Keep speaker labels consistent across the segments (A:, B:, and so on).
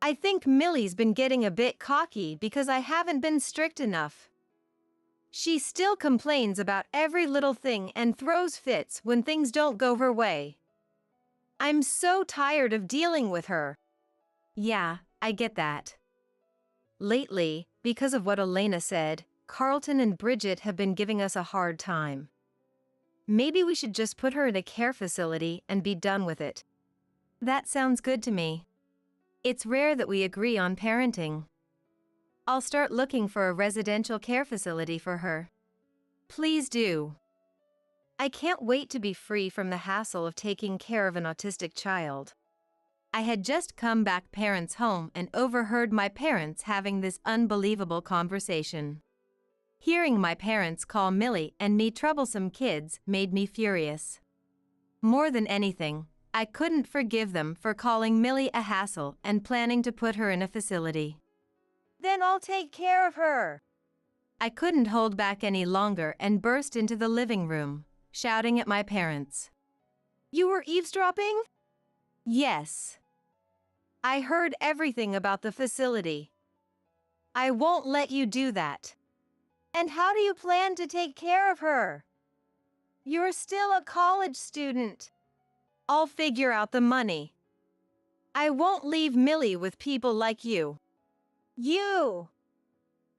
A: I think Millie's been getting a bit cocky because I haven't been strict enough. She still complains about every little thing and throws fits when things don't go her way. I'm so tired of dealing with her.
B: Yeah, I get that.
A: Lately, because of what Elena said, Carlton and Bridget have been giving us a hard time. Maybe we should just put her in a care facility and be done with it.
B: That sounds good to me. It's rare that we agree on parenting. I'll start looking for a residential care facility for her.
A: Please do. I can't wait to be free from the hassle of taking care of an autistic child.
B: I had just come back parents' home and overheard my parents having this unbelievable conversation. Hearing my parents call Millie and me troublesome kids made me furious. More than anything, I couldn't forgive them for calling Millie a hassle and planning to put her in a facility.
A: Then I'll take care of her.
B: I couldn't hold back any longer and burst into the living room, shouting at my parents.
A: You were eavesdropping?
B: Yes.
A: I heard everything about the facility. I won't let you do that. And how do you plan to take care of her? You're still a college student. I'll figure out the money. I won't leave Millie with people like you. You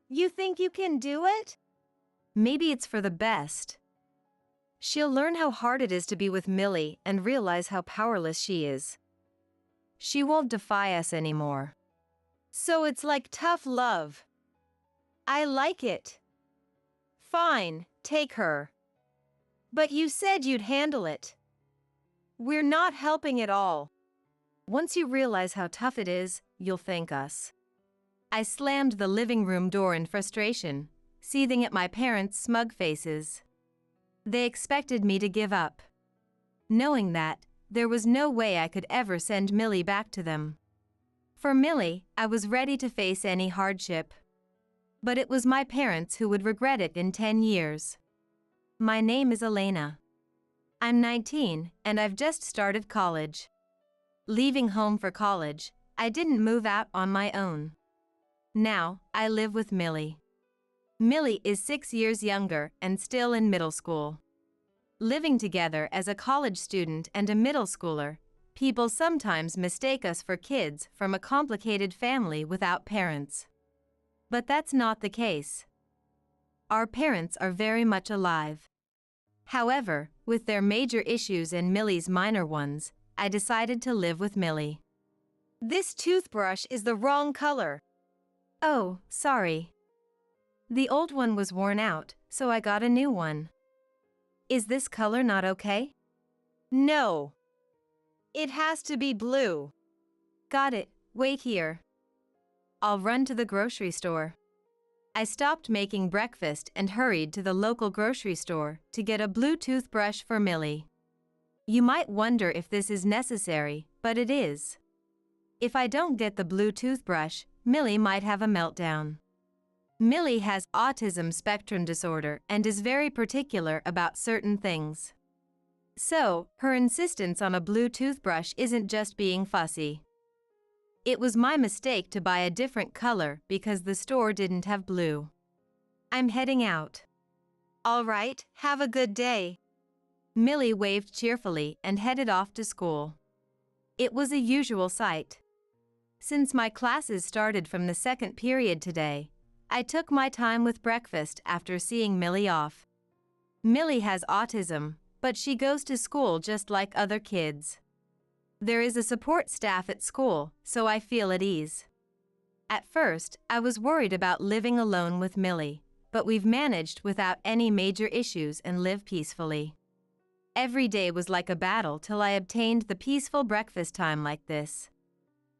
A: think you can do it?
B: Maybe it's for the best.
A: She'll learn how hard it is to be with Millie and realize how powerless she is. She won't defy us anymore. So it's like tough love. I like it. Fine, take her. But you said you'd handle it. We're not helping at all. Once you realize how tough it is, you'll thank us.
B: I slammed the living room door in frustration, seething at my parents' smug faces. They expected me to give up. Knowing that, there was no way I could ever send Millie back to them. For Millie, I was ready to face any hardship. But it was my parents who would regret it in 10 years. My name is Elena. I'm 19, and I've just started college. Leaving home for college, I didn't move out on my own. Now, I live with Millie. Millie is 6 years younger and still in middle school. Living together as a college student and a middle schooler, people sometimes mistake us for kids from a complicated family without parents. But that's not the case. Our parents are very much alive. However, with their major issues and Millie's minor ones, I decided to live with Millie.
A: This toothbrush is the wrong color.
B: Oh, sorry. The old one was worn out, so I got a new one. Is this color not okay?
A: No. It has to be blue.
B: Got it, wait here. I'll run to the grocery store. I stopped making breakfast and hurried to the local grocery store to get a blue toothbrush for Millie. You might wonder if this is necessary, but it is. If I don't get the blue toothbrush, Millie might have a meltdown. Millie has autism spectrum disorder and is very particular about certain things. So, her insistence on a blue toothbrush isn't just being fussy. It was my mistake to buy a different color because the store didn't have blue. I'm heading out.
A: All right, have a good day.
B: Millie waved cheerfully and headed off to school. It was a usual sight. Since my classes started from the second period today, I took my time with breakfast after seeing Millie off. Millie has autism, but she goes to school just like other kids. There is a support staff at school, so I feel at ease. At first, I was worried about living alone with Millie, but we've managed without any major issues and live peacefully. Every day was like a battle till I obtained the peaceful breakfast time like this.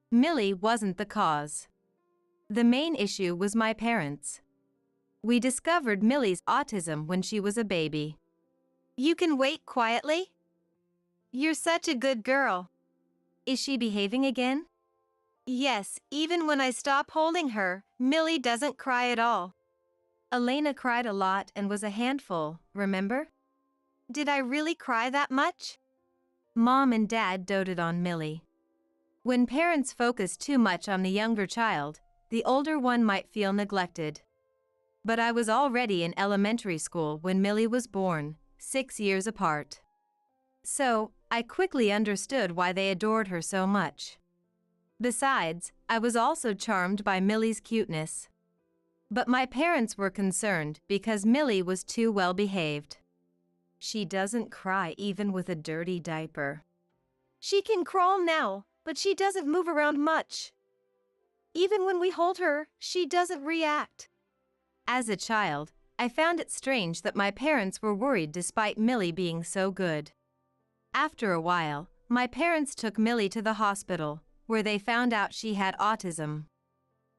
B: Millie wasn't the cause. The main issue was my parents. We discovered Millie's autism when she was a baby.
A: You can wait quietly? You're such a good girl.
B: Is she behaving again?
A: Yes, even when I stop holding her, Millie doesn't cry at all.
B: Elena cried a lot and was a handful, remember?
A: Did I really cry that much?
B: Mom and Dad doted on Millie. When parents focus too much on the younger child, the older one might feel neglected. But I was already in elementary school when Millie was born, 6 years apart. So, I quickly understood why they adored her so much. Besides, I was also charmed by Millie's cuteness. But my parents were concerned because Millie was too well behaved.
A: She doesn't cry even with a dirty diaper. She can crawl now, but she doesn't move around much. Even when we hold her, she doesn't react.
B: As a child, I found it strange that my parents were worried despite Millie being so good. After a while, my parents took Millie to the hospital, where they found out she had autism.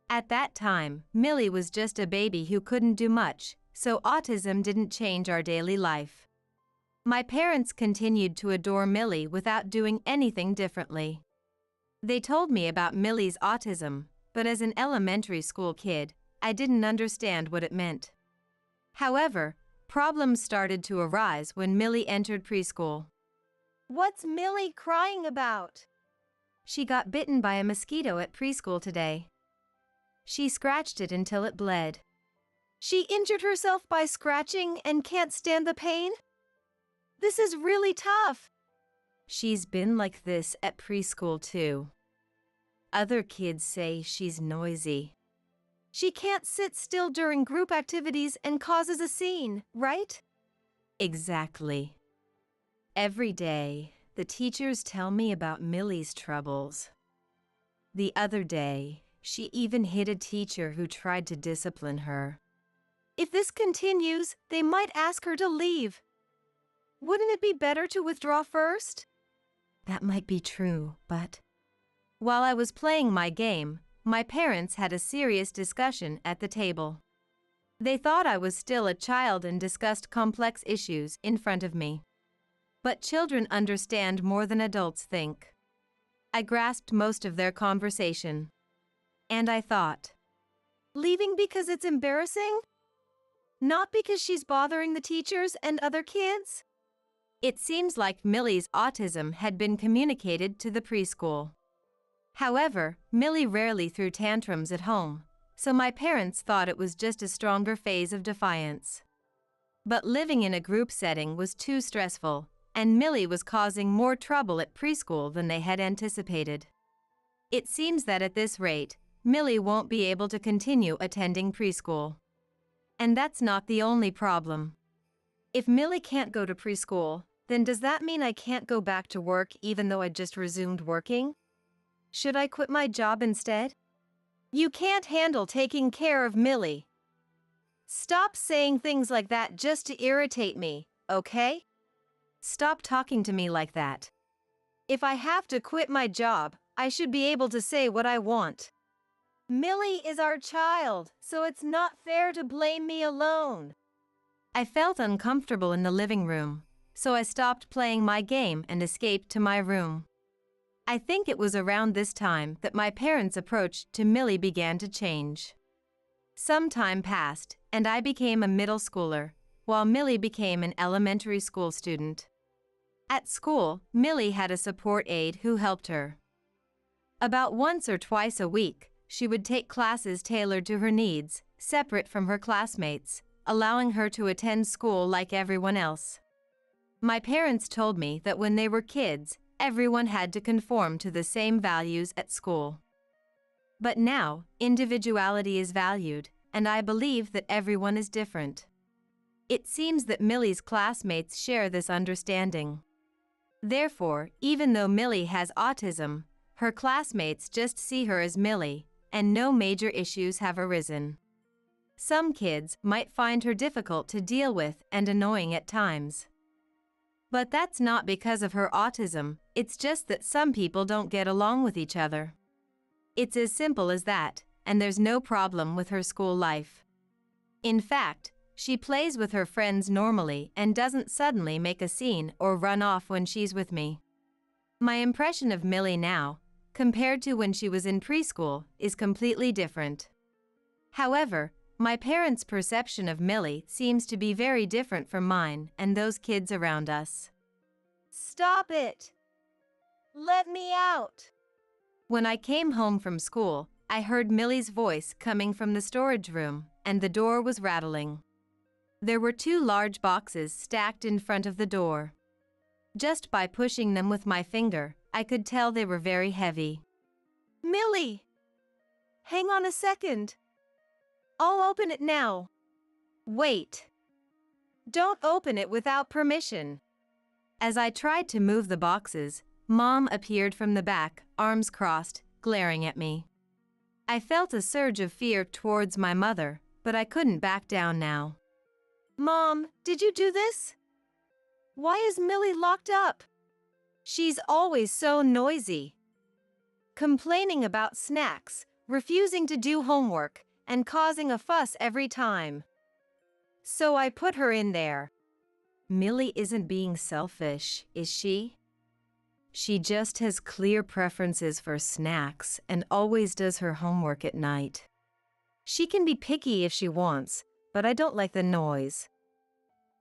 B: At that time, Millie was just a baby who couldn't do much, so autism didn't change our daily life. My parents continued to adore Millie without doing anything differently. They told me about Millie's autism, but as an elementary school kid, I didn't understand what it meant. However, problems started to arise when Millie entered preschool.
A: What's Millie crying about?
B: She got bitten by a mosquito at preschool today. She scratched it until it bled.
A: She injured herself by scratching and can't stand the pain? This is really tough.
B: She's been like this at preschool too. Other kids say she's noisy.
A: She can't sit still during group activities and causes a scene, right?
B: Exactly. Every day, the teachers tell me about Millie's troubles. The other day, she even hit a teacher who tried to discipline her.
A: If this continues, they might ask her to leave. Wouldn't it be better to withdraw first?
B: That might be true, but... While I was playing my game, my parents had a serious discussion at the table. They thought I was still a child and discussed complex issues in front of me. But children understand more than adults think. I grasped most of their conversation. And I thought,
A: leaving because it's embarrassing? Not because she's bothering the teachers and other kids?
B: It seems like Millie's autism had been communicated to the preschool. However, Millie rarely threw tantrums at home, so my parents thought it was just a stronger phase of defiance. But living in a group setting was too stressful, and Millie was causing more trouble at preschool than they had anticipated. It seems that at this rate, Millie won't be able to continue attending preschool. And that's not the only problem.
A: If Millie can't go to preschool, then does that mean I can't go back to work even though I just resumed working? Should I quit my job instead? You can't handle taking care of Millie. Stop saying things like that just to irritate me, okay?
B: Stop talking to me like that.
A: If I have to quit my job, I should be able to say what I want. Millie is our child, so it's not fair to blame me alone.
B: I felt uncomfortable in the living room, so I stopped playing my game and escaped to my room. I think it was around this time that my parents' approach to Millie began to change. Some time passed, and I became a middle schooler, while Millie became an elementary school student. At school, Millie had a support aide who helped her. About once or twice a week, she would take classes tailored to her needs, separate from her classmates, allowing her to attend school like everyone else. My parents told me that when they were kids, everyone had to conform to the same values at school. But now, individuality is valued, and I believe that everyone is different. It seems that Millie's classmates share this understanding. Therefore, even though Millie has autism, her classmates just see her as Millie, and no major issues have arisen. Some kids might find her difficult to deal with and annoying at times. But that's not because of her autism, it's just that some people don't get along with each other. It's as simple as that, and there's no problem with her school life. In fact, she plays with her friends normally and doesn't suddenly make a scene or run off when she's with me. My impression of Millie now, compared to when she was in preschool, is completely different. However, my parents' perception of Millie seems to be very different from mine and those kids around us.
A: Stop it! Let me out!
B: When I came home from school, I heard Millie's voice coming from the storage room, and the door was rattling. There were 2 large boxes stacked in front of the door. Just by pushing them with my finger, I could tell they were very heavy.
A: Millie! Hang on a second. I'll open it now. Wait. Don't open it without permission.
B: As I tried to move the boxes, Mom appeared from the back, arms crossed, glaring at me. I felt a surge of fear towards my mother, but I couldn't back down now.
A: Mom, did you do this? Why is Millie locked up? She's always so noisy. Complaining about snacks, refusing to do homework, and causing a fuss every time. So I put her in there.
B: Millie isn't being selfish, is she? She just has clear preferences for snacks and always does her homework at night.
A: She can be picky if she wants, but I don't like the noise.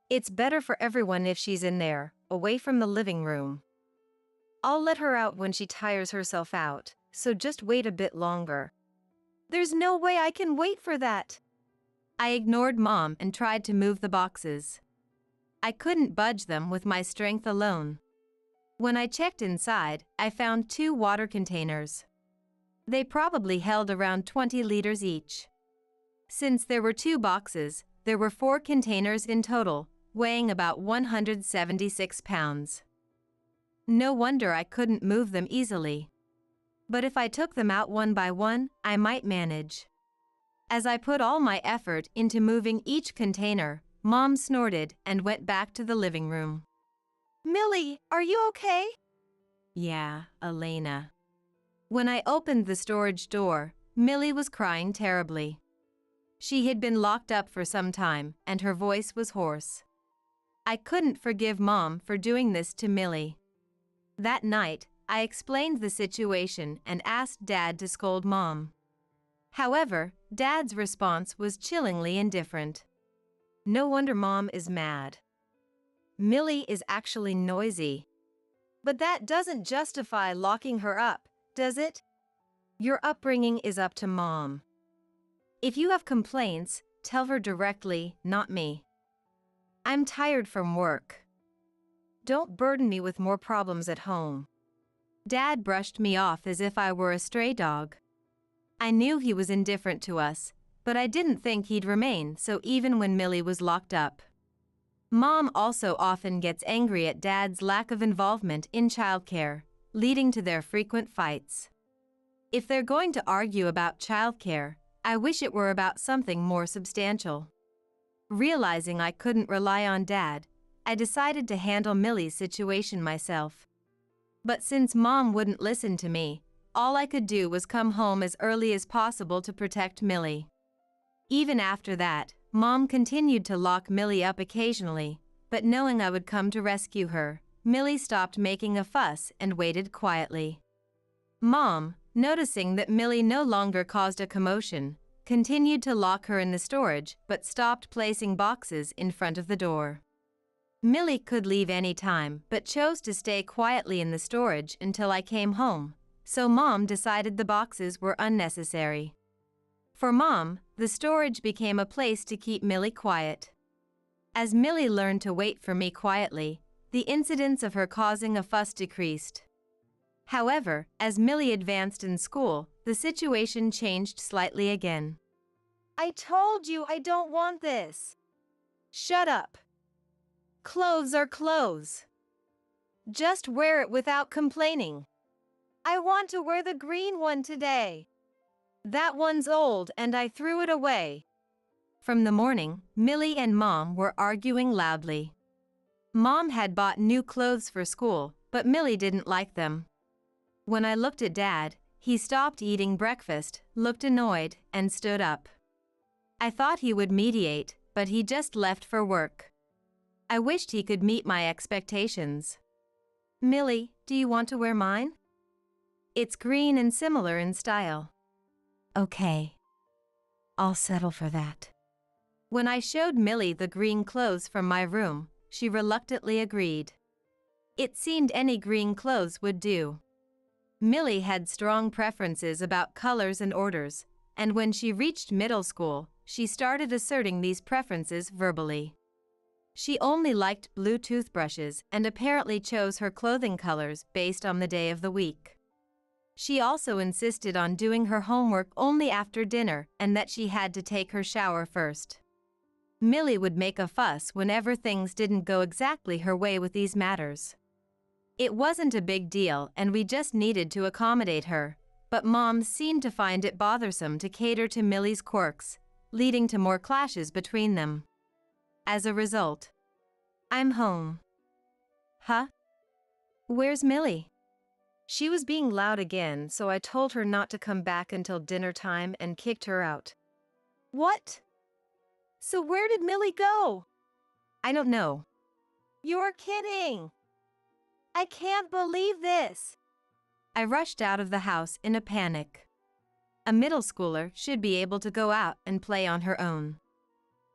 A: It's better for everyone if she's in there, away from the living room. I'll let her out when she tires herself out, so just wait a bit longer. There's no way I can wait for that.
B: I ignored Mom and tried to move the boxes. I couldn't budge them with my strength alone. When I checked inside, I found 2 water containers. They probably held around 20 liters each. Since there were 2 boxes, there were 4 containers in total, weighing about 176 pounds. No wonder I couldn't move them easily. But if I took them out one by one, I might manage. As I put all my effort into moving each container, Mom snorted and went back to the living room.
A: Millie, are you okay?
B: Yeah, Elena. When I opened the storage door, Millie was crying terribly. She had been locked up for some time, and her voice was hoarse. I couldn't forgive Mom for doing this to Millie. That night, I explained the situation and asked Dad to scold Mom. However, Dad's response was chillingly indifferent.
A: No wonder Mom is mad. Millie is actually noisy. But that doesn't justify locking her up, does it? Your upbringing is up to Mom. If you have complaints, tell her directly, not me. I'm tired from work. Don't burden me with more problems at home.
B: Dad brushed me off as if I were a stray dog. I knew he was indifferent to us, but I didn't think he'd remain so even when Millie was locked up. Mom also often gets angry at Dad's lack of involvement in childcare, leading to their frequent fights. If they're going to argue about childcare, I wish it were about something more substantial. Realizing I couldn't rely on Dad, I decided to handle Millie's situation myself. But since Mom wouldn't listen to me, all I could do was come home as early as possible to protect Millie. Even after that, Mom continued to lock Millie up occasionally, but knowing I would come to rescue her, Millie stopped making a fuss and waited quietly. Mom, noticing that Millie no longer caused a commotion, continued to lock her in the storage but stopped placing boxes in front of the door. Millie could leave any time but chose to stay quietly in the storage until I came home, so Mom decided the boxes were unnecessary. For Mom, the storage became a place to keep Millie quiet. As Millie learned to wait for me quietly, the incidence of her causing a fuss decreased. However, as Millie advanced in school, the situation changed slightly again.
A: I told you I don't want this. Shut up. Clothes are clothes. Just wear it without complaining. I want to wear the green one today. That one's old and I threw it away.
B: From the morning, Millie and Mom were arguing loudly. Mom had bought new clothes for school, but Millie didn't like them. When I looked at Dad, he stopped eating breakfast, looked annoyed, and stood up. I thought he would mediate, but he just left for work. I wished he could meet my expectations.
A: Millie, do you want to wear mine?
B: It's green and similar in style.
A: Okay. I'll settle for that.
B: When I showed Millie the green clothes from my room, she reluctantly agreed. It seemed any green clothes would do. Millie had strong preferences about colors and orders, and when she reached middle school, she started asserting these preferences verbally. She only liked blue toothbrushes and apparently chose her clothing colors based on the day of the week. She also insisted on doing her homework only after dinner and that she had to take her shower first. Millie would make a fuss whenever things didn't go exactly her way with these matters. It wasn't a big deal and we just needed to accommodate her, but Mom seemed to find it bothersome to cater to Millie's quirks, leading to more clashes between them. As a result, I'm home. Huh? Where's Millie?
A: She was being loud again, so I told her not to come back until dinner time and kicked her out. What? So where did Millie go?
B: I don't know.
A: You're kidding! I can't believe this!
B: I rushed out of the house in a panic. A middle schooler should be able to go out and play on her own.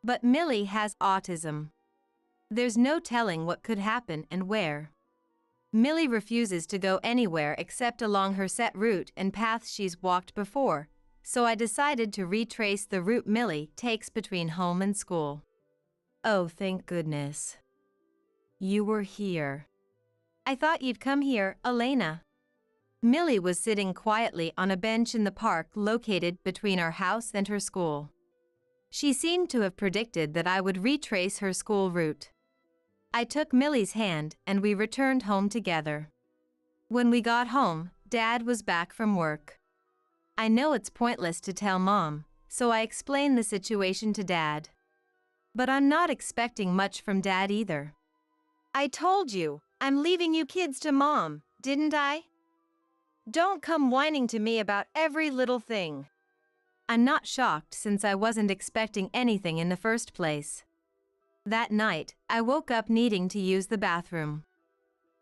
B: But Millie has autism. There's no telling what could happen and where. Millie refuses to go anywhere except along her set route and paths she's walked before, so I decided to retrace the route Millie takes between home and school.
A: Oh, thank goodness. You were here.
B: I thought you'd come here, Elena. Millie was sitting quietly on a bench in the park located between our house and her school. She seemed to have predicted that I would retrace her school route. I took Millie's hand and we returned home together. When we got home, Dad was back from work. I know it's pointless to tell Mom, so I explained the situation to Dad. But I'm not expecting much from Dad either.
A: I told you, I'm leaving you kids to Mom, didn't I? Don't come whining to me about every little thing.
B: I'm not shocked since I wasn't expecting anything in the first place. That night, I woke up needing to use the bathroom.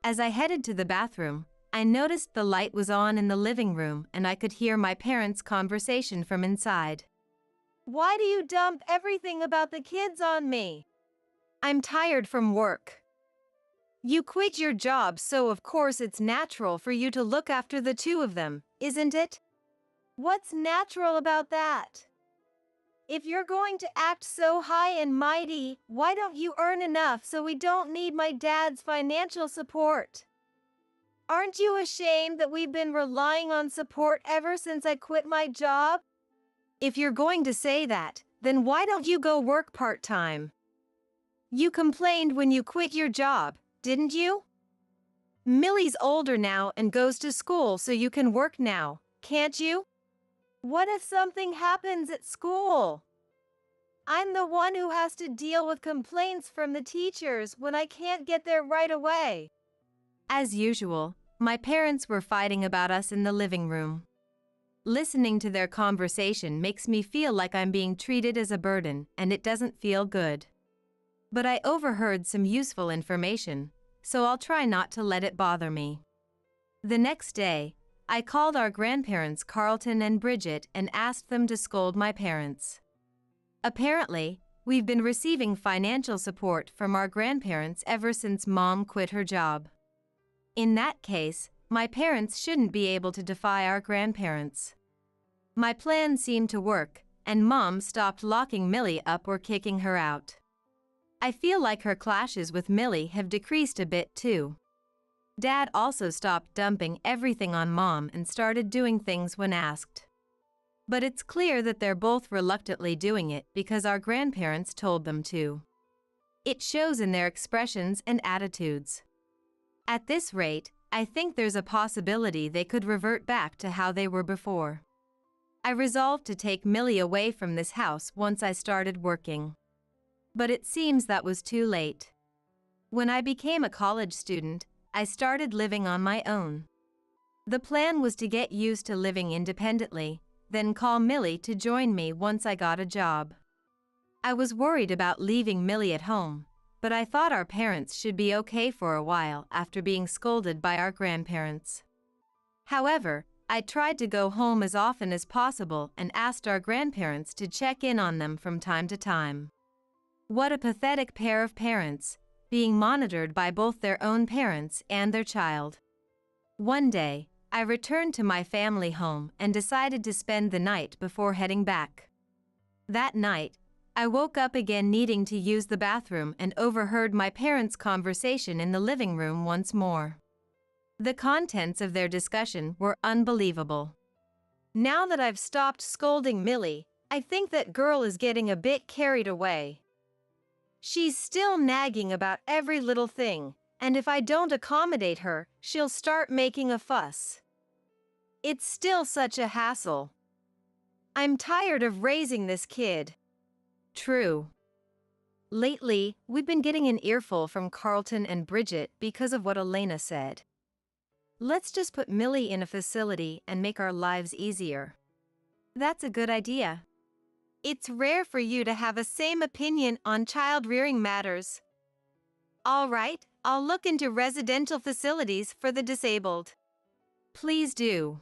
B: As I headed to the bathroom, I noticed the light was on in the living room and I could hear my parents' conversation from inside.
A: Why do you dump everything about the kids on me? I'm tired from work. You quit your job, so of course it's natural for you to look after the two of them, isn't it? What's natural about that? If you're going to act so high and mighty, why don't you earn enough so we don't need my dad's financial support? Aren't you ashamed that we've been relying on support ever since I quit my job? If you're going to say that, then why don't you go work part-time? You complained when you quit your job, didn't you? Millie's older now and goes to school, so you can work now, can't you? What if something happens at school? I'm the one who has to deal with complaints from the teachers when I can't get there right away.
B: As usual, my parents were fighting about us in the living room. Listening to their conversation makes me feel like I'm being treated as a burden, and it doesn't feel good. But I overheard some useful information, so I'll try not to let it bother me. The next day, I called our grandparents Carlton and Bridget and asked them to scold my parents. Apparently, we've been receiving financial support from our grandparents ever since Mom quit her job. In that case, my parents shouldn't be able to defy our grandparents. My plan seemed to work, and Mom stopped locking Millie up or kicking her out. I feel like her clashes with Millie have decreased a bit too. Dad also stopped dumping everything on Mom and started doing things when asked. But it's clear that they're both reluctantly doing it because our grandparents told them to. It shows in their expressions and attitudes. At this rate, I think there's a possibility they could revert back to how they were before. I resolved to take Millie away from this house once I started working. But it seems that was too late. When I became a college student, I started living on my own. The plan was to get used to living independently, then call Millie to join me once I got a job. I was worried about leaving Millie at home, but I thought our parents should be okay for a while after being scolded by our grandparents. However, I tried to go home as often as possible and asked our grandparents to check in on them from time to time. What a pathetic pair of parents, being monitored by both their own parents and their child. One day, I returned to my family home and decided to spend the night before heading back. That night, I woke up again needing to use the bathroom and overheard my parents' conversation in the living room once more. The contents of their discussion were unbelievable.
A: Now that I've stopped scolding Millie, I think that girl is getting a bit carried away. She's still nagging about every little thing, and if I don't accommodate her, she'll start making a fuss. It's still such a hassle. I'm tired of raising this kid.
B: True.
A: Lately, we've been getting an earful from Carlton and Bridget because of what Elena said. Let's just put Millie in a facility and make our lives easier.
B: That's a good idea.
A: It's rare for you to have a same opinion on child-rearing matters. All right, I'll look into residential facilities for the disabled.
B: Please do.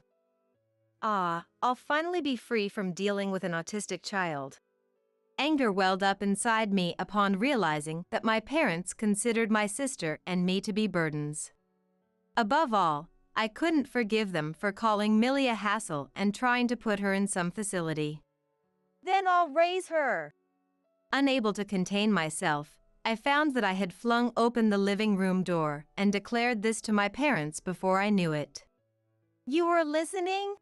A: I'll finally be free from dealing with an autistic child.
B: Anger welled up inside me upon realizing that my parents considered my sister and me to be burdens. Above all, I couldn't forgive them for calling Millie a hassle and trying to put her in some facility.
A: Then I'll raise her.
B: Unable to contain myself, I found that I had flung open the living room door and declared this to my parents before I knew it.
A: You were listening?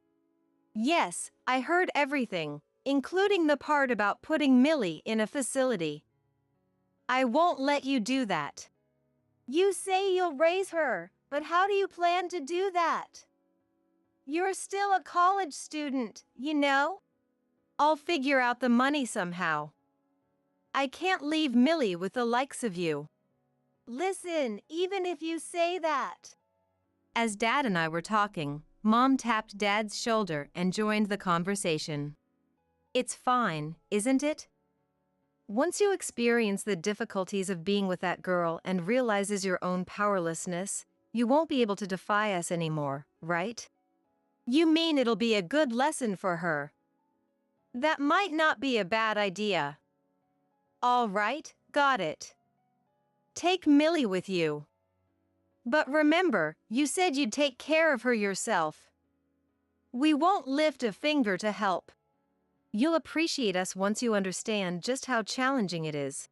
A: Yes, I heard everything, including the part about putting Millie in a facility. I won't let you do that. You say you'll raise her, but how do you plan to do that? You're still a college student, you know? I'll figure out the money somehow. I can't leave Millie with the likes of you. Listen, even if you say that.
B: As Dad and I were talking, Mom tapped Dad's shoulder and joined the conversation. It's fine, isn't it?
A: Once you experience the difficulties of being with that girl and realizes your own powerlessness, you won't be able to defy us anymore, right? You mean it'll be a good lesson for her? That might not be a bad idea. All right, got it. Take Millie with you. But remember, you said you'd take care of her yourself. We won't lift a finger to help. You'll appreciate us once you understand just how challenging it is.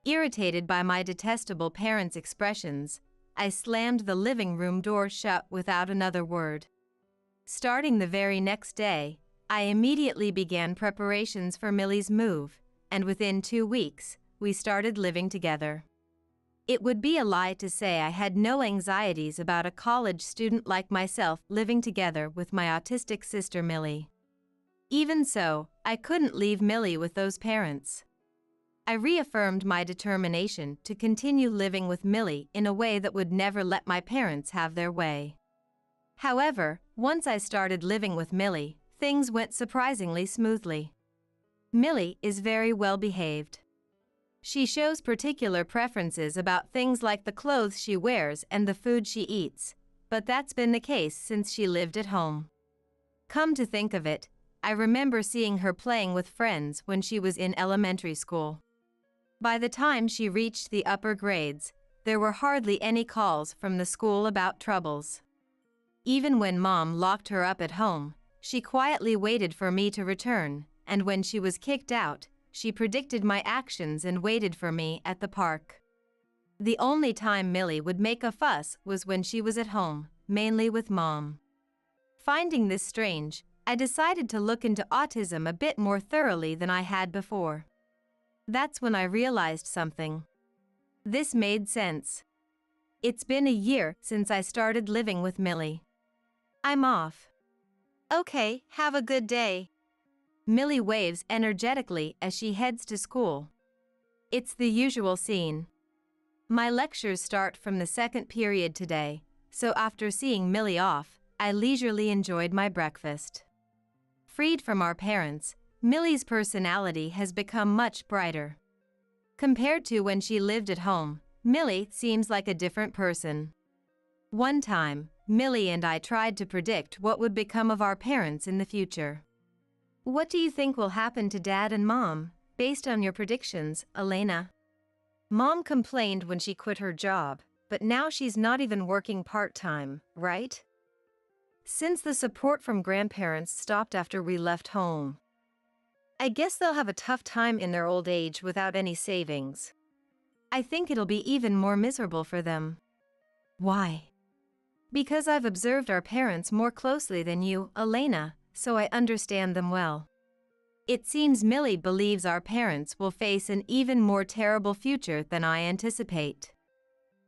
B: Irritated by my detestable parents' expressions, I slammed the living room door shut without another word. Starting the very next day, I immediately began preparations for Millie's move, and within 2 weeks, we started living together. It would be a lie to say I had no anxieties about a college student like myself living together with my autistic sister Millie. Even so, I couldn't leave Millie with those parents. I reaffirmed my determination to continue living with Millie in a way that would never let my parents have their way. However, once I started living with Millie, things went surprisingly smoothly. Millie is very well behaved. She shows particular preferences about things like the clothes she wears and the food she eats, but that's been the case since she lived at home. Come to think of it, I remember seeing her playing with friends when she was in elementary school. By the time she reached the upper grades, there were hardly any calls from the school about troubles. Even when Mom locked her up at home, she quietly waited for me to return, and when she was kicked out, she predicted my actions and waited for me at the park. The only time Millie would make a fuss was when she was at home, mainly with Mom. Finding this strange, I decided to look into autism a bit more thoroughly than I had before. That's when I realized something. This made sense. It's been a year since I started living with Millie. I'm off.
A: Okay, have a good day.
B: Millie waves energetically as she heads to school. It's the usual scene. My lectures start from the second period today, so after seeing Millie off, I leisurely enjoyed my breakfast. Freed from our parents, Millie's personality has become much brighter. Compared to when she lived at home, Millie seems like a different person. One time, Millie and I tried to predict what would become of our parents in the future. What do you think will happen to Dad and Mom, based on your predictions, Elena?
A: Mom complained when she quit her job, but now she's not even working part-time, right? since the support from grandparents stopped after we left home. I guess they'll have a tough time in their old age without any savings.
B: I think it'll be even more miserable for them.
A: Why?
B: Because I've observed our parents more closely than you, Elena, so I understand them well. It seems Millie believes our parents will face an even more terrible future than I anticipate.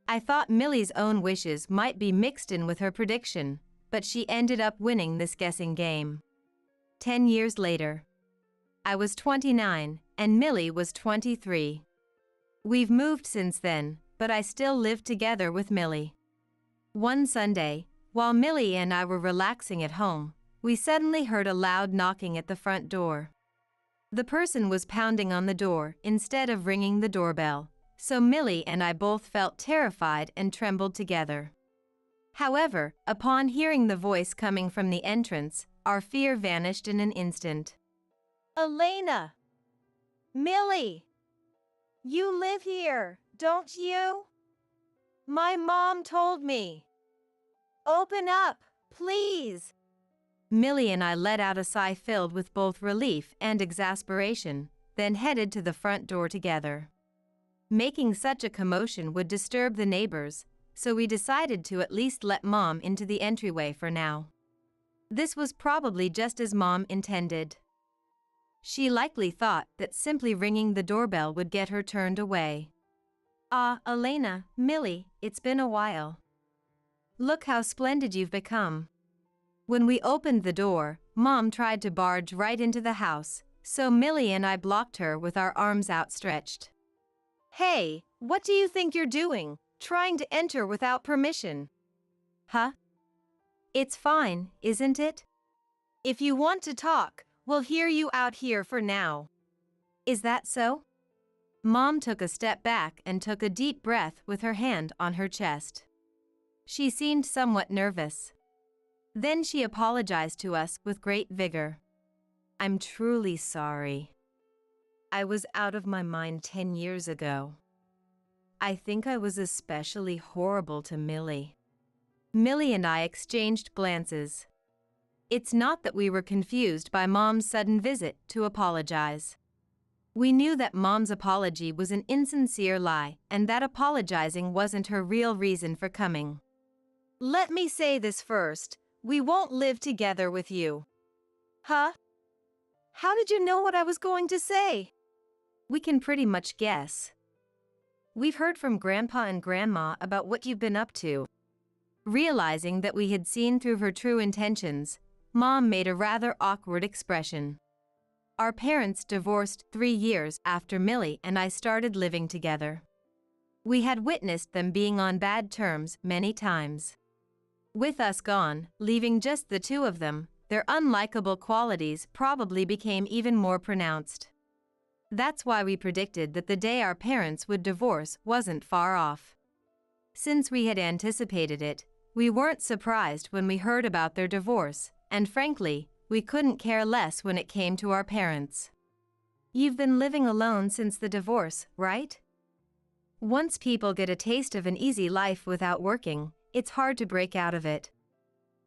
B: I thought Millie's own wishes might be mixed in with her prediction, but she ended up winning this guessing game. 10 years later. I was 29, and Millie was 23. We've moved since then, but I still live together with Millie. One Sunday, while Millie and I were relaxing at home, we suddenly heard a loud knocking at the front door. The person was pounding on the door instead of ringing the doorbell, so Millie and I both felt terrified and trembled together. However, upon hearing the voice coming from the entrance, our fear vanished in an instant.
A: Elena! Millie! You live here, don't you? My mom told me. Open up, please!
B: Millie and I let out a sigh filled with both relief and exasperation, then headed to the front door together. Making such a commotion would disturb the neighbors, so we decided to at least let Mom into the entryway for now. This was probably just as Mom intended. She likely thought that simply ringing the doorbell would get her turned away.
A: Ah, Elena, Millie, it's been a while.
B: Look how splendid you've become. When we opened the door, Mom tried to barge right into the house, so Millie and I blocked her with our arms outstretched.
A: Hey, what do you think you're doing, trying to enter without permission?
B: Huh? It's fine, isn't it?
A: If you want to talk, we'll hear you out here for now.
B: Is that so? Mom took a step back and took a deep breath with her hand on her chest. She seemed somewhat nervous. Then she apologized to us with great vigor.
A: I'm truly sorry. I was out of my mind 10 years ago. I think I was especially horrible to Millie.
B: Millie and I exchanged glances. It's not that we were confused by Mom's sudden visit to apologize. We knew that Mom's apology was an insincere lie and that apologizing wasn't her real reason for coming.
A: Let me say this first, we won't live together with you. Huh? How did you know what I was going to say?
B: We can pretty much guess.
A: We've heard from Grandpa and Grandma about what you've been up to.
B: Realizing that we had seen through her true intentions, Mom made a rather awkward expression. Our parents divorced 3 years after Millie and I started living together. We had witnessed them being on bad terms many times. With us gone, leaving just the two of them, their unlikable qualities probably became even more pronounced. That's why we predicted that the day our parents would divorce wasn't far off. Since we had anticipated it, we weren't surprised when we heard about their divorce, and frankly, we couldn't care less when it came to our parents.
A: You've been living alone since the divorce, right?
B: Once people get a taste of an easy life without working, it's hard to break out of it.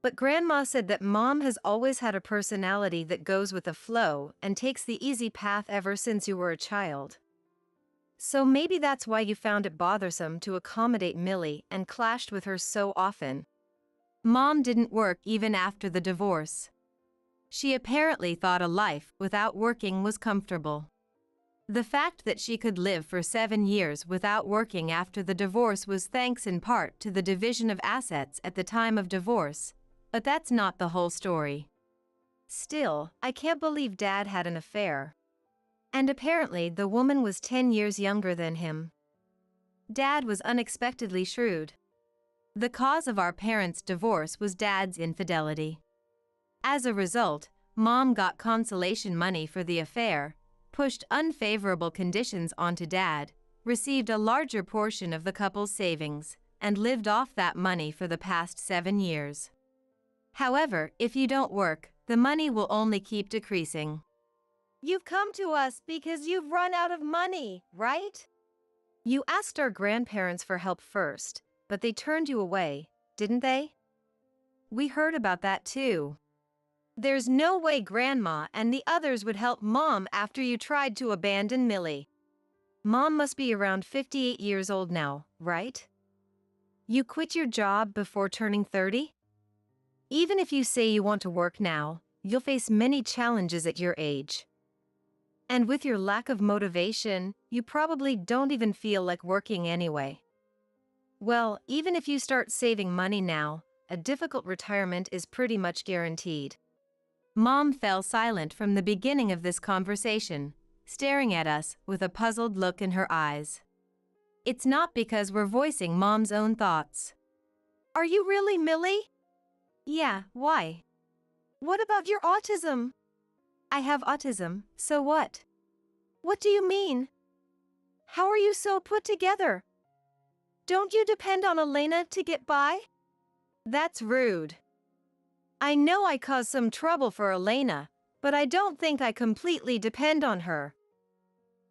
A: But Grandma said that Mom has always had a personality that goes with the flow and takes the easy path ever since you were a child. So maybe that's why you found it bothersome to accommodate Millie and clashed with her so often.
B: Mom didn't work even after the divorce. She apparently thought a life without working was comfortable. The fact that she could live for 7 years without working after the divorce was thanks in part to the division of assets at the time of divorce, but that's not the whole story.
A: Still, I can't believe Dad had an affair. And apparently the woman was 10 years younger than him.
B: Dad was unexpectedly shrewd. The cause of our parents' divorce was Dad's infidelity. As a result, Mom got consolation money for the affair, pushed unfavorable conditions onto Dad, received a larger portion of the couple's savings, and lived off that money for the past 7 years. However, if you don't work, the money will only keep decreasing.
A: You've come to us because you've run out of money, right? You asked our grandparents for help first, but they turned you away, didn't they? We heard about that too. There's no way Grandma and the others would help Mom after you tried to abandon Millie. Mom must be around 58 years old now, right? You quit your job before turning 30? Even if you say you want to work now, you'll face many challenges at your age. And with your lack of motivation, you probably don't even feel like working anyway. Well, even if you start saving money now, a difficult retirement is pretty much guaranteed.
B: Mom fell silent from the beginning of this conversation, staring at us with a puzzled look in her eyes. It's not because we're voicing Mom's own thoughts.
A: Are you really Millie?
B: Yeah, why?
A: What about your autism?
B: I have autism, so what?
A: What do you mean? How are you so put together? Don't you depend on Elena to get by? That's rude. I know I caused some trouble for Elena, but I don't think I completely depend on her.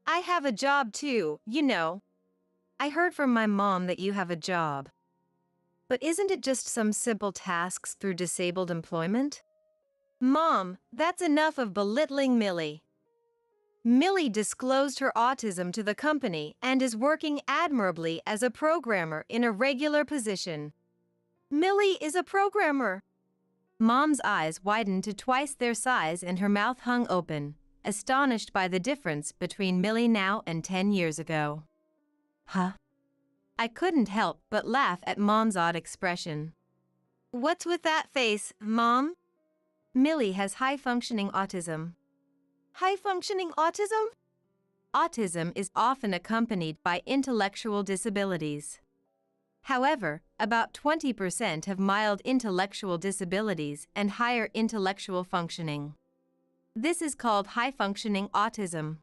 A: I have a job too, you know. I heard from my mom that you have a job. But isn't it just some simple tasks through disabled employment? Mom, that's enough of belittling Millie. Millie disclosed her autism to the company and is working admirably as a programmer in a regular position. Millie is a programmer.
B: Mom's eyes widened to twice their size and her mouth hung open, astonished by the difference between Millie now and 10 years ago. Huh? I couldn't help but laugh at Mom's odd expression.
A: What's with that face, Mom?
B: Millie has high-functioning autism.
A: High-functioning autism?
B: Autism is often accompanied by intellectual disabilities. However, about 20% have mild intellectual disabilities and higher intellectual functioning. This is called high-functioning autism.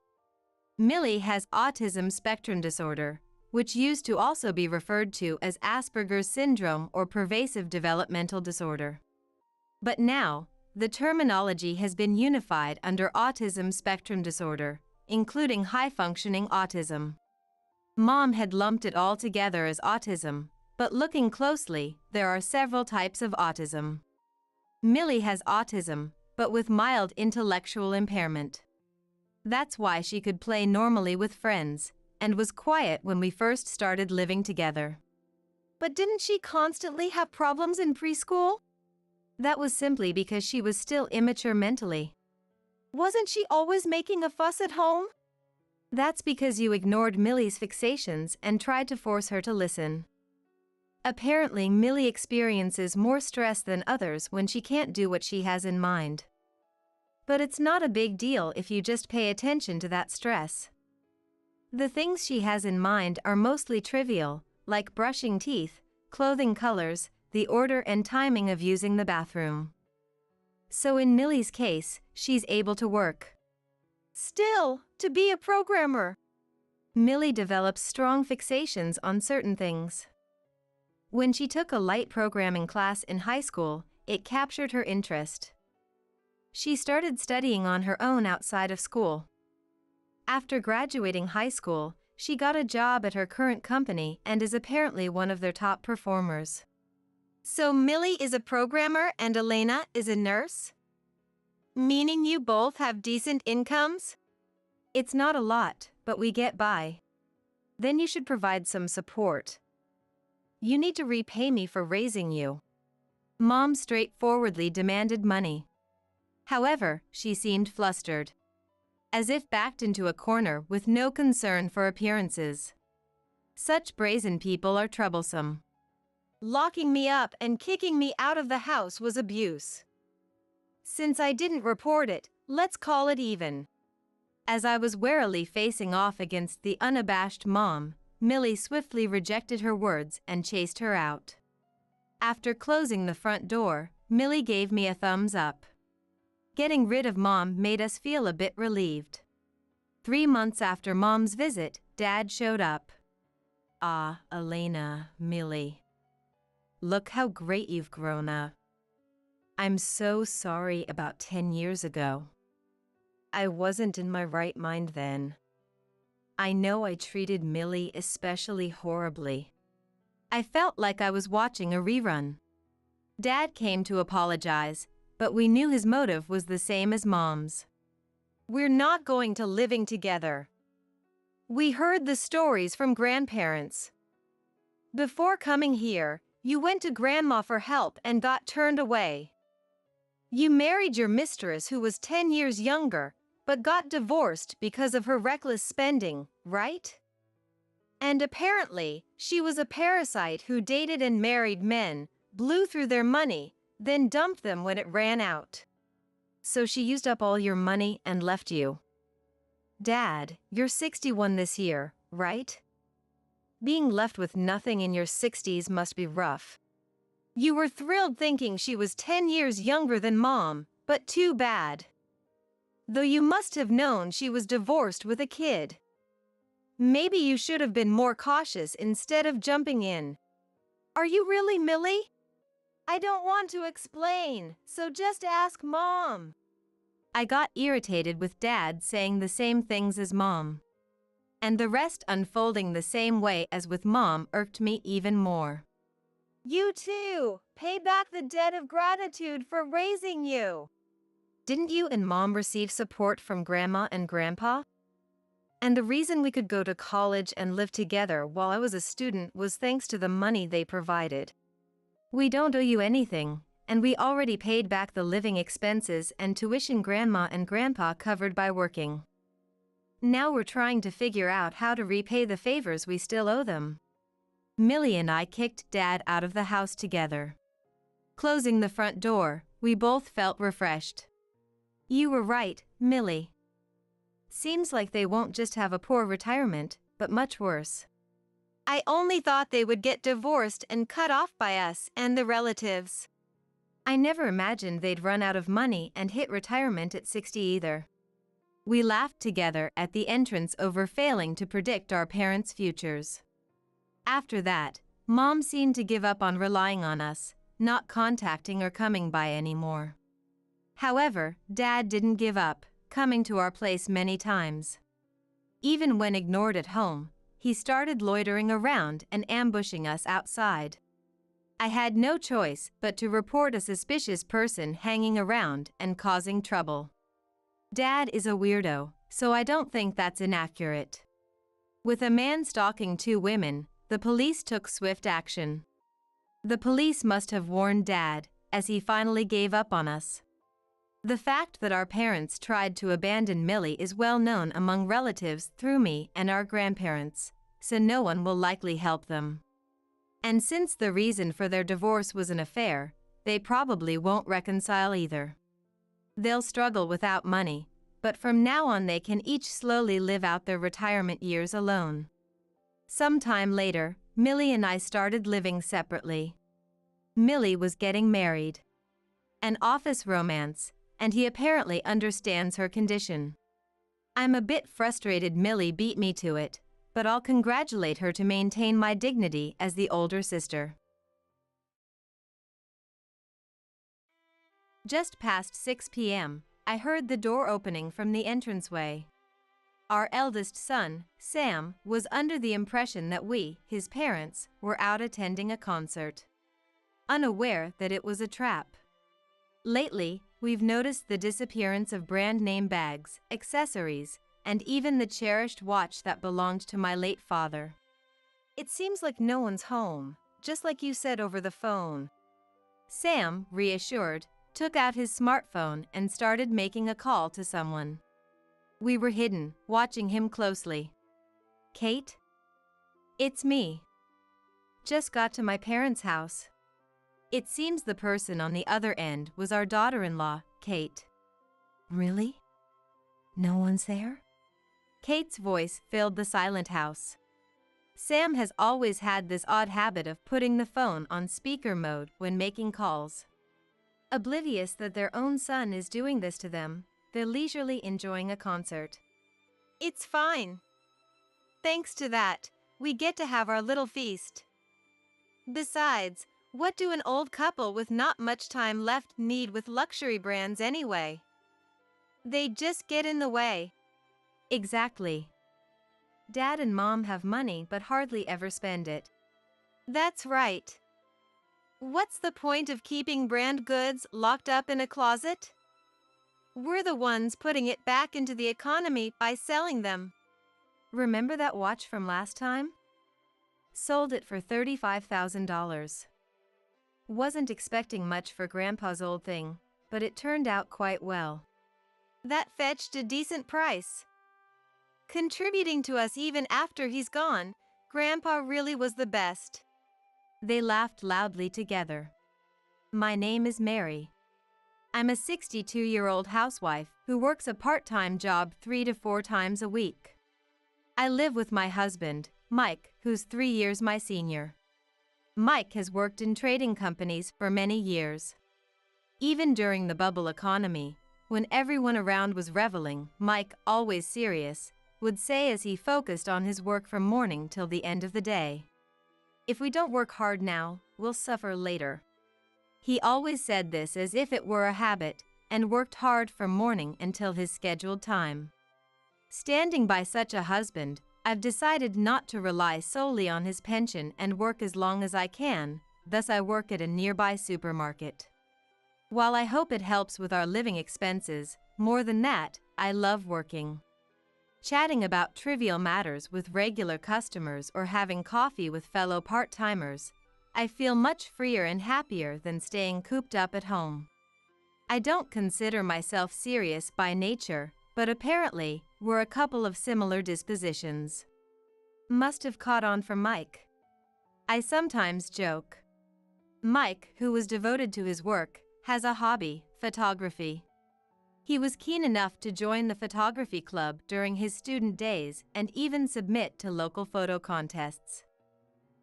B: Millie has autism spectrum disorder, which used to also be referred to as Asperger's syndrome or pervasive developmental disorder. But now, the terminology has been unified under autism spectrum disorder, including high-functioning autism. Mom had lumped it all together as autism, but looking closely, there are several types of autism. Millie has autism, but with mild intellectual impairment. That's why she could play normally with friends, and was quiet when we first started living together.
A: But didn't she constantly have problems in preschool?
B: That was simply because she was still immature mentally.
A: Wasn't she always making a fuss at home?
B: That's because you ignored Millie's fixations and tried to force her to listen. Apparently, Millie experiences more stress than others when she can't do what she has in mind. But it's not a big deal if you just pay attention to that stress. The things she has in mind are mostly trivial, like brushing teeth, clothing colors, the order and timing of using the bathroom. So in Millie's case, she's able to work.
A: Still, to be a programmer.
B: Millie develops strong fixations on certain things. When she took a light programming class in high school, it captured her interest. She started studying on her own outside of school. After graduating high school, she got a job at her current company and is apparently one of their top performers.
A: So Millie is a programmer and Elena is a nurse? Meaning you both have decent incomes?
B: It's not a lot, but we get by.
A: Then you should provide some support. You need to repay me for raising you.
B: Mom straightforwardly demanded money. However, she seemed flustered, as if backed into a corner with no concern for appearances. Such brazen people are troublesome.
A: Locking me up and kicking me out of the house was abuse. Since I didn't report it, let's call it even.
B: As I was warily facing off against the unabashed Mom, Millie swiftly rejected her words and chased her out. After closing the front door, Millie gave me a thumbs up. Getting rid of Mom made us feel a bit relieved. 3 months after Mom's visit, Dad showed up.
A: Ah, Elena, Millie. Look how great you've grown up. I'm so sorry about 10 years ago. I wasn't in my right mind then. I know I treated Millie especially horribly.
B: I felt like I was watching a rerun. Dad came to apologize, but we knew his motive was the same as Mom's.
A: We're not going to living together. We heard the stories from grandparents. Before coming here, you went to Grandma for help and got turned away. You married your mistress who was 10 years younger, but got divorced because of her reckless spending, right? And apparently, she was a parasite who dated and married men, blew through their money, then dumped them when it ran out. So she used up all your money and left you. Dad, you're 61 this year, right? Being left with nothing in your 60s must be rough. You were thrilled thinking she was 10 years younger than Mom, but too bad. Though you must have known she was divorced with a kid. Maybe you should have been more cautious instead of jumping in. Are you really Millie? I don't want to explain, so just ask Mom.
B: I got irritated with Dad saying the same things as Mom. And the rest unfolding the same way as with Mom irked me even more.
A: You too! Pay back the debt of gratitude for raising you! Didn't you and Mom receive support from Grandma and Grandpa? And the reason we could go to college and live together while I was a student was thanks to the money they provided.
B: We don't owe you anything, and we already paid back the living expenses and tuition Grandma and Grandpa covered by working. Now we're trying to figure out how to repay the favors we still owe them. Millie and I kicked Dad out of the house together. Closing the front door, we both felt refreshed. You were right, Millie. Seems like they won't just have a poor retirement, but much worse.
A: I only thought they would get divorced and cut off by us and the relatives.
B: I never imagined they'd run out of money and hit retirement at 60 either. We laughed together at the entrance over failing to predict our parents' futures. After that, Mom seemed to give up on relying on us, not contacting or coming by anymore. However, Dad didn't give up, coming to our place many times. Even when ignored at home, he started loitering around and ambushing us outside. I had no choice but to report a suspicious person hanging around and causing trouble. Dad is a weirdo, so I don't think that's inaccurate. With a man stalking 2 women, the police took swift action. The police must have warned Dad, as he finally gave up on us. The fact that our parents tried to abandon Millie is well known among relatives through me and our grandparents, so no one will likely help them. And since the reason for their divorce was an affair, they probably won't reconcile either. They'll struggle without money, but from now on they can each slowly live out their retirement years alone. Sometime later, Millie and I started living separately. Millie was getting married. An office romance, and he apparently understands her condition. I'm a bit frustrated Millie beat me to it, but I'll congratulate her to maintain my dignity as the older sister. Just past 6 p.m., I heard the door opening from the entranceway. Our eldest son, Sam, was under the impression that we, his parents, were out attending a concert, unaware that it was a trap. Lately, we've noticed the disappearance of brand-name bags, accessories, and even the cherished watch that belonged to my late father.
A: It seems like no one's home, just like you said over the phone.
B: Sam, reassured, took out his smartphone and started making a call to someone. We were hidden, watching him closely. Kate? It's me. Just got to my parents' house. It seems the person on the other end was our daughter-in-law, Kate.
A: Really? No one's there?
B: Kate's voice filled the silent house. Sam has always had this odd habit of putting the phone on speaker mode when making calls. Oblivious that their own son is doing this to them, they're leisurely enjoying a concert.
A: It's fine. Thanks to that, we get to have our little feast. Besides, what do an old couple with not much time left need with luxury brands anyway? They just get in the way.
B: Exactly. Dad and Mom have money but hardly ever spend it.
A: That's right. What's the point of keeping brand goods locked up in a closet? We're the ones putting it back into the economy by selling them.
B: Remember that watch from last time? Sold it for $35,000. Wasn't expecting much for Grandpa's old thing, but it turned out quite well.
A: That fetched a decent price. Contributing to us even after he's gone, Grandpa really was the best.
B: They laughed loudly together. My name is Mary. I'm a 62-year-old housewife who works a part-time job 3 to 4 times a week. I live with my husband, Mike, who's 3 years my senior. Mike has worked in trading companies for many years. Even during the bubble economy, when everyone around was reveling, Mike, always serious, would say as he focused on his work from morning till the end of the day, "If we don't work hard now, we'll suffer later." He always said this as if it were a habit, and worked hard from morning until his scheduled time. Standing by such a husband, I've decided not to rely solely on his pension and work as long as I can, thus I work at a nearby supermarket. While I hope it helps with our living expenses, more than that, I love working. Chatting about trivial matters with regular customers or having coffee with fellow part-timers, I feel much freer and happier than staying cooped up at home. I don't consider myself serious by nature, but apparently, we're a couple of similar dispositions. Must have caught on from Mike. I sometimes joke. Mike, who was devoted to his work, has a hobby, photography. He was keen enough to join the photography club during his student days and even submit to local photo contests.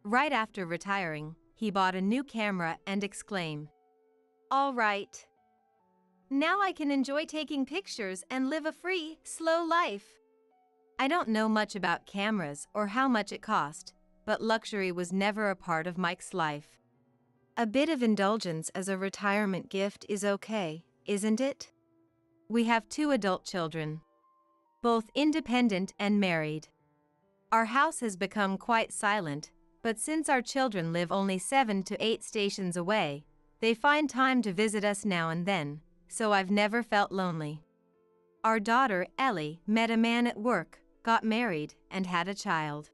B: Right after retiring, he bought a new camera and exclaimed, "All right. Now I can enjoy taking pictures and live a free, slow life." I don't know much about cameras or how much it cost, but luxury was never a part of Mike's life. A bit of indulgence as a retirement gift is okay, isn't it? We have 2 adult children, both independent and married. Our house has become quite silent, but since our children live only 7 to 8 stations away, they find time to visit us now and then, so I've never felt lonely. Our daughter, Ellie, met a man at work, got married, and had a child.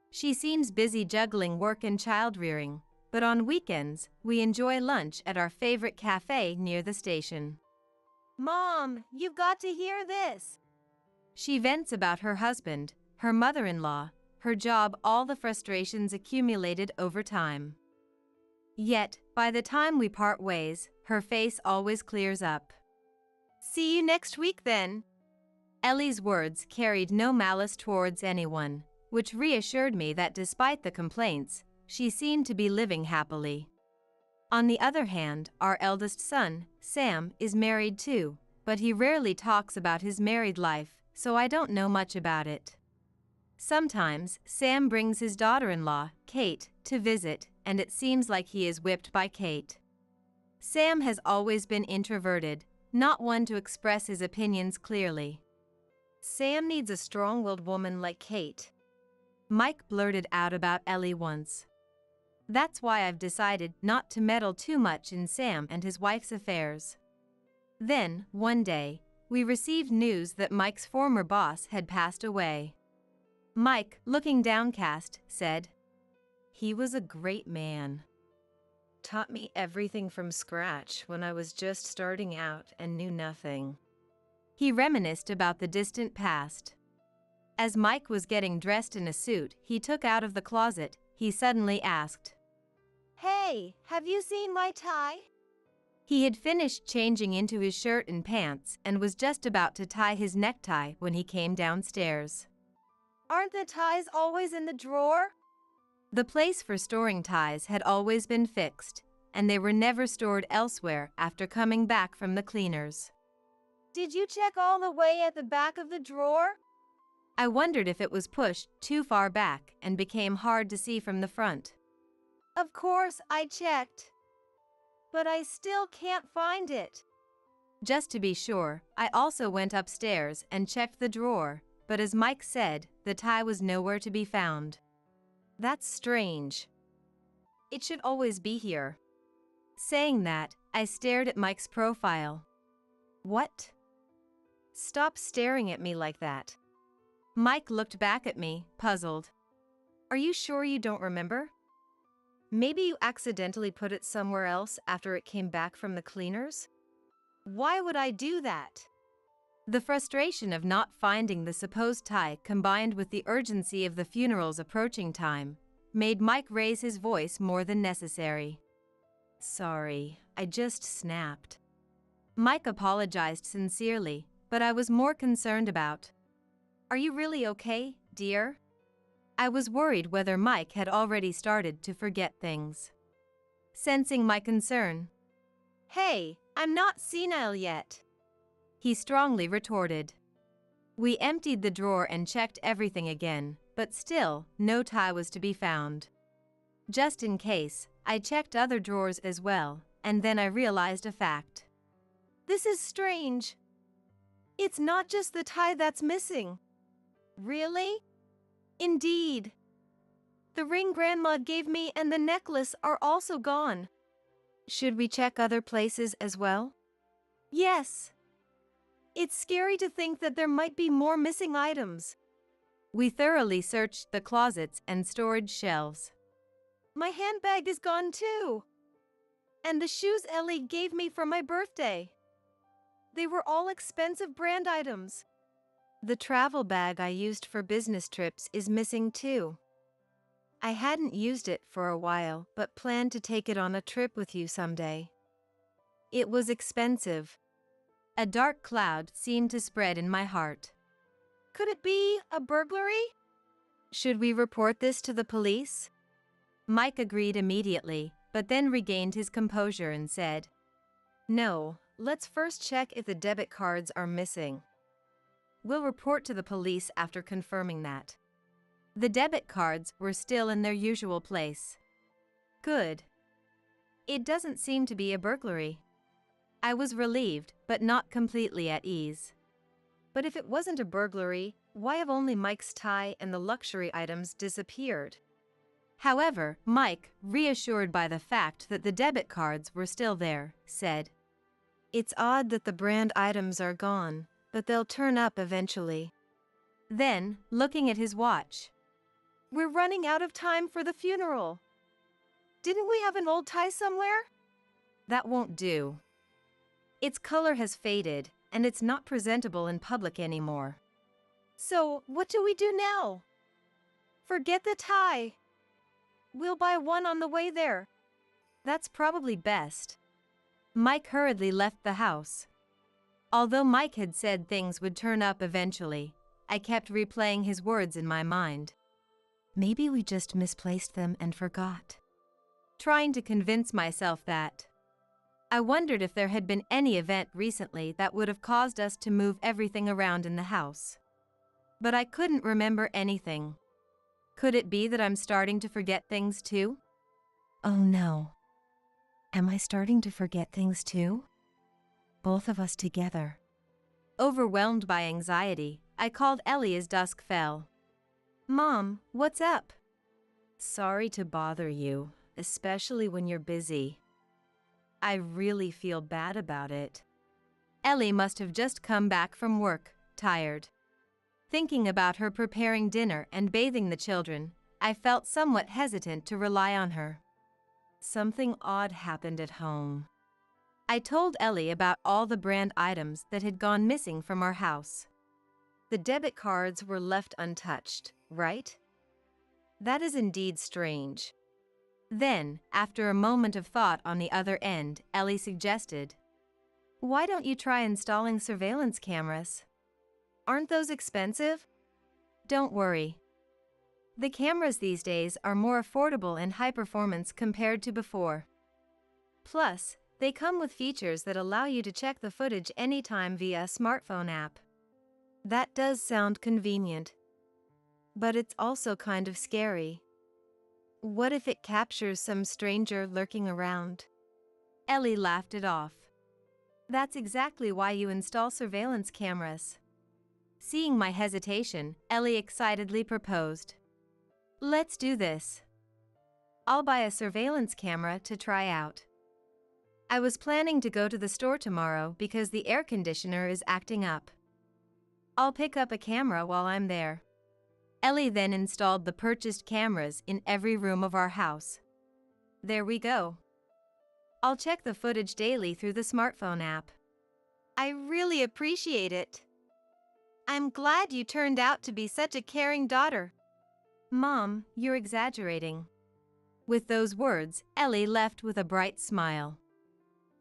B: She seems busy juggling work and child-rearing, but on weekends, we enjoy lunch at our favorite cafe near the station.
A: "Mom, you've got to hear this."
B: She vents about her husband, her mother-in-law, her job, all the frustrations accumulated over time. Yet, by the time we part ways, her face always clears up.
A: "See you next week then."
B: Ellie's words carried no malice towards anyone, which reassured me that despite the complaints, she seemed to be living happily. On the other hand, our eldest son, Sam, is married too, but he rarely talks about his married life, so I don't know much about it. Sometimes, Sam brings his daughter-in-law, Kate, to visit, and it seems like he is whipped by Kate. Sam has always been introverted, not one to express his opinions clearly.
A: "Sam needs a strong-willed woman like Kate,"
B: Mike blurted out about Ellie once. That's why I've decided not to meddle too much in Sam and his wife's affairs. Then, one day, we received news that Mike's former boss had passed away. Mike, looking downcast, said, "He was a great man.
A: "Taught me everything from scratch when I was just starting out and knew nothing."
B: He reminisced about the distant past. As Mike was getting dressed in a suit he took out of the closet, he suddenly asked,
A: "Hey, have you seen my tie?"
B: He had finished changing into his shirt and pants and was just about to tie his necktie when he came downstairs.
A: "Aren't the ties always in the drawer?"
B: The place for storing ties had always been fixed, and they were never stored elsewhere after coming back from the cleaners.
A: "Did you check all the way at the back of the drawer?"
B: I wondered if it was pushed too far back and became hard to see from the front.
A: "Of course I checked. But I still can't find it."
B: Just to be sure, I also went upstairs and checked the drawer, but as Mike said, the tie was nowhere to be found.
A: "That's strange. It should always be here."
B: Saying that, I stared at Mike's profile.
A: What? Stop staring at me like that.
B: Mike looked back at me, puzzled.
A: Are you sure you don't remember? Maybe you accidentally put it somewhere else after it came back from the cleaners? Why would I do that?
B: The frustration of not finding the supposed tie combined with the urgency of the funeral's approaching time made Mike raise his voice more than necessary.
A: Sorry, I just snapped.
B: Mike apologized sincerely, but I was more concerned about.
A: Are you really okay, dear?
B: I was worried whether Mike had already started to forget things. Sensing my concern,
A: Hey, I'm not senile yet,
B: he strongly retorted. We emptied the drawer and checked everything again, but still, no tie was to be found. Just in case, I checked other drawers as well, and then I realized a fact.
A: This is strange. It's not just the tie that's missing. Really? Indeed. The ring Grandma gave me and the necklace are also gone.
B: Should we check other places as well?
A: Yes. It's scary to think that there might be more missing items.
B: We thoroughly searched the closets and storage shelves.
A: My handbag is gone too. And the shoes Ellie gave me for my birthday. They were all expensive brand items.
B: The travel bag I used for business trips is missing too.
A: I hadn't used it for a while, but planned to take it on a trip with you someday. It was expensive.
B: A dark cloud seemed to spread in my heart.
A: Could it be a burglary?
B: Should we report this to the police? Mike agreed immediately, but then regained his composure and said,
A: No, let's first check if the debit cards are missing.
B: We'll report to the police after confirming that. The debit cards were still in their usual place. Good. It doesn't seem to be a burglary. I was relieved, but not completely at ease.
A: But if it wasn't a burglary, why have only Mike's tie and the luxury items disappeared?
B: However, Mike, reassured by the fact that the debit cards were still there, said,
A: It's odd that the brand items are gone, but they'll turn up eventually.
B: Then, looking at his watch,
A: We're running out of time for the funeral. Didn't we have an old tie somewhere?
B: That won't do. Its color has faded, and it's not presentable in public anymore.
A: So, what do we do now? Forget the tie. We'll buy one on the way there.
B: That's probably best. Mike hurriedly left the house. Although Mike had said things would turn up eventually, I kept replaying his words in my mind.
A: Maybe we just misplaced them and forgot.
B: Trying to convince myself that. I wondered if there had been any event recently that would have caused us to move everything around in the house. But I couldn't remember anything. Could it be that I'm starting to forget things too?
A: Oh no. Am I starting to forget things too? Both of us together.
B: Overwhelmed by anxiety, I called Ellie as dusk fell.
A: Mom, what's up? Sorry to bother you, especially when you're busy. I really feel bad about it.
B: Ellie must have just come back from work, tired. Thinking about her preparing dinner and bathing the children, I felt somewhat hesitant to rely on her.
A: Something odd happened at home.
B: I told Ellie about all the brand items that had gone missing from our house.
A: The debit cards were left untouched, right? That is indeed strange.
B: Then, after a moment of thought on the other end, Ellie suggested,
A: Why don't you try installing surveillance cameras? Aren't those expensive?
B: Don't worry. The cameras these days are more affordable and high performance compared to before.
A: Plus, they come with features that allow you to check the footage anytime via a smartphone app. That does sound convenient. But it's also kind of scary. What if it captures some stranger lurking around?
B: Ellie laughed it off. That's exactly why you install surveillance cameras. Seeing my hesitation, Ellie excitedly proposed. Let's do this. I'll buy a surveillance camera to try out. I was planning to go to the store tomorrow because the air conditioner is acting up. I'll pick up a camera while I'm there. Ellie then installed the purchased cameras in every room of our house. There we go. I'll check the footage daily through the smartphone app.
A: I really appreciate it. I'm glad you turned out to be such a caring daughter.
B: Mom, you're exaggerating. With those words, Ellie left with a bright smile.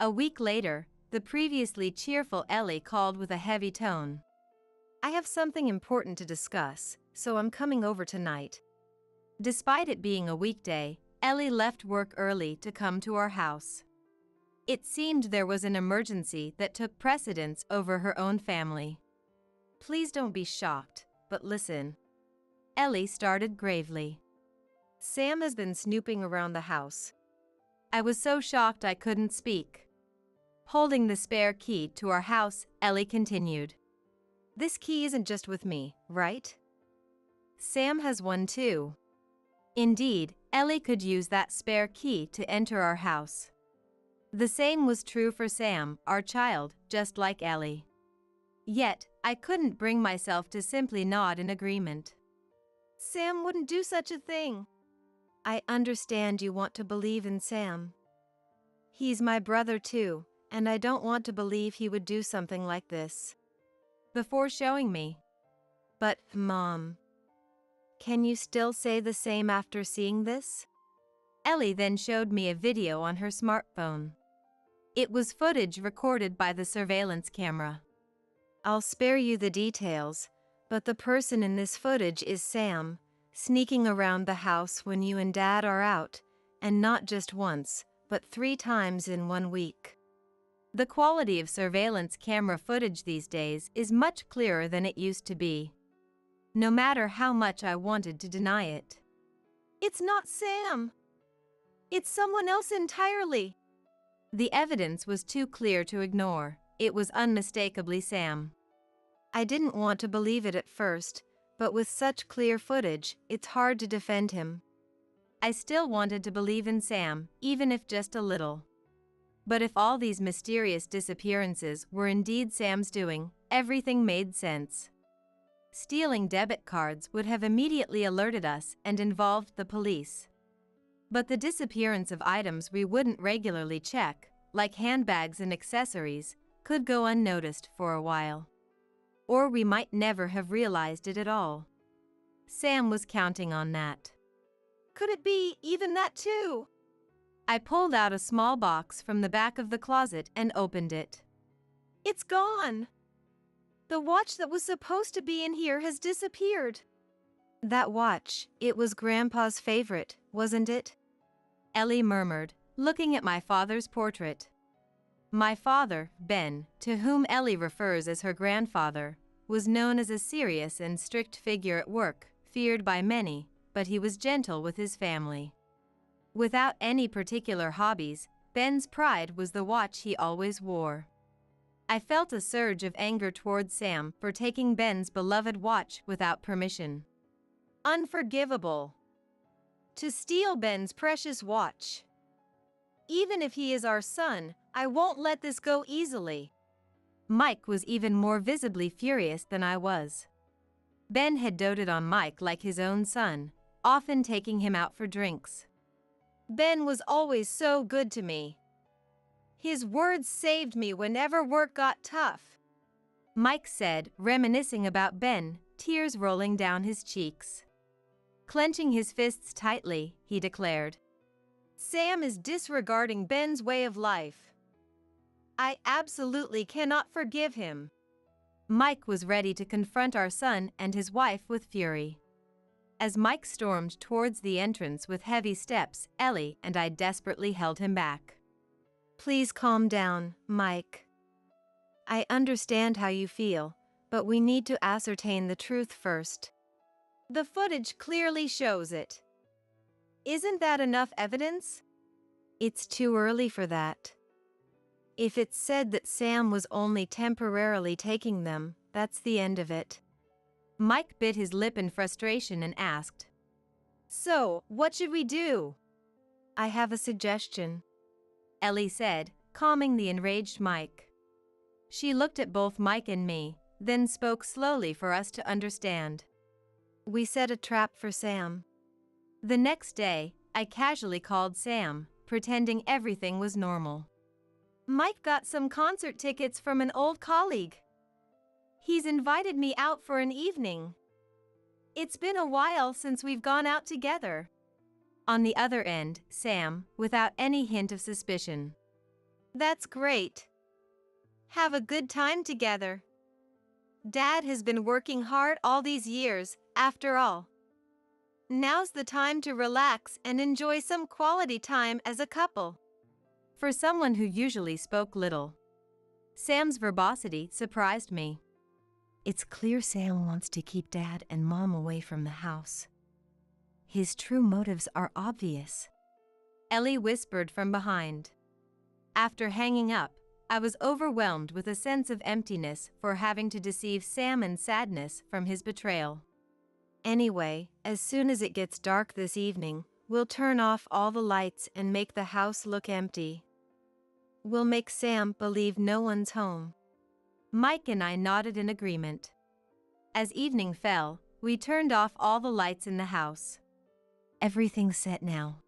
B: A week later, the previously cheerful Ellie called with a heavy tone.
A: I have something important to discuss, so I'm coming over tonight.
B: Despite it being a weekday, Ellie left work early to come to our house. It seemed there was an emergency that took precedence over her own family.
A: Please don't be shocked, but listen.
B: Ellie started gravely.
A: Sam has been snooping around the house.
B: I was so shocked I couldn't speak. Holding the spare key to our house, Ellie continued.
A: This key isn't just with me, right?
B: Sam has one too. Indeed, Ellie could use that spare key to enter our house. The same was true for Sam, our child, just like Ellie. Yet, I couldn't bring myself to simply nod in agreement.
A: Sam wouldn't do such a thing. I understand you want to believe in Sam. He's my brother too, and I don't want to believe he would do something like this.
B: Before showing me.
A: But, Mom, can you still say the same after seeing this?
B: Ellie then showed me a video on her smartphone. It was footage recorded by the surveillance camera.
A: I'll spare you the details, but the person in this footage is Sam, sneaking around the house when you and Dad are out, and not just once, but 3 times in 1 week.
B: The quality of surveillance camera footage these days is much clearer than it used to be. No matter how much I wanted to deny it.
A: It's not Sam. It's someone else entirely.
B: The evidence was too clear to ignore. It was unmistakably Sam.
A: I didn't want to believe it at first, but with such clear footage, it's hard to defend him.
B: I still wanted to believe in Sam, even if just a little. But if all these mysterious disappearances were indeed Sam's doing, everything made sense. Stealing debit cards would have immediately alerted us and involved the police. But the disappearance of items we wouldn't regularly check, like handbags and accessories, could go unnoticed for a while. Or we might never have realized it at all. Sam was counting on that.
A: Could it be even that too?
B: I pulled out a small box from the back of the closet and opened it.
A: It's gone. The watch that was supposed to be in here has disappeared. That watch, it was Grandpa's favorite, wasn't it?
B: Ellie murmured, looking at my father's portrait. My father, Ben, to whom Ellie refers as her grandfather, was known as a serious and strict figure at work, feared by many, but he was gentle with his family. Without any particular hobbies, Ben's pride was the watch he always wore. I felt a surge of anger towards Sam for taking Ben's beloved watch without permission.
A: Unforgivable. To steal Ben's precious watch. Even if he is our son, I won't let this go easily.
B: Mike was even more visibly furious than I was. Ben had doted on Mike like his own son, often taking him out for drinks.
A: Ben was always so good to me. His words saved me whenever work got tough.
B: Mike said, reminiscing about Ben, tears rolling down his cheeks. Clenching his fists tightly, he declared,
A: Sam is disregarding Ben's way of life. I absolutely cannot forgive him.
B: Mike was ready to confront our son and his wife with fury. As Mike stormed towards the entrance with heavy steps, Ellie and I desperately held him back.
A: Please calm down, Mike. I understand how you feel, but we need to ascertain the truth first. The footage clearly shows it. Isn't that enough evidence? It's too early for that. If it's said that Sam was only temporarily taking them, that's the end of it.
B: Mike bit his lip in frustration and asked,
A: So, what should we do? I have a suggestion,
B: Ellie said, calming the enraged Mike. She looked at both Mike and me, then spoke slowly for us to understand.
A: We set a trap for Sam.
B: The next day, I casually called Sam, pretending everything was normal.
A: Mike got some concert tickets from an old colleague. He's invited me out for an evening. It's been a while since we've gone out together.
B: On the other end, Sam, without any hint of suspicion.
A: That's great. Have a good time together. Dad has been working hard all these years, after all. Now's the time to relax and enjoy some quality time as a couple.
B: For someone who usually spoke little, Sam's verbosity surprised me.
A: It's clear Sam wants to keep Dad and Mom away from the house. His true motives are obvious,
B: Ellie whispered from behind. After hanging up, I was overwhelmed with a sense of emptiness for having to deceive Sam and sadness from his betrayal.
A: Anyway, as soon as it gets dark this evening, we'll turn off all the lights and make the house look empty. We'll make Sam believe no one's home.
B: Mike and I nodded in agreement. As evening fell, we turned off all the lights in the house.
A: Everything's set now.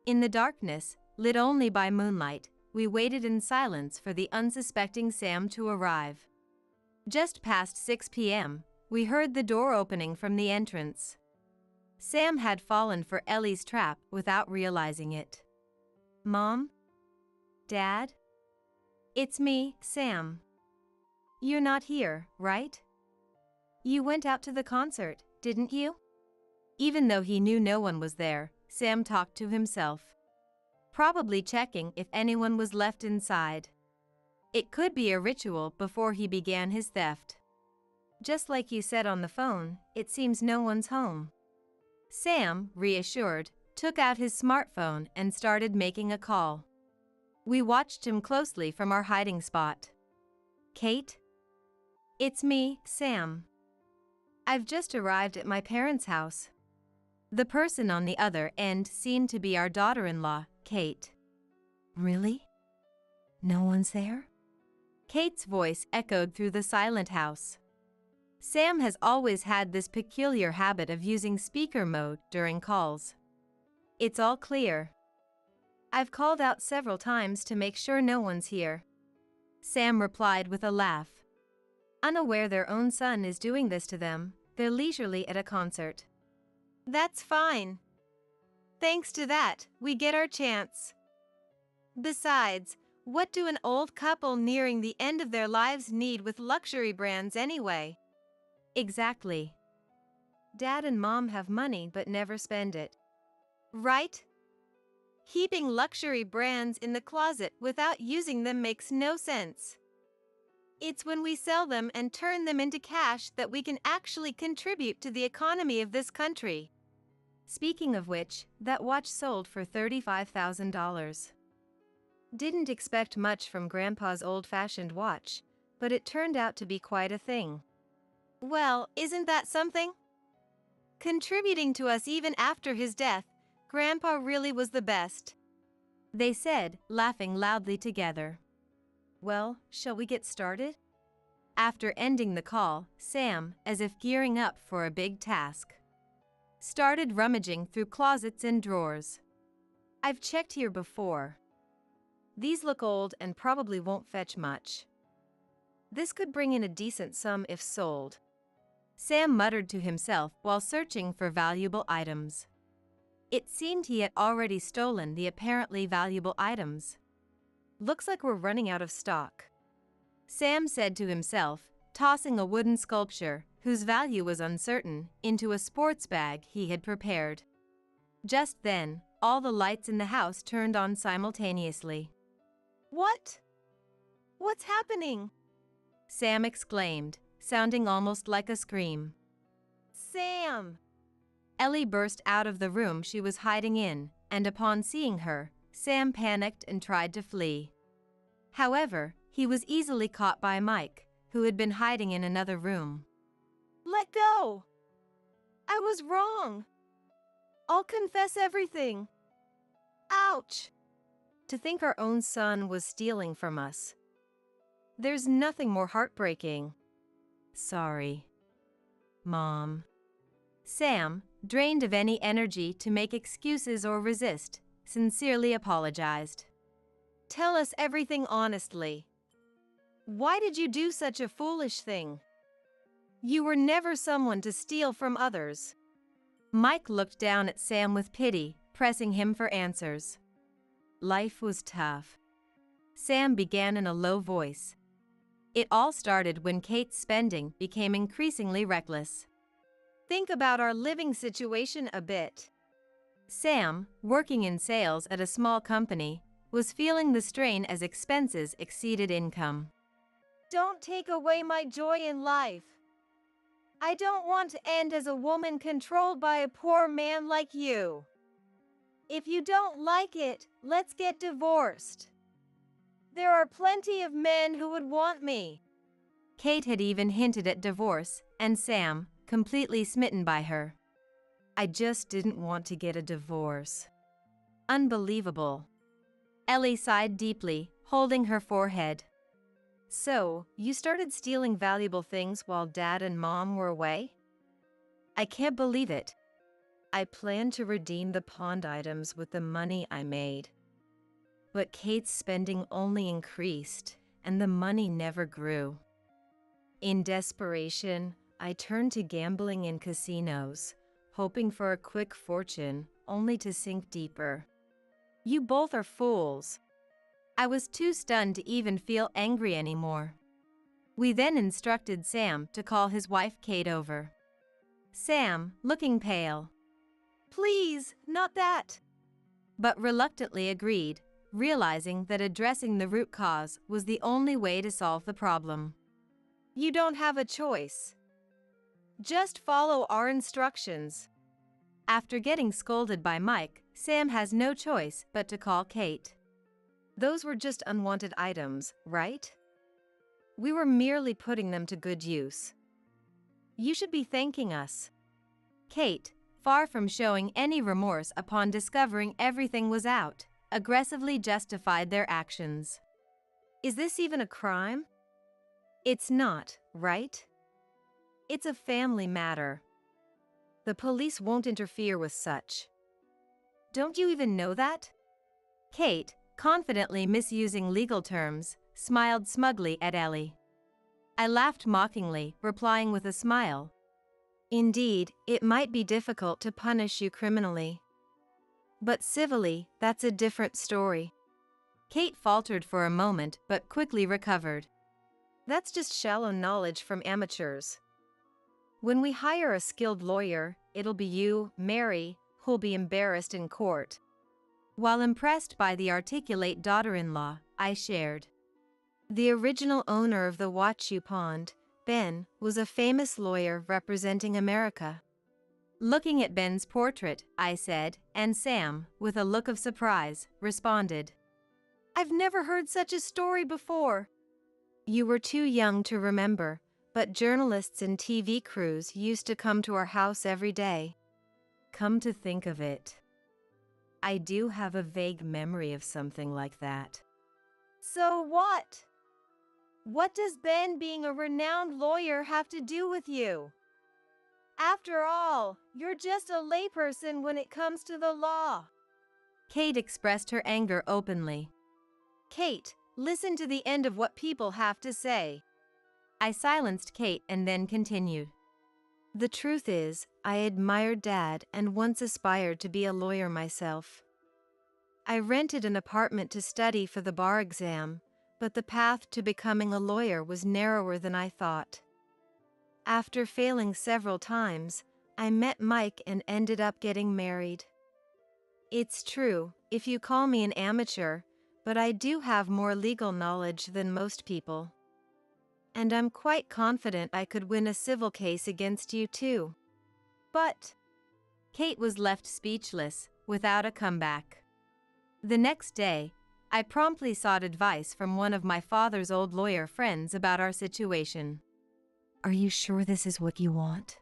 B: In the darkness, lit only by moonlight, we waited in silence for the unsuspecting Sam to arrive. Just past 6 p.m., we heard the door opening from the entrance. Sam had fallen for Ellie's trap without realizing it.
A: Mom?
B: Dad? It's me, Sam. You're not here, right? You went out to the concert, didn't you? Even though he knew no one was there, Sam talked to himself, probably checking if anyone was left inside. It could be a ritual before he began his theft.
A: Just like you said on the phone, it seems no one's home.
B: Sam, reassured, took out his smartphone and started making a call. We watched him closely from our hiding spot.
A: Kate?
B: It's me, Sam. I've just arrived at my parents' house. The person on the other end seemed to be our daughter-in-law, Kate.
A: Really? No one's there?
B: Kate's voice echoed through the silent house. Sam has always had this peculiar habit of using speaker mode during calls. It's all clear.
A: I've called out several times to make sure no one's here.
B: Sam replied with a laugh.
A: Unaware their own son is doing this to them, they're leisurely at a concert. That's fine. Thanks to that, we get our chance. Besides, what do an old couple nearing the end of their lives need with luxury brands anyway?
B: Exactly.
A: Dad and Mom have money but never spend it. Right? Keeping luxury brands in the closet without using them makes no sense. It's when we sell them and turn them into cash that we can actually contribute to the economy of this country.
B: Speaking of which, that watch sold for $35,000.
A: Didn't expect much from Grandpa's old-fashioned watch, but it turned out to be quite a thing. Well, isn't that something? Contributing to us even after his death, Grandpa really was the best.
B: They said, laughing loudly together.
A: Well, shall we get started?
B: After ending the call, Sam, as if gearing up for a big task, started rummaging through closets and drawers.
A: I've checked here before. These look old and probably won't fetch much. This could bring in a decent sum if sold.
B: Sam muttered to himself while searching for valuable items. It seemed he had already stolen the apparently valuable items.
A: Looks like we're running out of stock,
B: Sam said to himself, tossing a wooden sculpture, whose value was uncertain, into a sports bag he had prepared. Just then, all the lights in the house turned on simultaneously.
A: What? What's happening?
B: Sam exclaimed, sounding almost like a scream.
A: Sam!
B: Ellie burst out of the room she was hiding in, and upon seeing her, Sam panicked and tried to flee. However, he was easily caught by Mike, who had been hiding in another room.
A: Let go! I was wrong. I'll confess everything. Ouch! to think our own son was stealing from us. There's nothing more heartbreaking.
B: Sorry, Mom. Sam, drained of any energy to make excuses or resist, sincerely apologized.
A: Tell us everything honestly. Why did you do such a foolish thing? You were never someone to steal from others.
B: Mike looked down at Sam with pity, pressing him for answers.
A: Life was tough.
B: Sam began in a low voice. It all started when Kate's spending became increasingly reckless.
A: Think about our living situation a bit.
B: Sam, working in sales at a small company, was feeling the strain as expenses exceeded income.
A: Don't take away my joy in life. I don't want to end as a woman controlled by a poor man like you. If you don't like it, let's get divorced. There are plenty of men who would want me.
B: Kate had even hinted at divorce, and Sam, completely smitten by her.
A: I just didn't want to get a divorce.
B: Unbelievable. Ellie sighed deeply, holding her forehead.
A: So, you started stealing valuable things while Dad and Mom were away? I can't believe it. I planned to redeem the pawned items with the money I made. But Kate's spending only increased, and the money never grew. In desperation, I turned to gambling in casinos, hoping for a quick fortune, only to sink deeper. You both are fools.
B: I was too stunned to even feel angry anymore. We then instructed Sam to call his wife Kate over. Sam, looking pale.
A: Please, not that.
B: But reluctantly agreed, realizing that addressing the root cause was the only way to solve the problem.
A: You don't have a choice. Just follow our instructions.
B: After getting scolded by Mike, Sam has no choice but to call Kate.
A: Those were just unwanted items, right? We were merely putting them to good use. You should be thanking us.
B: Kate, far from showing any remorse upon discovering everything was out, aggressively justified their actions.
A: Is this even a crime? It's not, right? It's a family matter. The police won't interfere with such. Don't you even know that?
B: Kate, confidently misusing legal terms, smiled smugly at Ellie. I laughed mockingly, replying with a smile.
A: Indeed, it might be difficult to punish you criminally. But civilly, that's a different story.
B: Kate faltered for a moment but quickly recovered.
A: That's just shallow knowledge from amateurs. When we hire a skilled lawyer, it'll be you, Mary, who'll be embarrassed in court.
B: While impressed by the articulate daughter-in-law, I shared.
A: The original owner of the watch you pawned, Ben, was a famous lawyer representing America.
B: Looking at Ben's portrait, I said, and Sam, with a look of surprise, responded.
A: I've never heard such a story before. You were too young to remember, but journalists and TV crews used to come to our house every day.
B: Come to think of it, I do have a vague memory of something like that.
A: So what? What does Ben being a renowned lawyer have to do with you? After all, you're just a layperson when it comes to the law.
B: Kate expressed her anger openly.
A: Kate, listen to the end of what people have to say.
B: I silenced Kate and then continued.
A: The truth is, I admired Dad and once aspired to be a lawyer myself. I rented an apartment to study for the bar exam, but the path to becoming a lawyer was narrower than I thought. After failing several times, I met Mike and ended up getting married. It's true, if you call me an amateur, but I do have more legal knowledge than most people. And I'm quite confident I could win a civil case against you too. But
B: Kate was left speechless, without a comeback. The next day, I promptly sought advice from one of my father's old lawyer friends about our situation.
A: Are you sure this is what you want?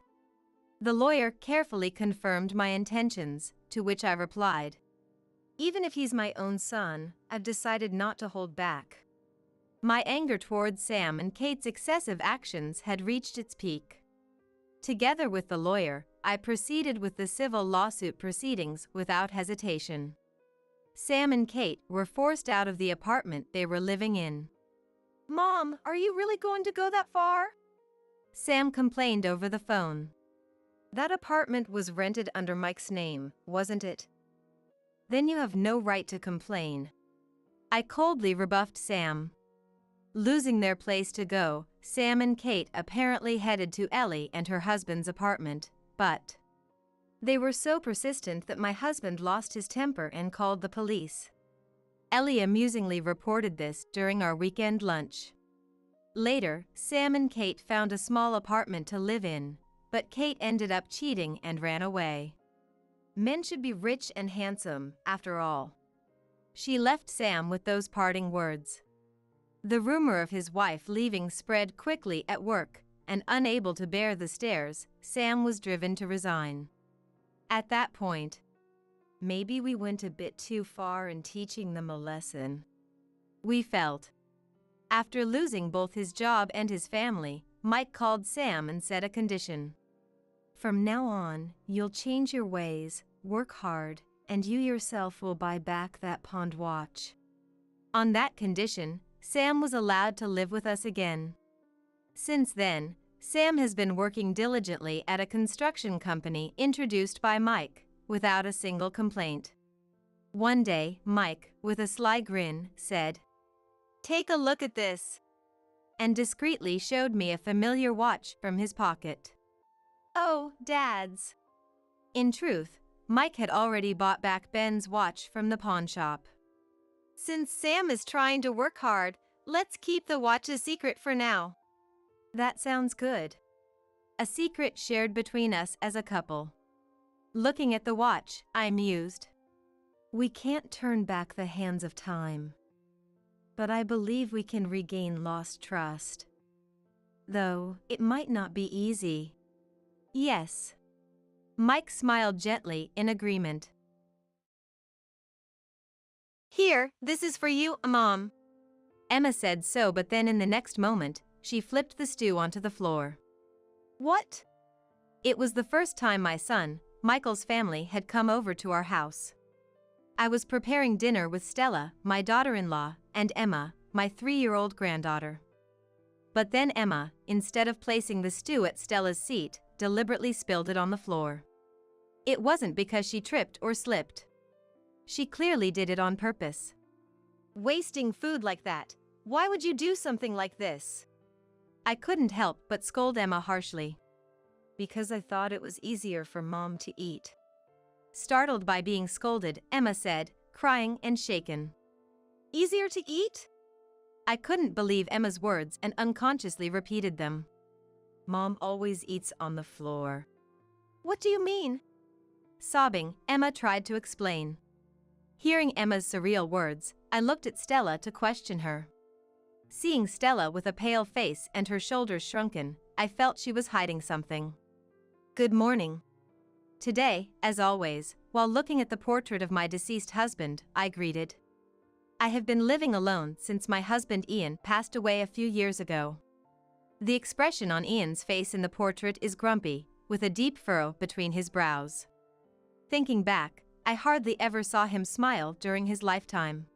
B: The lawyer carefully confirmed my intentions, to which I replied.
A: Even if he's my own son, I've decided not to hold back.
B: My anger towards Sam and Kate's excessive actions had reached its peak. Together with the lawyer, I proceeded with the civil lawsuit proceedings without hesitation. Sam and Kate were forced out of the apartment they were living in.
A: Mom, are you really going to go that far?
B: Sam complained over the phone.
A: That apartment was rented under Mike's name, wasn't it?
B: Then you have no right to complain. I coldly rebuffed Sam. Losing their place to go, Sam and Kate apparently headed to Ellie and her husband's apartment, but
A: they were so persistent that my husband lost his temper and called the police.
B: Ellie amusingly reported this during our weekend lunch. Later, Sam and Kate found a small apartment to live in, but Kate ended up cheating and ran away.
A: Men should be rich and handsome, after all.
B: She left Sam with those parting words. The rumor of his wife leaving spread quickly at work, and unable to bear the stares, Sam was driven to resign. At that point,
A: maybe we went a bit too far in teaching them a lesson.
B: We felt. After losing both his job and his family, Mike called Sam and set a condition.
A: From now on, you'll change your ways, work hard, and you yourself will buy back that pond watch.
B: On that condition, Sam was allowed to live with us again. Since then, Sam has been working diligently at a construction company introduced by Mike, without a single complaint. One day, Mike, with a sly grin, said,
A: "Take a look at this,"
B: and discreetly showed me a familiar watch from his pocket.
A: "Oh, Dad's."
B: In truth, Mike had already bought back Ben's watch from the pawn shop.
A: "Since Sam is trying to work hard, let's keep the watch a secret for now."
B: That sounds good. A secret shared between us as a couple. Looking at the watch, I mused.
A: We can't turn back the hands of time. But I believe we can regain lost trust. Though, it might not be easy.
B: Yes. Mike smiled gently in agreement.
A: "Here, this is for you, Mom."
B: Emma said so, but then in the next moment, she flipped the stew onto the floor.
A: "What?"
B: It was the first time my son, Michael's family, had come over to our house. I was preparing dinner with Stella, my daughter-in-law, and Emma, my 3-year-old granddaughter. But then Emma, instead of placing the stew at Stella's seat, deliberately spilled it on the floor. It wasn't because she tripped or slipped. She clearly did it on purpose.
A: "Wasting food like that. Why would you do something like this?"
B: I couldn't help but scold Emma harshly.
A: "Because I thought it was easier for Mom to eat."
B: Startled by being scolded, Emma said, crying and shaken.
A: "Easier to eat?"
B: I couldn't believe Emma's words and unconsciously repeated them.
A: "Mom always eats on the floor." "What do you mean?"
B: Sobbing, Emma tried to explain. Hearing Emma's surreal words, I looked at Stella to question her. Seeing Stella with a pale face and her shoulders shrunken, I felt she was hiding something. "Good morning." Today, as always, while looking at the portrait of my deceased husband, I greeted. I have been living alone since my husband Ian passed away a few years ago. The expression on Ian's face in the portrait is grumpy, with a deep furrow between his brows. Thinking back, I hardly ever saw him smile during his lifetime.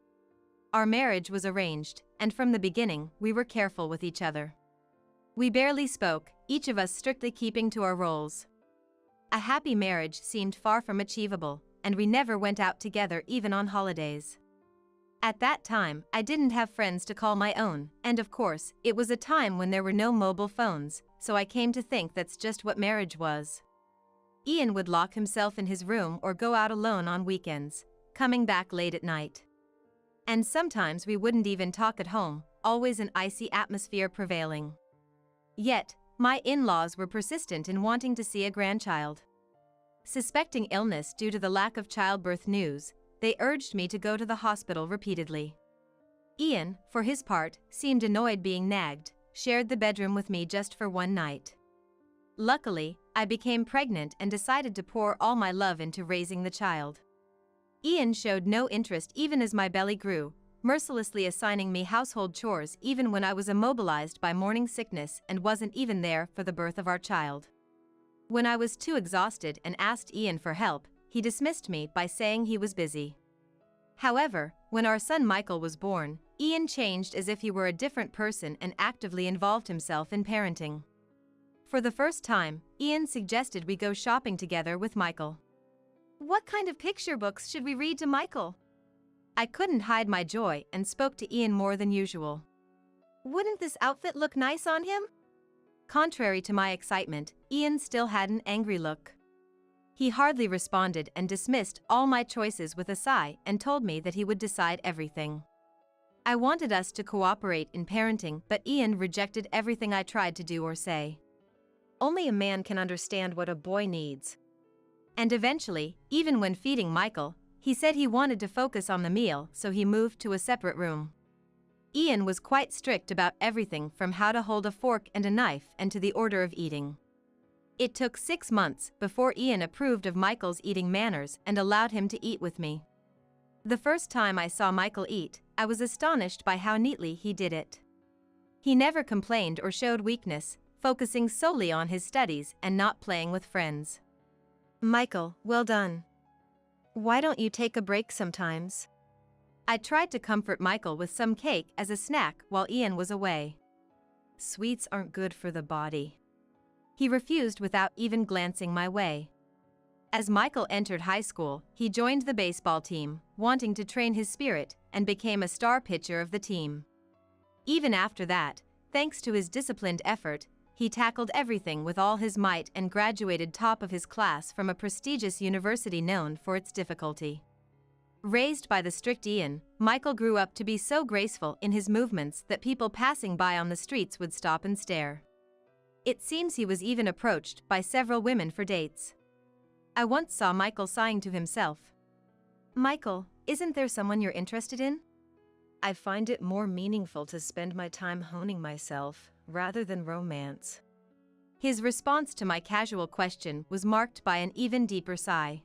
B: Our marriage was arranged, and from the beginning, we were careful with each other. We barely spoke, each of us strictly keeping to our roles. A happy marriage seemed far from achievable, and we never went out together even on holidays. At that time, I didn't have friends to call my own, and of course, it was a time when there were no mobile phones, so I came to think that's just what marriage was. Ian would lock himself in his room or go out alone on weekends, coming back late at night. And sometimes we wouldn't even talk at home, always an icy atmosphere prevailing. Yet, my in-laws were persistent in wanting to see a grandchild. Suspecting illness due to the lack of childbirth news, they urged me to go to the hospital repeatedly. Ian, for his part, seemed annoyed being nagged, shared the bedroom with me just for one night. Luckily, I became pregnant and decided to pour all my love into raising the child. Ian showed no interest even as my belly grew, mercilessly assigning me household chores even when I was immobilized by morning sickness and wasn't even there for the birth of our child. When I was too exhausted and asked Ian for help, he dismissed me by saying he was busy. However, when our son Michael was born, Ian changed as if he were a different person and actively involved himself in parenting. For the first time, Ian suggested we go shopping together with Michael.
A: What kind of picture books should we read to Michael?
B: I couldn't hide my joy and spoke to Ian more than usual.
A: Wouldn't this outfit look nice on him?
B: Contrary to my excitement, Ian still had an angry look. He hardly responded and dismissed all my choices with a sigh and told me that he would decide everything. I wanted us to cooperate in parenting, but Ian rejected everything I tried to do or say.
A: Only a man can understand what a boy needs.
B: And eventually, even when feeding Michael, he said he wanted to focus on the meal, so he moved to a separate room. Ian was quite strict about everything from how to hold a fork and a knife and to the order of eating. It took 6 months before Ian approved of Michael's eating manners and allowed him to eat with me. The first time I saw Michael eat, I was astonished by how neatly he did it. He never complained or showed weakness, focusing solely on his studies and not playing with friends.
A: Michael, well done. Why don't you take a break sometimes?
B: I tried to comfort Michael with some cake as a snack while Ian was away.
A: Sweets aren't good for the body.
B: He refused without even glancing my way. As Michael entered high school, he joined the baseball team, wanting to train his spirit, and became a star pitcher of the team. Even after that, thanks to his disciplined effort, he tackled everything with all his might and graduated top of his class from a prestigious university known for its difficulty. Raised by the strict Ian, Michael grew up to be so graceful in his movements that people passing by on the streets would stop and stare. It seems he was even approached by several women for dates. I once saw Michael sighing to himself.
A: Michael, isn't there someone you're interested in? I find it more meaningful to spend my time honing myself, rather than romance.
B: His response to my casual question was marked by an even deeper sigh.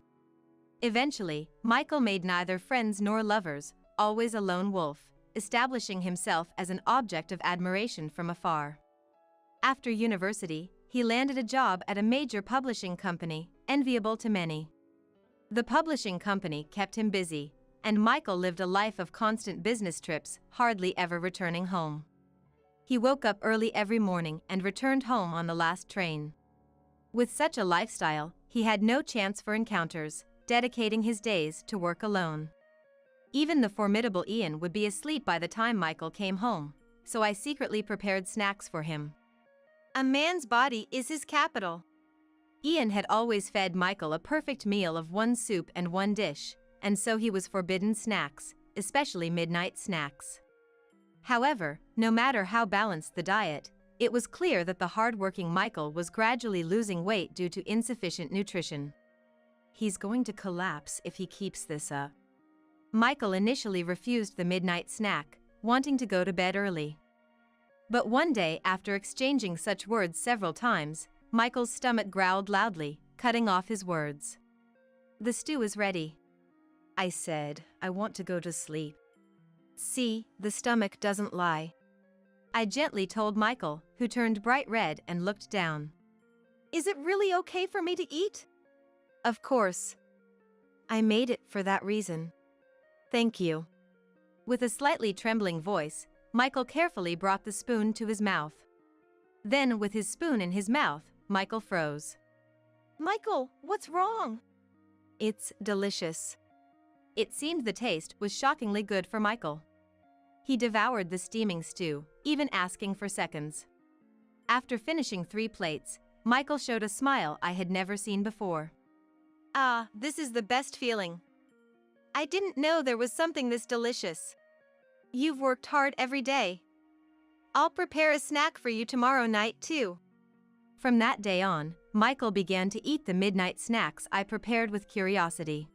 B: Eventually, Michael made neither friends nor lovers, always a lone wolf, establishing himself as an object of admiration from afar. After university, he landed a job at a major publishing company, enviable to many. The publishing company kept him busy, and Michael lived a life of constant business trips, hardly ever returning home. He woke up early every morning and returned home on the last train. With such a lifestyle, he had no chance for encounters, dedicating his days to work alone. Even the formidable Ian would be asleep by the time Michael came home, so I secretly prepared snacks for him.
A: A man's body is his capital.
B: Ian had always fed Michael a perfect meal of one soup and one dish, and so he was forbidden snacks, especially midnight snacks. However, no matter how balanced the diet, it was clear that the hard-working Michael was gradually losing weight due to insufficient nutrition.
A: He's going to collapse if he keeps this up.
B: Michael initially refused the midnight snack, wanting to go to bed early. But one day, after exchanging such words several times, Michael's stomach growled loudly, cutting off his words.
A: "The stew is ready," I said. "I want to go to sleep." "See, the stomach doesn't lie,"
B: I gently told Michael, who turned bright red and looked down.
A: "Is it really okay for me to eat?" "Of course. I made it for that reason. Thank you."
B: With a slightly trembling voice, Michael carefully brought the spoon to his mouth. Then, with his spoon in his mouth, Michael froze.
A: "Michael, what's wrong?" "It's delicious."
B: It seemed the taste was shockingly good for Michael. He devoured the steaming stew, even asking for seconds. After finishing 3 plates, Michael showed a smile I had never seen before.
A: "Ah, this is the best feeling. I didn't know there was something this delicious. You've worked hard every day. I'll prepare a snack for you tomorrow night, too."
B: From that day on, Michael began to eat the midnight snacks I prepared with curiosity.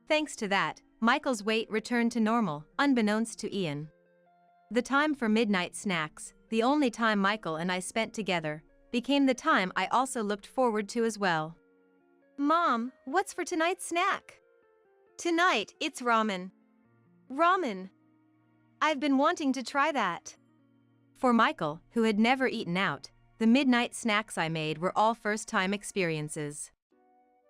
B: Thanks to that, Michael's weight returned to normal, unbeknownst to Ian. The time for midnight snacks, the only time Michael and I spent together, became the time I also looked forward to as well.
A: "Mom, what's for tonight's snack?" Tonight, it's ramen. Ramen. I've been wanting to try that.
B: For Michael, who had never eaten out, the midnight snacks I made were all first-time experiences.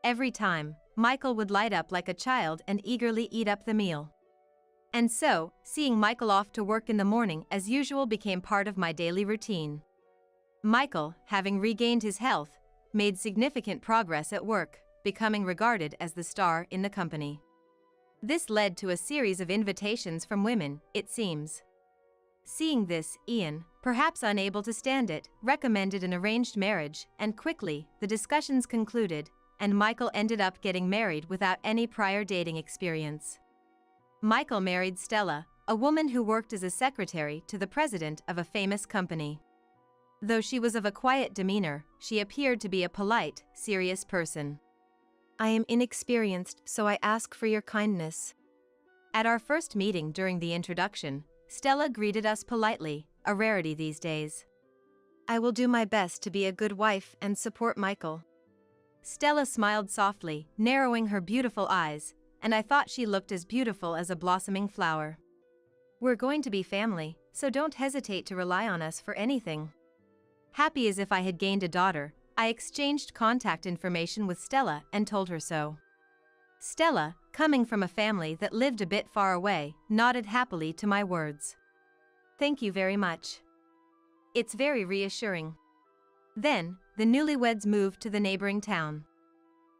B: Every time, Michael would light up like a child and eagerly eat up the meal. And so, seeing Michael off to work in the morning as usual became part of my daily routine. Michael, having regained his health, made significant progress at work, becoming regarded as the star in the company. This led to a series of invitations from women, it seems. Seeing this, Ian, perhaps unable to stand it, recommended an arranged marriage, and quickly, the discussions concluded, and Michael ended up getting married without any prior dating experience. Michael married Stella, a woman who worked as a secretary to the president of a famous company. Though she was of a quiet demeanor, she appeared to be a polite, serious person.
A: I am inexperienced, so I ask for your kindness.
B: At our first meeting during the introduction, Stella greeted us politely, a rarity these days.
A: I will do my best to be a good wife and support Michael.
B: Stella smiled softly, narrowing her beautiful eyes, and I thought she looked as beautiful as a blossoming flower.
A: We're going to be family, so don't hesitate to rely on us for anything.
B: Happy as if I had gained a daughter, I exchanged contact information with Stella and told her so. Stella, coming from a family that lived a bit far away, nodded happily to my words.
A: Thank you very much. It's very reassuring.
B: Then, the newlyweds moved to the neighboring town.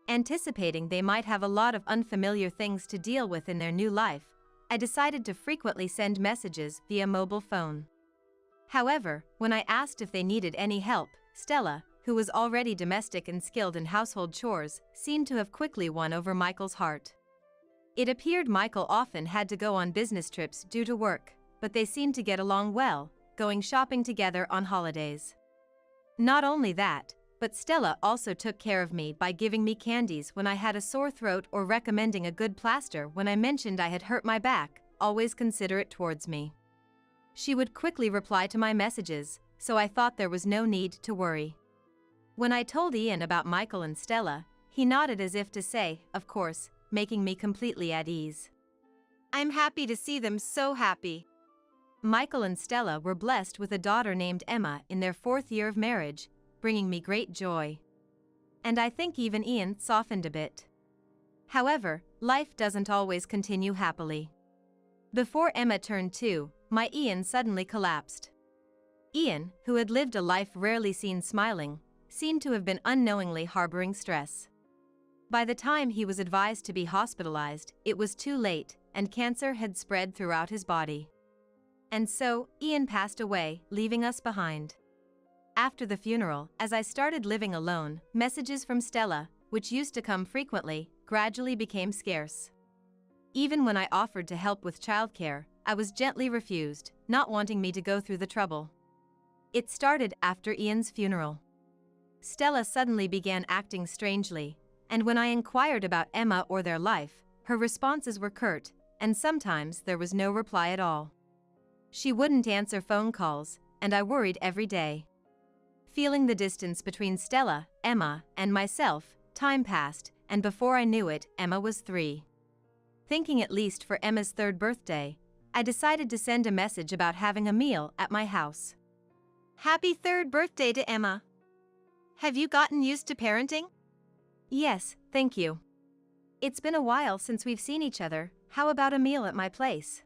B: Anticipating they might have a lot of unfamiliar things to deal with in their new life, I decided to frequently send messages via mobile phone. However, when I asked if they needed any help, Stella, who was already domestic and skilled in household chores, seemed to have quickly won over Michael's heart. It appeared Michael often had to go on business trips due to work, but they seemed to get along well, going shopping together on holidays. Not only that, but Stella also took care of me by giving me candies when I had a sore throat or recommending a good plaster when I mentioned I had hurt my back, always considerate towards me. She would quickly reply to my messages, so I thought there was no need to worry. When I told Ian about Michael and Stella, he nodded as if to say, of course, making me completely at ease.
A: I'm happy to see them so happy.
B: Michael and Stella were blessed with a daughter named Emma in their 4th year of marriage, bringing me great joy. And I think even Ian softened a bit. However, life doesn't always continue happily. Before Emma turned 2, my Ian suddenly collapsed. Ian, who had lived a life rarely seen smiling, seemed to have been unknowingly harboring stress. By the time he was advised to be hospitalized, it was too late, and cancer had spread throughout his body. And so, Ian passed away, leaving us behind. After the funeral, as I started living alone, messages from Stella, which used to come frequently, gradually became scarce. Even when I offered to help with childcare, I was gently refused, not wanting me to go through the trouble. It started after Ian's funeral. Stella suddenly began acting strangely, and when I inquired about Emma or their life, her responses were curt, and sometimes there was no reply at all. She wouldn't answer phone calls, and I worried every day. Feeling the distance between Stella, Emma, and myself, time passed, and before I knew it, Emma was 3. Thinking at least for Emma's 3rd birthday, I decided to send a message about having a meal at my house.
A: Happy 3rd birthday to Emma. Have you gotten used to parenting?
B: Yes, thank you. It's been a while since we've seen each other. How about a meal at my place?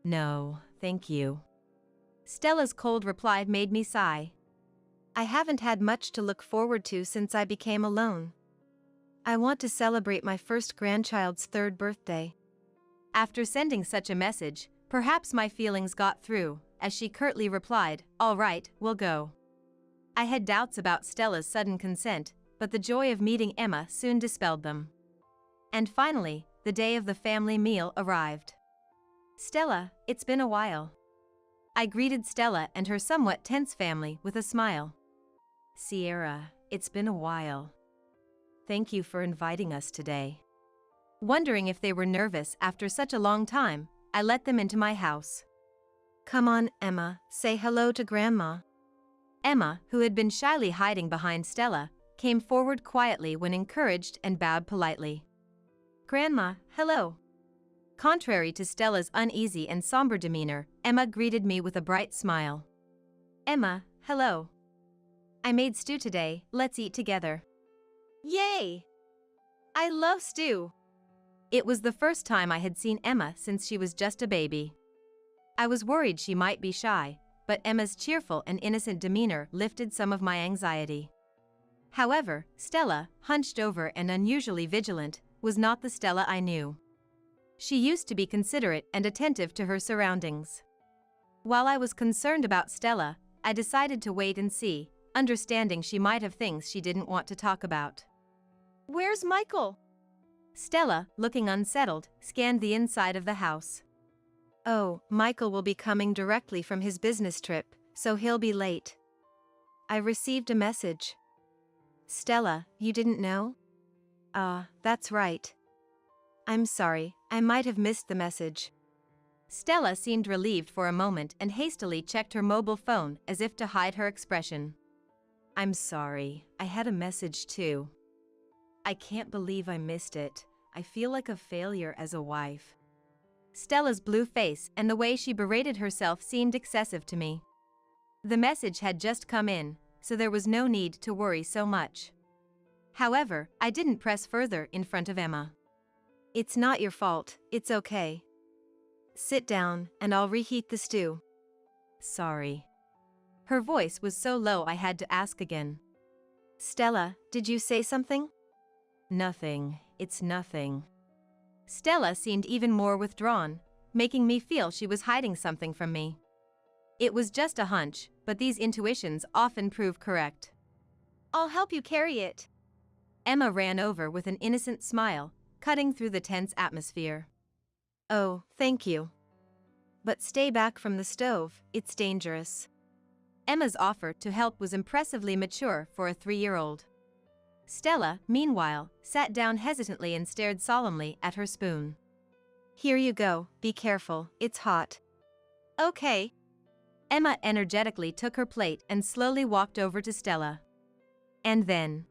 A: No, thank you.
B: Stella's cold reply made me sigh.
A: I haven't had much to look forward to since I became alone. I want to celebrate my first grandchild's 3rd birthday.
B: After sending such a message, perhaps my feelings got through, as she curtly replied, "All right, we'll go." I had doubts about Stella's sudden consent, but the joy of meeting Emma soon dispelled them. And finally, the day of the family meal arrived. "Stella, it's been a while." I greeted Stella and her somewhat tense family with a smile.
A: "Sierra, it's been a while. Thank you for inviting us today."
B: Wondering if they were nervous after such a long time, I let them into my house.
A: "Come on, Emma, say hello to Grandma."
B: Emma, who had been shyly hiding behind Stella, came forward quietly when encouraged and bowed politely. Grandma, hello. Contrary to Stella's uneasy and somber demeanor, Emma greeted me with a bright smile. Emma, hello. I made stew today, let's eat together.
A: Yay! I love stew.
B: It was the first time I had seen Emma since she was just a baby. I was worried she might be shy, but Emma's cheerful and innocent demeanor lifted some of my anxiety. However, Stella, hunched over and unusually vigilant, was not the Stella I knew. She used to be considerate and attentive to her surroundings. While I was concerned about Stella, I decided to wait and see, understanding she might have things she didn't want to talk about.
A: Where's Michael?
B: Stella, looking unsettled, scanned the inside of the house.
A: Oh, Michael will be coming directly from his business trip, so he'll be late. I received a message. Stella, you didn't know? That's right. I'm sorry, I might have missed the message.
B: Stella seemed relieved for a moment and hastily checked her mobile phone as if to hide her expression. I'm sorry, I had a message too. I can't believe I missed it. I feel like a failure as a wife. Stella's blue face and the way she berated herself seemed excessive to me. The message had just come in, so there was no need to worry so much. However, I didn't press further in front of Emma.
A: It's not your fault, it's okay. Sit down, and I'll reheat the stew.
B: Sorry. Her voice was so low I had to ask again.
A: Stella, did you say something?
B: Nothing, it's nothing. Stella seemed even more withdrawn, making me feel she was hiding something from me. It was just a hunch, but these intuitions often prove correct.
A: I'll help you carry it.
B: Emma ran over with an innocent smile, cutting through the tense atmosphere.
A: Oh, thank you. But stay back from the stove, it's dangerous.
B: Emma's offer to help was impressively mature for a 3-year-old. Stella, meanwhile, sat down hesitantly and stared solemnly at her spoon.
A: Here you go, be careful, it's hot. Okay.
B: Emma energetically took her plate and slowly walked over to Stella. And then,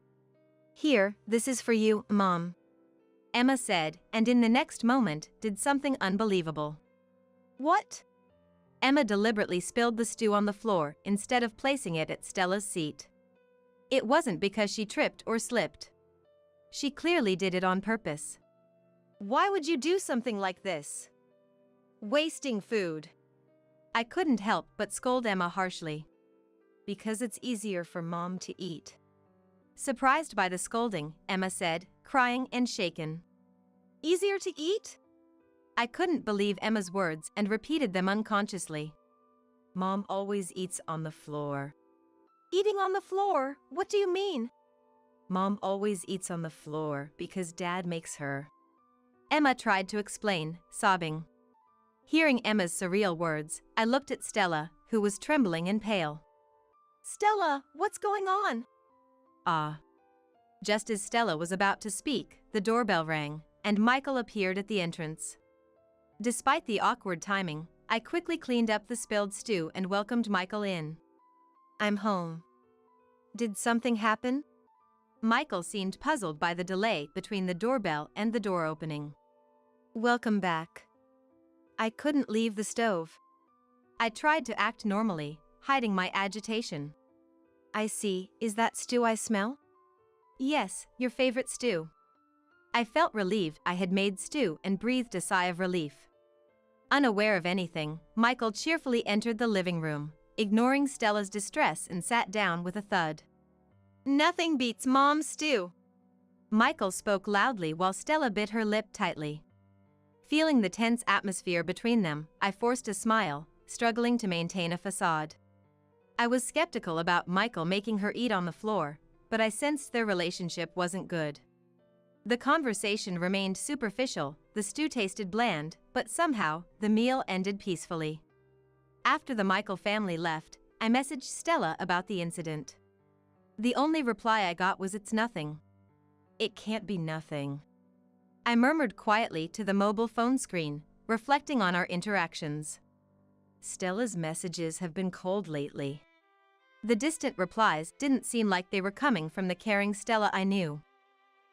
A: Here, this is for you, Mom.
B: Emma said, and in the next moment, did something unbelievable.
A: What?
B: Emma deliberately spilled the stew on the floor instead of placing it at Stella's seat. It wasn't because she tripped or slipped. She clearly did it on purpose.
A: Why would you do something like this? Wasting food.
B: I couldn't help but scold Emma harshly.
A: Because it's easier for Mom to eat.
B: Surprised by the scolding, Emma said, crying and shaken.
A: Easier to eat?
B: I couldn't believe Emma's words and repeated them unconsciously. Mom always eats on the floor.
A: Eating on the floor? What do you mean?
B: Mom always eats on the floor because Dad makes her. Emma tried to explain, sobbing. Hearing Emma's surreal words, I looked at Stella, who was trembling and pale.
A: Stella, what's going on?
B: Just as Stella was about to speak, the doorbell rang, and Michael appeared at the entrance. Despite the awkward timing, I quickly cleaned up the spilled stew and welcomed Michael in.
A: I'm home. Did something happen?
B: Michael seemed puzzled by the delay between the doorbell and the door opening.
A: Welcome back. I couldn't leave the stove.
B: I tried to act normally, hiding my agitation.
A: I see, is that stew I smell?
B: Yes, your favorite stew. I felt relieved I had made stew and breathed a sigh of relief. Unaware of anything, Michael cheerfully entered the living room, ignoring Stella's distress and sat down with a thud.
A: Nothing beats Mom's stew.
B: Michael spoke loudly while Stella bit her lip tightly. Feeling the tense atmosphere between them, I forced a smile, struggling to maintain a facade. I was skeptical about Michael making her eat on the floor, but I sensed their relationship wasn't good. The conversation remained superficial, the stew tasted bland, but somehow, the meal ended peacefully. After the Michael family left, I messaged Stella about the incident. The only reply I got was it's nothing. It can't be nothing. I murmured quietly to the mobile phone screen, reflecting on our interactions. Stella's messages have been cold lately. The distant replies didn't seem like they were coming from the caring Stella I knew.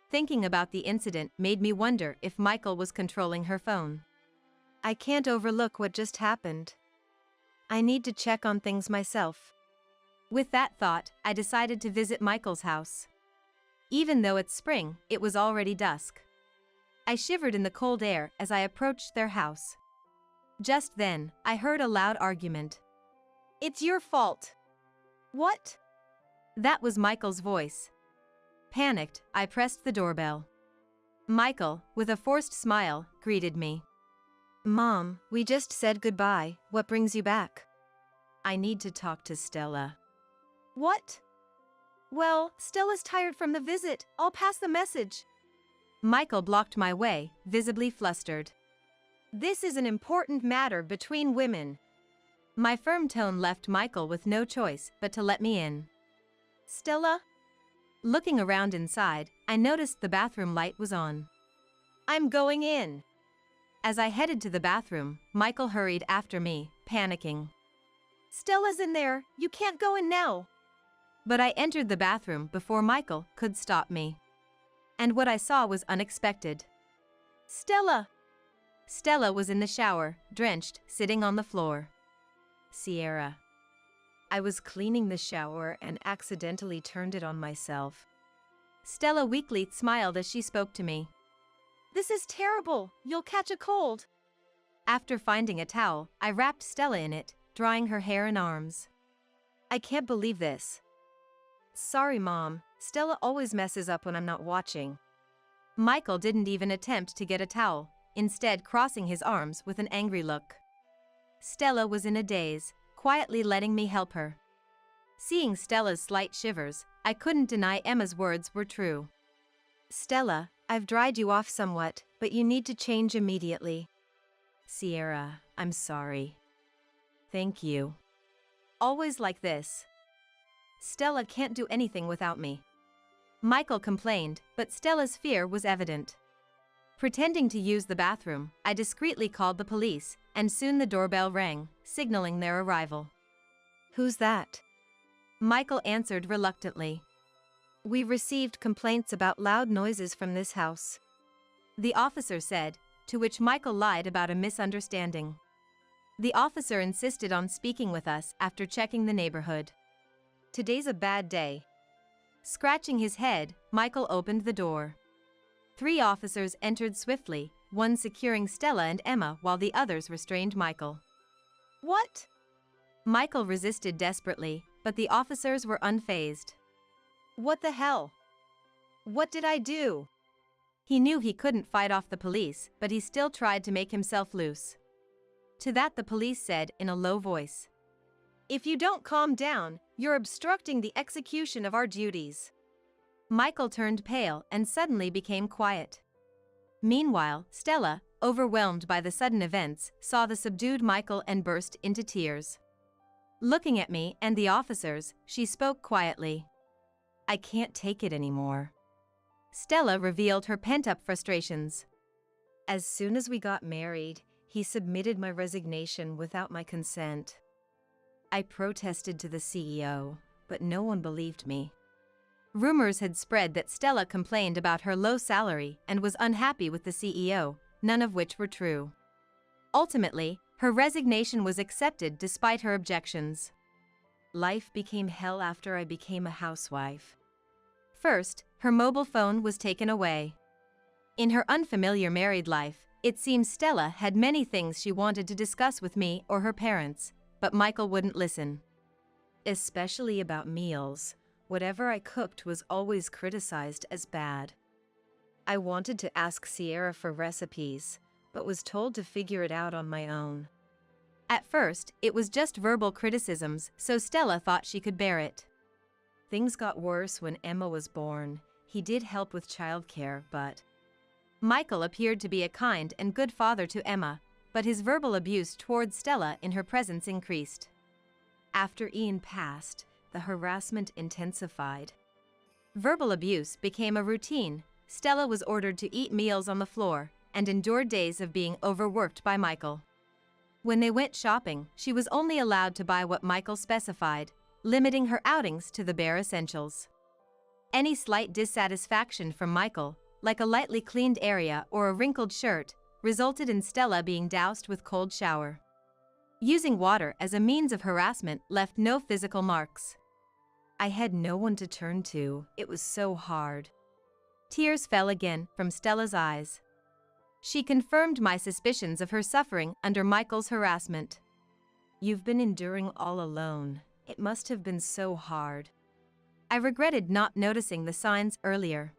B: Thinking about the incident made me wonder if Michael was controlling her phone.
A: I can't overlook what just happened. I need to check on things myself.
B: With that thought, I decided to visit Michael's house. Even though it's spring, it was already dusk. I shivered in the cold air as I approached their house. Just then, I heard a loud argument.
A: It's your fault. What?
B: That was Michael's voice. Panicked, I pressed the doorbell. Michael, with a forced smile, greeted me.
A: Mom, we just said goodbye. What brings you back?
B: I need to talk to Stella.
A: What? Well, Stella's tired from the visit. I'll pass the message.
B: Michael blocked my way, visibly flustered.
A: This is an important matter between women.
B: My firm tone left Michael with no choice but to let me in.
A: Stella?
B: Looking around inside, I noticed the bathroom light was on.
A: I'm going in.
B: As I headed to the bathroom, Michael hurried after me, panicking.
A: Stella's in there. You can't go in now.
B: But I entered the bathroom before Michael could stop me. And what I saw was unexpected.
A: Stella!
B: Stella was in the shower, drenched, sitting on the floor.
A: Sierra. I was cleaning the shower and accidentally turned it on myself.
B: Stella weakly smiled as she spoke to me.
A: This is terrible. You'll catch a cold.
B: After finding a towel, I wrapped Stella in it, drying her hair and arms.
A: I can't believe this. Sorry, Mom. Stella always messes up when I'm not watching.
B: Michael didn't even attempt to get a towel, instead crossing his arms with an angry look. Stella was in a daze, quietly letting me help her. Seeing Stella's slight shivers, I couldn't deny Emma's words were true.
A: Stella, I've dried you off somewhat, but you need to change immediately.
B: Sierra, I'm sorry. Thank you.
A: Always like this.
B: Stella can't do anything without me. Michael complained, but Stella's fear was evident. Pretending to use the bathroom, I discreetly called the police, and soon the doorbell rang, signaling their arrival.
A: Who's that?
B: Michael answered reluctantly.
A: We received complaints about loud noises from this house.
B: The officer said, to which Michael lied about a misunderstanding. The officer insisted on speaking with us after checking the neighborhood.
A: Today's a bad day.
B: Scratching his head, Michael opened the door. 3 officers entered swiftly, one securing Stella and Emma while the others restrained Michael.
A: What?
B: Michael resisted desperately, but the officers were unfazed.
A: What the hell? What did I do?
B: He knew he couldn't fight off the police, but he still tried to make himself loose. To that the police said in a low voice,
A: If you don't calm down, you're obstructing the execution of our duties.
B: Michael turned pale and suddenly became quiet. Meanwhile, Stella, overwhelmed by the sudden events, saw the subdued Michael and burst into tears. Looking at me and the officers, she spoke quietly. I can't take it anymore. Stella revealed her pent-up frustrations.
A: As soon as we got married, he submitted my resignation without my consent. I protested to the CEO, but no one believed me.
B: Rumors had spread that Stella complained about her low salary and was unhappy with the CEO, none of which were true. Ultimately, her resignation was accepted despite her objections.
A: Life became hell after I became a housewife.
B: First, her mobile phone was taken away. In her unfamiliar married life, it seems Stella had many things she wanted to discuss with me or her parents, but Michael wouldn't listen.
A: Especially about meals. Whatever I cooked was always criticized as bad. I wanted to ask Sierra for recipes, but was told to figure it out on my own.
B: At first, it was just verbal criticisms, so Stella thought she could bear it.
A: Things got worse when Emma was born. He did help with childcare, but...
B: Michael appeared to be a kind and good father to Emma, but his verbal abuse towards Stella in her presence increased.
A: After Ian passed, the harassment intensified.
B: Verbal abuse became a routine. Stella was ordered to eat meals on the floor and endured days of being overworked by Michael. When they went shopping, she was only allowed to buy what Michael specified, limiting her outings to the bare essentials. Any slight dissatisfaction from Michael, like a lightly cleaned area or a wrinkled shirt, resulted in Stella being doused with cold shower. Using water as a means of harassment left no physical marks. I had no one to turn to, it was so hard. Tears fell again from Stella's eyes. She confirmed my suspicions of her suffering under Michael's harassment. You've been enduring all alone. It must have been so hard. I regretted not noticing the signs earlier.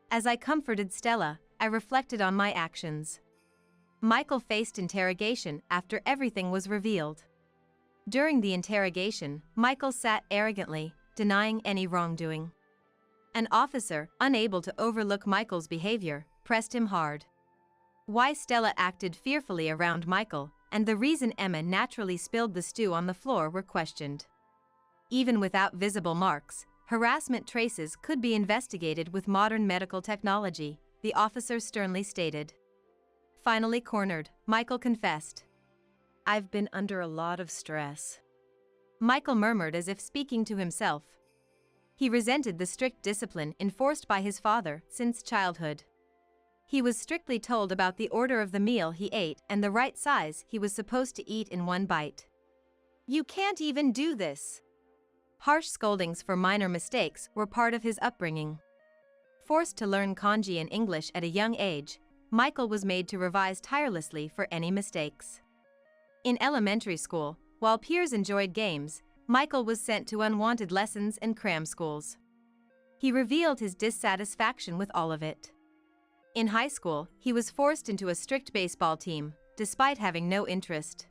B: As I comforted Stella, I reflected on my actions. Michael faced interrogation after everything was revealed. During the interrogation, Michael sat arrogantly, denying any wrongdoing. An officer, unable to overlook Michael's behavior, pressed him hard. Why Stella acted fearfully around Michael, and the reason Emma naturally spilled the stew on the floor were questioned. Even without visible marks, harassment traces could be investigated with modern medical technology, the officer sternly stated. Finally cornered, Michael confessed. I've been under a lot of stress. Michael murmured as if speaking to himself. He resented the strict discipline enforced by his father since childhood. He was strictly told about the order of the meal he ate and the right size he was supposed to eat in one bite. You can't even do this. Harsh scoldings for minor mistakes were part of his upbringing. Forced to learn kanji and English at a young age, Michael was made to revise tirelessly for any mistakes. In elementary school, while peers enjoyed games, Michael was sent to unwanted lessons and cram schools. He revealed his dissatisfaction with all of it. In high school, he was forced into a strict baseball team, despite having no interest.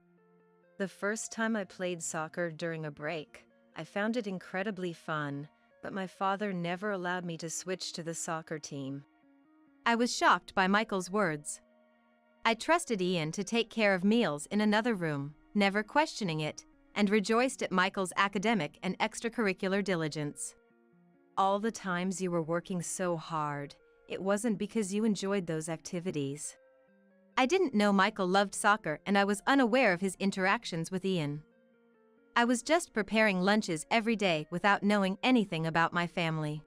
B: The first time I played soccer during a break, I found it incredibly fun, but my father never allowed me to switch to the soccer team. I was shocked by Michael's words. I trusted Ian to take care of meals in another room, never questioning it, and rejoiced at Michael's academic and extracurricular diligence. All the times you were working so hard, it wasn't because you enjoyed those activities. I didn't know Michael loved soccer and I was unaware of his interactions with Ian. I was just preparing lunches every day without knowing anything about my family.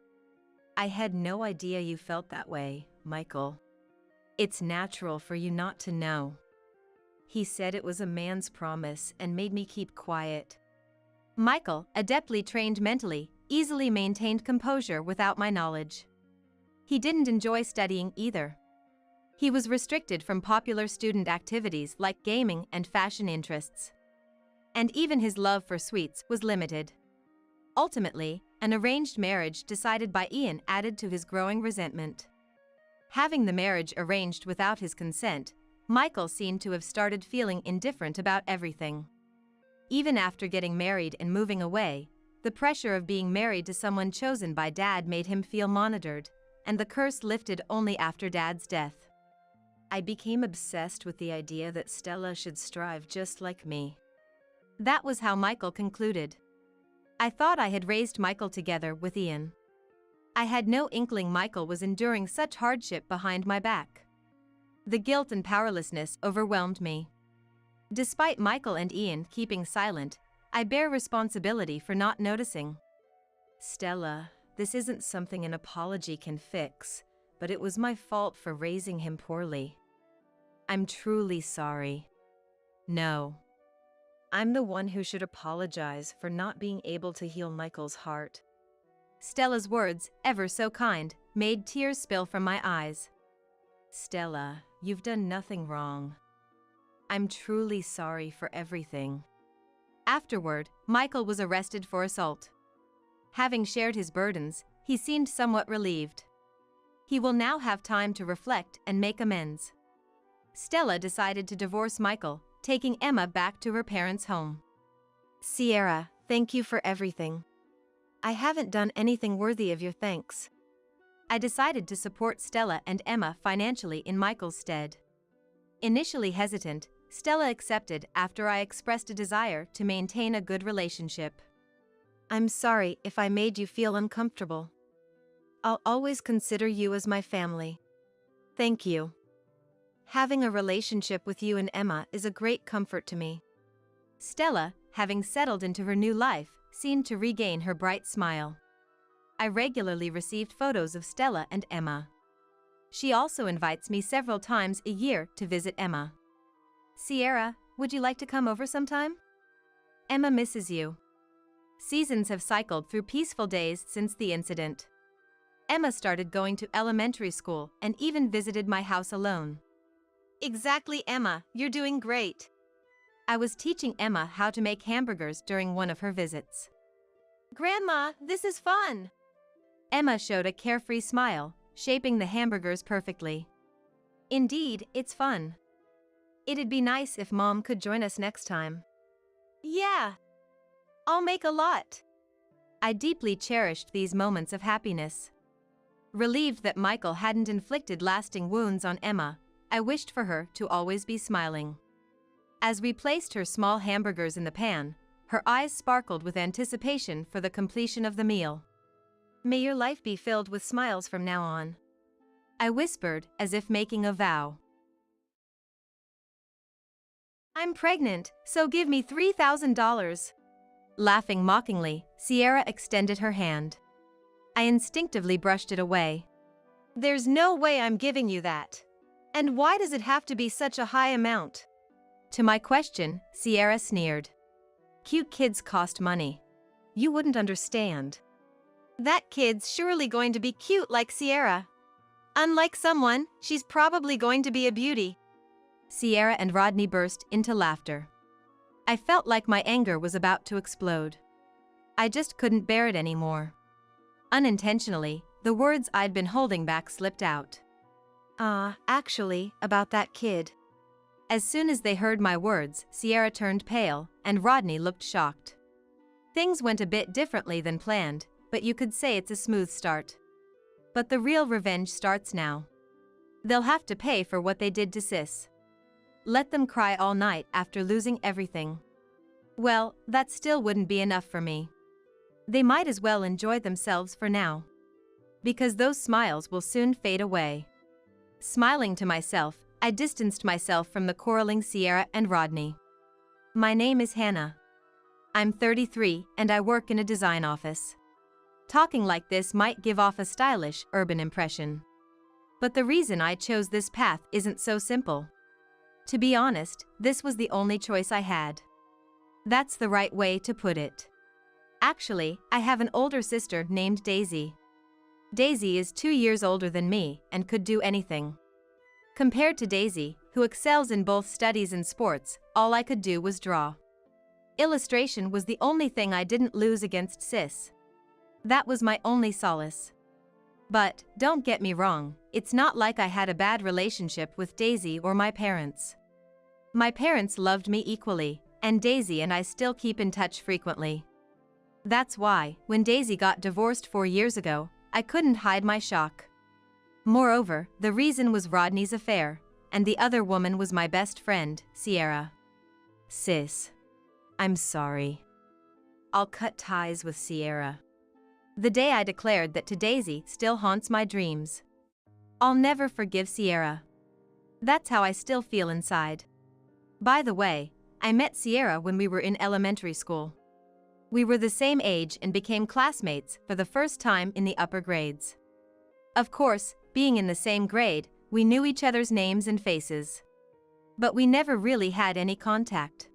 B: I had no idea you felt that way, Michael. It's natural for you not to know. He said it was a man's promise and made me keep quiet. Michael, adeptly trained mentally, easily maintained composure without my knowledge. He didn't enjoy studying either. He was restricted from popular student activities like gaming and fashion interests. And even his love for sweets was limited. Ultimately, an arranged marriage decided by Ian added to his growing resentment. Having the marriage arranged without his consent, Michael seemed to have started feeling indifferent about everything. Even after getting married and moving away, the pressure of being married to someone chosen by Dad made him feel monitored, and the curse lifted only after Dad's death. I became obsessed with the idea that Stella should strive just like me. That was how Michael concluded. I thought I had raised Michael together with Ian. I had no inkling Michael was enduring such hardship behind my back. The guilt and powerlessness overwhelmed me. Despite Michael and Ian keeping silent, I bear responsibility for not noticing. Stella, this isn't something an apology can fix, but it was my fault for raising him poorly. I'm truly sorry. No. I'm the one who should apologize for not being able to heal Michael's heart. Stella's words, ever so kind, made tears spill from my eyes. Stella, you've done nothing wrong. I'm truly sorry for everything. Afterward, Michael was arrested for assault. Having shared his burdens, he seemed somewhat relieved. He will now have time to reflect and make amends. Stella decided to divorce Michael, taking Emma back to her parents' home. Sierra, thank you for everything. I haven't done anything worthy of your thanks. I decided to support Stella and Emma financially in Michael's stead. Initially hesitant, Stella accepted after I expressed a desire to maintain a good relationship. I'm sorry if I made you feel uncomfortable. I'll always consider you as my family. Thank you. Having a relationship with you and Emma is a great comfort to me. Stella, having settled into her new life, seemed to regain her bright smile. I regularly received photos of Stella and Emma. She also invites me several times a year to visit Emma. Sierra, would you like to come over sometime? Emma misses you. Seasons have cycled through peaceful days since the incident. Emma started going to elementary school and even visited my house alone.
A: Exactly, Emma, you're doing great.
B: I was teaching Emma how to make hamburgers during one of her visits.
A: Grandma, this is fun.
B: Emma showed a carefree smile, shaping the hamburgers perfectly. Indeed, it's fun. It'd be nice if Mom could join us next time.
A: Yeah. I'll make a lot.
B: I deeply cherished these moments of happiness. Relieved that Michael hadn't inflicted lasting wounds on Emma, I wished for her to always be smiling. As we placed her small hamburgers in the pan, her eyes sparkled with anticipation for the completion of the meal.
A: May your life be filled with smiles from now on.
B: I whispered, as if making a vow.
A: I'm pregnant, so give me $3,000.
B: Laughing mockingly, Sierra extended her hand. I instinctively brushed it away.
A: There's no way I'm giving you that. And why does it have to be such a high amount?
B: To my question, Sierra sneered. Cute kids cost money.
A: You wouldn't understand. That kid's surely going to be cute like Sierra. Unlike someone, she's probably going to be a beauty.
B: Sierra and Rodney burst into laughter. I felt like my anger was about to explode. I just couldn't bear it anymore. Unintentionally, the words I'd been holding back slipped out.
A: Actually, about that kid.
B: As soon as they heard my words, Sierra turned pale, and Rodney looked shocked. Things went a bit differently than planned, but you could say it's a smooth start. But the real revenge starts now. They'll have to pay for what they did to Sis. Let them cry all night after losing everything. Well, that still wouldn't be enough for me. They might as well enjoy themselves for now. Because those smiles will soon fade away. Smiling to myself, I distanced myself from the quarreling Sierra and Rodney. My name is Hannah. I'm 33 and I work in a design office. Talking like this might give off a stylish, urban impression. But the reason I chose this path isn't so simple. To be honest, this was the only choice I had. That's the right way to put it. Actually, I have an older sister named Daisy. Daisy is 2 years older than me and could do anything. Compared to Daisy, who excels in both studies and sports, all I could do was draw. Illustration was the only thing I didn't lose against Sis. That was my only solace. But, don't get me wrong, it's not like I had a bad relationship with Daisy or my parents. My parents loved me equally, and Daisy and I still keep in touch frequently. That's why, when Daisy got divorced 4 years ago, I couldn't hide my shock. Moreover, the reason was Rodney's affair, and the other woman was my best friend, Sierra. Sis. I'm sorry. I'll cut ties with Sierra. The day I declared that to Daisy still haunts my dreams. I'll never forgive Sierra. That's how I still feel inside. By the way, I met Sierra when we were in elementary school. We were the same age and became classmates for the first time in the upper grades. Of course, being in the same grade, we knew each other's names and faces. But we never really had any contact.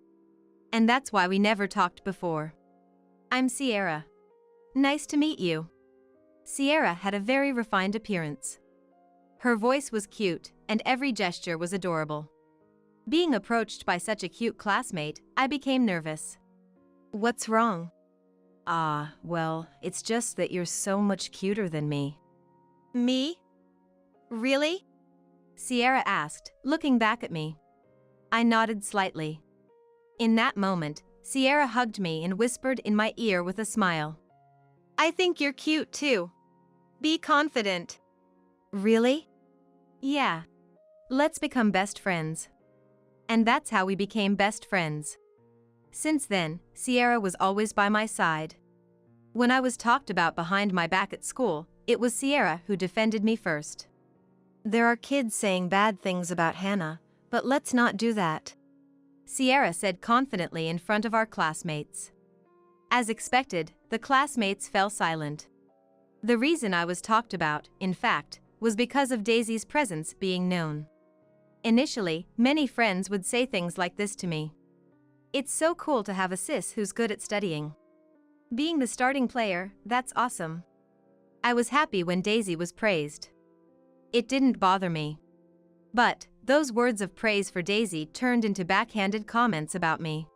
B: And that's why we never talked before. I'm Sierra. Nice to meet you. Sierra had a very refined appearance. Her voice was cute, and every gesture was adorable. Being approached by such a cute classmate, I became nervous.
A: What's wrong?
B: Well, it's just that you're so much cuter than me.
A: Me? Really?
B: Sierra asked, looking back at me. I nodded slightly. In that moment, Sierra hugged me and whispered in my ear with a smile.
A: I think you're cute too. Be confident.
B: Really? Yeah. Let's become best friends. And that's how we became best friends. Since then, Sierra was always by my side. When I was talked about behind my back at school, it was Sierra who defended me first.
A: There are kids saying bad things about Hannah, but let's not do that.
B: Sierra said confidently in front of our classmates. As expected, the classmates fell silent. The reason I was talked about, in fact, was because of Daisy's presence being known. Initially, many friends would say things like this to me. It's so cool to have a sis who's good at studying. Being the starting player, that's awesome. I was happy when Daisy was praised. It didn't bother me. But those words of praise for Daisy turned into backhanded comments about me.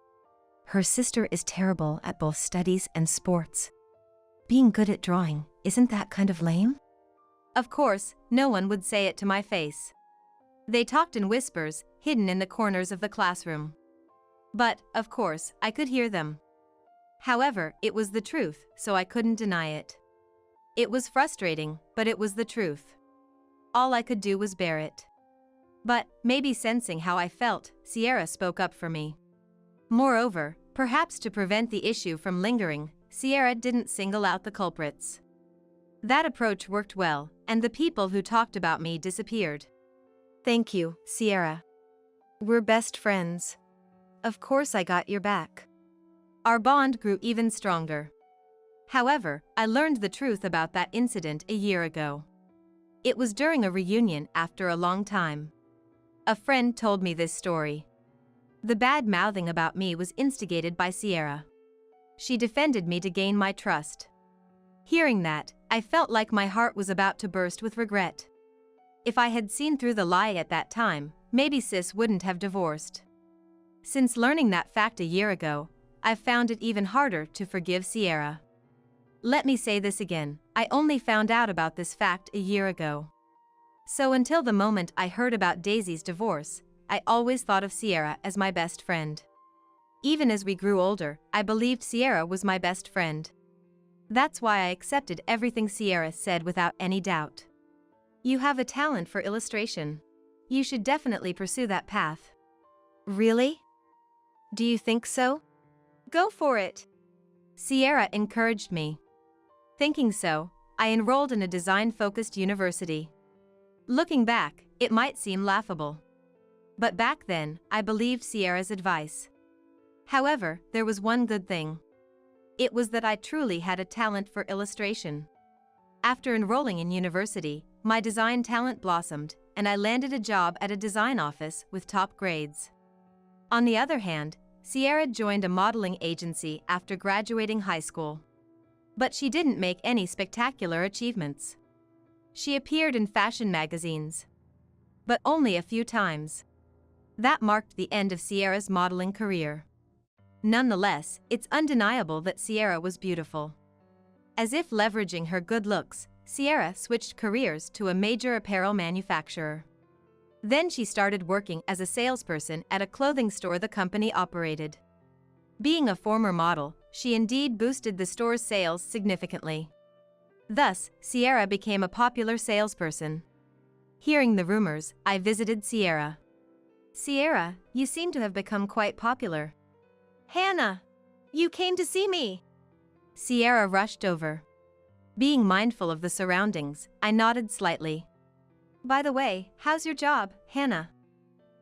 B: Her sister is terrible at both studies and sports. Being good at drawing, isn't that kind of lame? Of course, no one would say it to my face. They talked in whispers, hidden in the corners of the classroom. But, of course, I could hear them. However, it was the truth, so I couldn't deny it. It was frustrating, but it was the truth. All I could do was bear it. But, maybe sensing how I felt, Sierra spoke up for me. Moreover, perhaps to prevent the issue from lingering, Sierra didn't single out the culprits. That approach worked well, and the people who talked about me disappeared.
A: Thank you, Sierra. We're best friends. Of course I got your back.
B: Our bond grew even stronger. However, I learned the truth about that incident a year ago. It was during a reunion after a long time. A friend told me this story. The bad-mouthing about me was instigated by Sierra. She defended me to gain my trust. Hearing that, I felt like my heart was about to burst with regret. If I had seen through the lie at that time, maybe sis wouldn't have divorced. Since learning that fact a year ago, I've found it even harder to forgive Sierra. Let me say this again, I only found out about this fact a year ago. So until the moment I heard about Daisy's divorce, I always thought of Sierra as my best friend. Even as we grew older, I believed Sierra was my best friend. That's why I accepted everything Sierra said without any doubt. You have a talent for illustration. You should definitely pursue that path.
A: Really? Do you think so?
B: Go for it. Sierra encouraged me. Thinking so, I enrolled in a design-focused university. Looking back, it might seem laughable. But back then, I believed Sierra's advice. However, there was one good thing. It was that I truly had a talent for illustration. After enrolling in university, my design talent blossomed, and I landed a job at a design office with top grades. On the other hand, Sierra joined a modeling agency after graduating high school. But she didn't make any spectacular achievements. She appeared in fashion magazines. But only a few times. That marked the end of Sierra's modeling career. Nonetheless, it's undeniable that Sierra was beautiful. As if leveraging her good looks, Sierra switched careers to a major apparel manufacturer. Then she started working as a salesperson at a clothing store the company operated. Being a former model, she indeed boosted the store's sales significantly. Thus, Sierra became a popular salesperson. Hearing the rumors, I visited Sierra.
A: Sierra, you seem to have become quite popular.
B: Hannah! You came to see me! Sierra rushed over. Being mindful of the surroundings, I nodded slightly. By the way, how's your job, Hannah?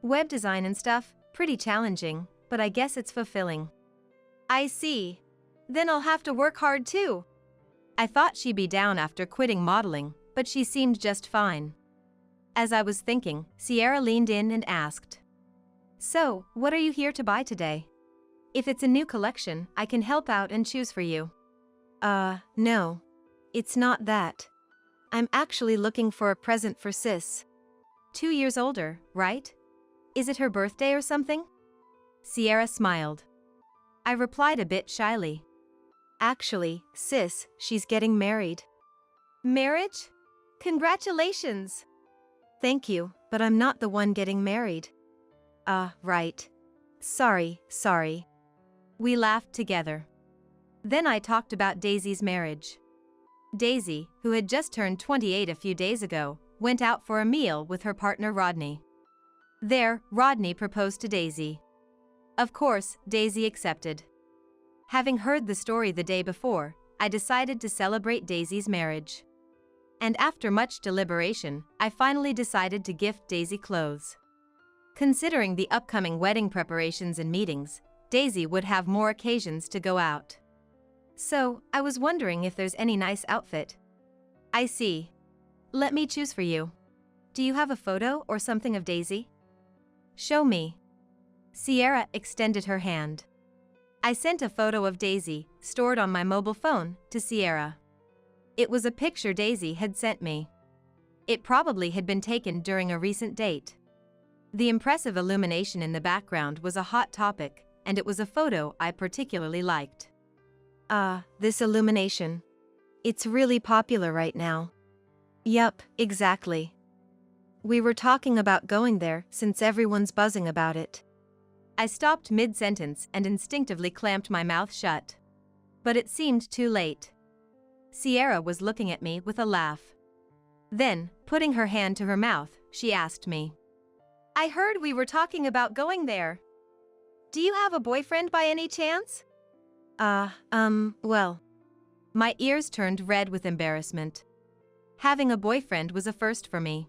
A: Web design and stuff, pretty challenging, but I guess it's fulfilling.
B: I see. Then I'll have to work hard too. I thought she'd be down after quitting modeling, but she seemed just fine. As I was thinking, Sierra leaned in and asked,
A: So, what are you here to buy today? If it's a new collection, I can help out and choose for you. No. It's not that. I'm actually looking for a present for sis.
B: 2 years older, right? Is it her birthday or something? Sierra smiled. I replied a bit shyly.
A: Actually, sis, she's getting married.
B: Marriage? Congratulations!
A: Thank you, but I'm not the one getting married. Right. Sorry.
B: We laughed together. Then I talked about Daisy's marriage. Daisy, who had just turned 28 a few days ago, went out for a meal with her partner Rodney. There, Rodney proposed to Daisy. Of course, Daisy accepted. Having heard the story the day before, I decided to celebrate Daisy's marriage. And after much deliberation, I finally decided to gift Daisy clothes. Considering the upcoming wedding preparations and meetings, Daisy would have more occasions to go out.
A: So, I was wondering if there's any nice outfit.
B: I see. Let me choose for you. Do you have a photo or something of Daisy? Show me. Sierra extended her hand. I sent a photo of Daisy, stored on my mobile phone, to Sierra. It was a picture Daisy had sent me. It probably had been taken during a recent date. The impressive illumination in the background was a hot topic, and it was a photo I particularly liked.
A: This illumination. It's really popular right now. Yup, exactly. We were talking about going there since everyone's buzzing about it.
B: I stopped mid-sentence and instinctively clamped my mouth shut. But it seemed too late. Sierra was looking at me with a laugh. Then, putting her hand to her mouth, she asked me, "I heard we were talking about going there. Do you have a boyfriend by any chance?"
A: Well.
B: My ears turned red with embarrassment. Having a boyfriend was a first for me.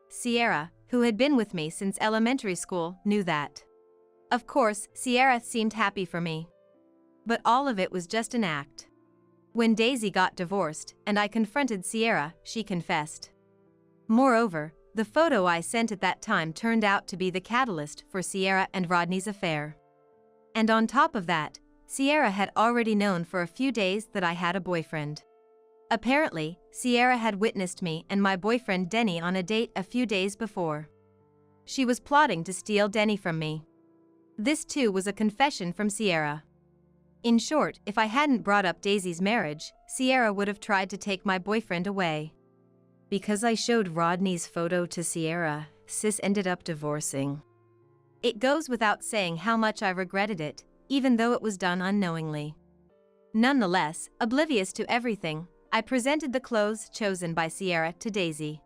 B: Sierra, who had been with me since elementary school, knew that. Of course, Sierra seemed happy for me. But all of it was just an act. When Daisy got divorced and I confronted Sierra, she confessed. Moreover, the photo I sent at that time turned out to be the catalyst for Sierra and Rodney's affair. And on top of that, Sierra had already known for a few days that I had a boyfriend. Apparently, Sierra had witnessed me and my boyfriend Denny on a date a few days before. She was plotting to steal Denny from me. This too was a confession from Sierra. In short, if I hadn't brought up Daisy's marriage, Sierra would have tried to take my boyfriend away.
A: Because I showed Rodney's photo to Sierra, sis ended up divorcing.
B: It goes without saying how much I regretted it, even though it was done unknowingly. Nonetheless, oblivious to everything, I presented the clothes chosen by Sierra to Daisy.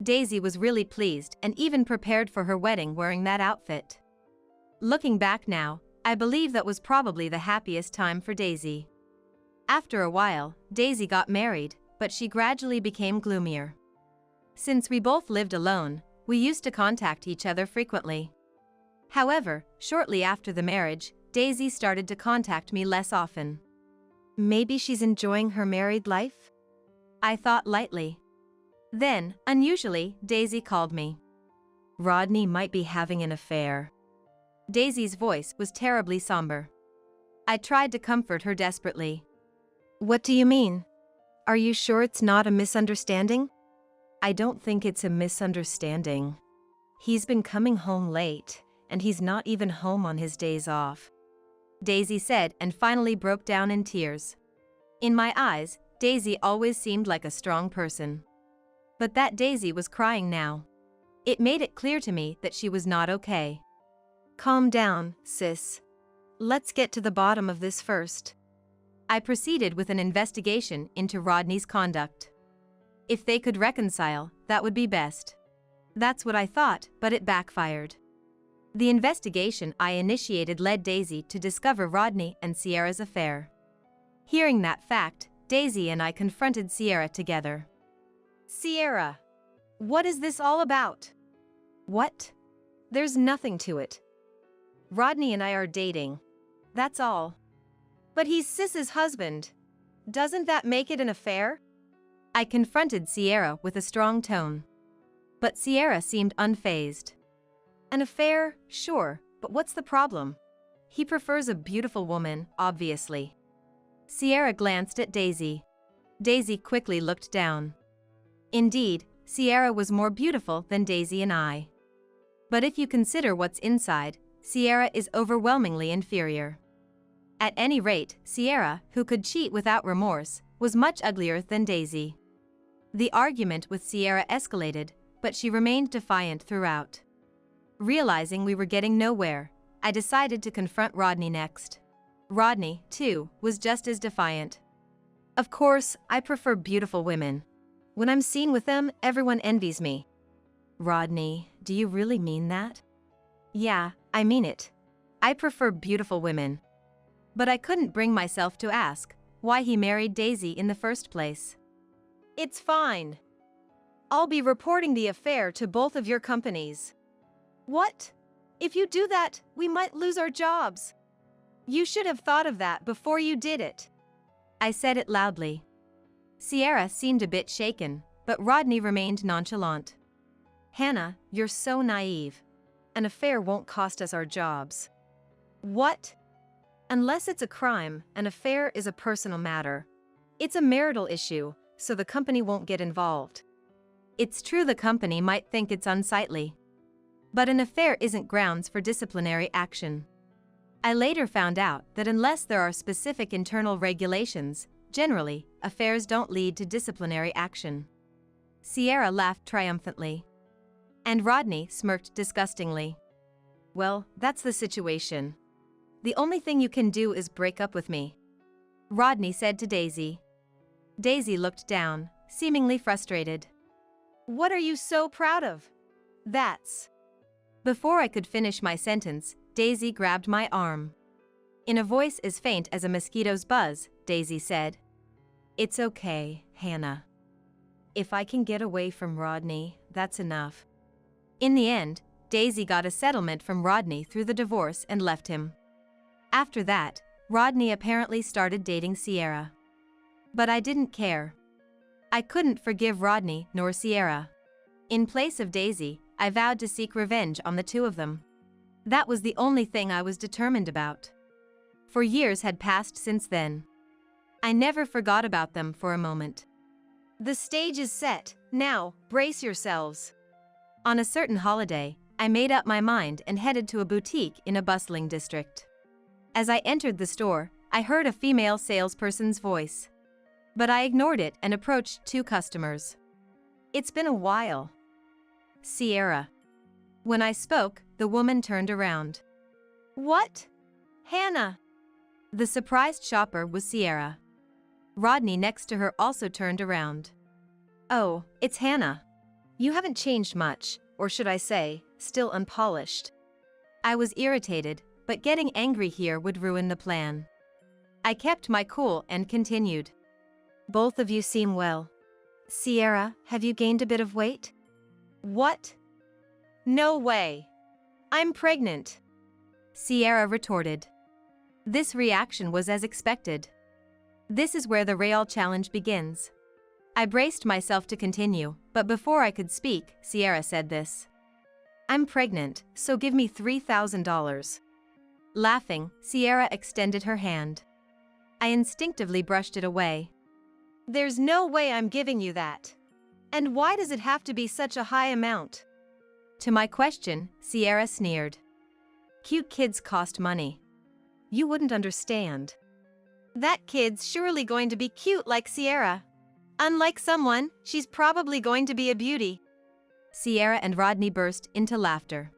B: Daisy was really pleased and even prepared for her wedding wearing that outfit. Looking back now, I believe that was probably the happiest time for Daisy. After a while, Daisy got married, but she gradually became gloomier. Since we both lived alone, we used to contact each other frequently. However, shortly after the marriage, Daisy started to contact me less often.
A: Maybe she's enjoying her married life?
B: I thought lightly. Then, unusually, Daisy called me.
A: Rodney might be having an affair.
B: Daisy's voice was terribly somber. I tried to comfort her desperately.
A: What do you mean? Are you sure it's not a misunderstanding?
B: I don't think it's a misunderstanding.
A: He's been coming home late, and he's not even home on his days off.
B: Daisy said and finally broke down in tears. In my eyes, Daisy always seemed like a strong person. But that Daisy was crying now. It made it clear to me that she was not okay.
A: Calm down, sis. Let's get to the bottom of this first.
B: I proceeded with an investigation into Rodney's conduct. If they could reconcile, that would be best. That's what I thought, but it backfired. The investigation I initiated led Daisy to discover Rodney and Sierra's affair. Hearing that fact, Daisy and I confronted Sierra together.
A: Sierra, what is this all about?
B: What?
A: There's nothing to it. Rodney and I are dating. That's all.
B: But he's Sis's husband. Doesn't that make it an affair? I confronted Sierra with a strong tone. But Sierra seemed unfazed. An affair, sure, but what's the problem? He prefers a beautiful woman, obviously. Sierra glanced at Daisy. Daisy quickly looked down. Indeed, Sierra was more beautiful than Daisy and I. But if you consider what's inside, Sierra is overwhelmingly inferior. At any rate, Sierra, who could cheat without remorse, was much uglier than Daisy. The argument with Sierra escalated, but she remained defiant throughout. Realizing we were getting nowhere, I decided to confront Rodney next. Rodney, too, was just as defiant.
A: Of course, I prefer beautiful women. When I'm seen with them, everyone envies me.
B: Rodney, do you really mean that?
A: Yeah, I mean it. I prefer beautiful women.
B: But I couldn't bring myself to ask why he married Daisy in the first place.
A: It's fine. I'll be reporting the affair to both of your companies.
B: What? If you do that, we might lose our jobs. You should have thought of that before you did it. I said it loudly. Sierra seemed a bit shaken, but Rodney remained nonchalant.
A: Hannah, you're so naive. An affair won't cost us our jobs. What? Unless it's a crime, an affair is a personal matter. It's a marital issue, so the company won't get involved.
B: It's true the company might think it's unsightly. But an affair isn't grounds for disciplinary action. I later found out that unless there are specific internal regulations, generally, affairs don't lead to disciplinary action. Sierra laughed triumphantly. And Rodney smirked disgustingly.
A: Well, that's the situation. The only thing you can do is break up with me,
B: Rodney said to Daisy. Daisy looked down, seemingly frustrated.
A: What are you so proud of? That's...
B: Before I could finish my sentence, Daisy grabbed my arm. In a voice as faint as a mosquito's buzz, Daisy said,
A: It's okay, Hannah. If I can get away from Rodney, that's enough.
B: In the end, Daisy got a settlement from Rodney through the divorce and left him. After that, Rodney apparently started dating Sierra. But I didn't care. I couldn't forgive Rodney nor Sierra. In place of Daisy, I vowed to seek revenge on the two of them. That was the only thing I was determined about. For years had passed since then. I never forgot about them for a moment.
A: The stage is set, now, brace yourselves.
B: On a certain holiday, I made up my mind and headed to a boutique in a bustling district. As I entered the store, I heard a female salesperson's voice. But I ignored it and approached two customers.
A: It's been a while.
B: Sierra. When I spoke, the woman turned around.
A: What? Hannah.
B: The surprised shopper was Sierra. Rodney next to her also turned around.
A: Oh, it's Hannah. You haven't changed much, or should I say, still unpolished.
B: I was irritated, but getting angry here would ruin the plan. I kept my cool and continued.
A: Both of you seem well. Sierra, have you gained a bit of weight? What? No way. I'm pregnant.
B: Sierra retorted. This reaction was as expected. This is where the real challenge begins. I braced myself to continue, but before I could speak, Sierra said this.
A: I'm pregnant, so give me $3,000.
B: Laughing, Sierra extended her hand. I instinctively brushed it away.
A: There's no way I'm giving you that. And why does it have to be such a high amount?
B: To my question, Sierra sneered.
A: Cute kids cost money. You wouldn't understand. That kid's surely going to be cute like Sierra. Unlike someone, she's probably going to be a beauty.
B: Sierra and Rodney burst into laughter.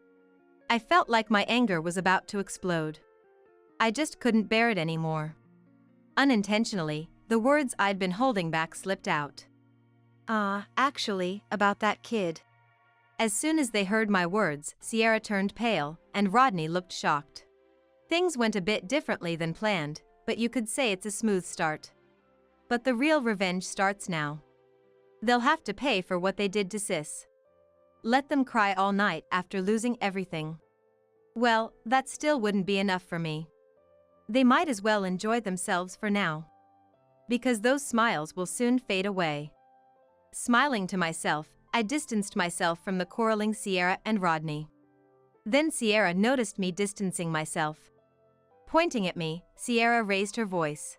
B: I felt like my anger was about to explode. I just couldn't bear it anymore. Unintentionally, the words I'd been holding back slipped out.
A: Actually, about that kid.
B: As soon as they heard my words, Sierra turned pale, and Rodney looked shocked. Things went a bit differently than planned, but you could say it's a smooth start. But the real revenge starts now. They'll have to pay for what they did to Sis. Let them cry all night after losing everything. Well, that still wouldn't be enough for me. They might as well enjoy themselves for now. Because those smiles will soon fade away. Smiling to myself, I distanced myself from the quarreling Sierra and Rodney. Then Sierra noticed me distancing myself. Pointing at me, Sierra raised her voice.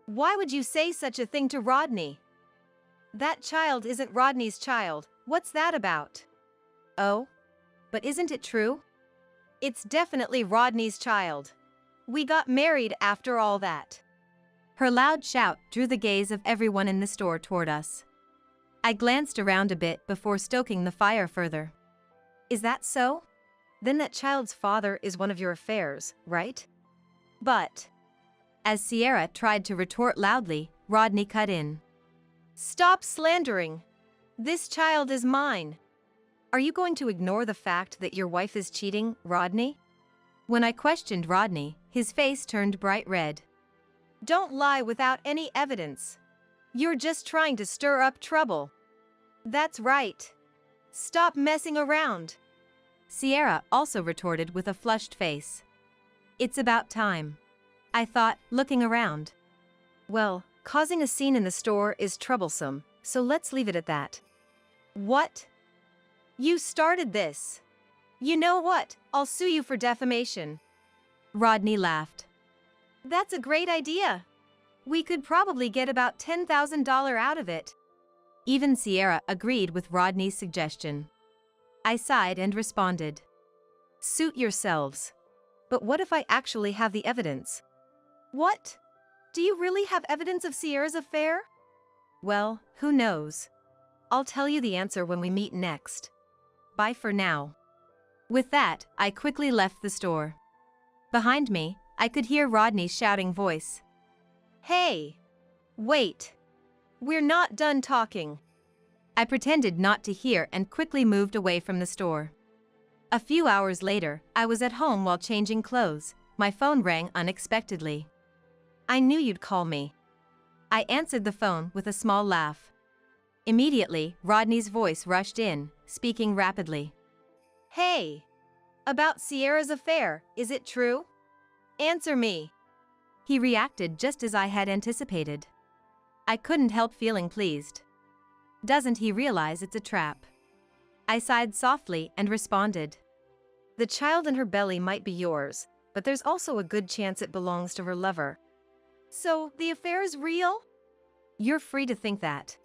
A: Why would you say such a thing to Rodney? That child isn't Rodney's child. What's that about?
B: Oh? But isn't it true?
A: It's definitely Rodney's child. We got married after all that.
B: Her loud shout drew the gaze of everyone in the store toward us. I glanced around a bit before stoking the fire further.
A: Is that so? Then that child's father is one of your affairs, right? But...
B: As Sierra tried to retort loudly, Rodney cut in.
A: Stop slandering. This child is mine. Are you going to ignore the fact that your wife is cheating, Rodney?
B: When I questioned Rodney, his face turned bright red.
A: Don't lie without any evidence. You're just trying to stir up trouble. That's right. Stop messing around.
B: Sierra also retorted with a flushed face. It's about time, I thought, looking around.
A: Well, Causing a scene in the store is troublesome, so let's leave it at that. What? You started this. You know what? I'll sue you for defamation.
B: Rodney laughed.
A: That's a great idea. We could probably get about $10,000 out of it.
B: Even Sierra agreed with Rodney's suggestion. I sighed and responded.
A: Suit yourselves. But what if I actually have the evidence? What? Do you really have evidence of Sierra's affair?
B: Well, who knows?
A: I'll tell you the answer when we meet next.
B: Bye for now. With that, I quickly left the store. Behind me, I could hear Rodney's shouting voice.
A: Hey! Wait! We're not done talking.
B: I pretended not to hear and quickly moved away from the store. A few hours later, I was at home while changing clothes. My phone rang unexpectedly.
A: I knew you'd call me.
B: I answered the phone with a small laugh. Immediately, Rodney's voice rushed in, speaking rapidly.
A: Hey! About Sierra's affair, is it true? Answer me.
B: He reacted just as I had anticipated. I couldn't help feeling pleased. Doesn't he realize it's a trap? I sighed softly and responded.
A: The child in her belly might be yours, but there's also a good chance it belongs to her lover. So, the affair is real?
B: You're free to think that.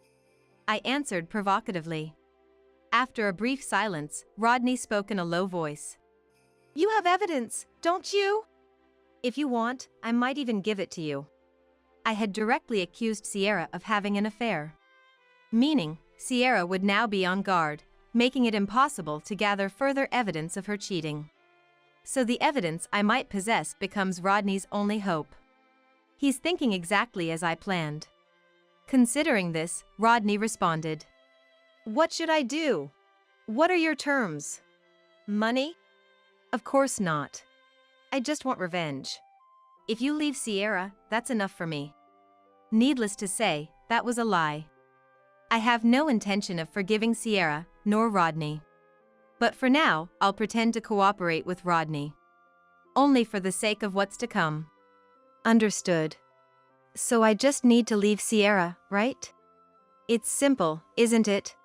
B: I answered provocatively. After a brief silence, Rodney spoke in a low voice.
A: You have evidence, don't you? If you want, I might even give it to you.
B: I had directly accused Sierra of having an affair. Meaning, Sierra would now be on guard, making it impossible to gather further evidence of her cheating. So the evidence I might possess becomes Rodney's only hope. He's thinking exactly as I planned. Considering this, Rodney responded.
A: What should I do? What are your terms? Money?
B: Of course not.
A: I just want revenge.
B: If you leave Sierra, that's enough for me. Needless to say, that was a lie. I have no intention of forgiving Sierra, nor Rodney. But for now, I'll pretend to cooperate with Rodney. Only for the sake of what's to come.
A: Understood. So I just need to leave Sierra, right? It's simple, isn't it?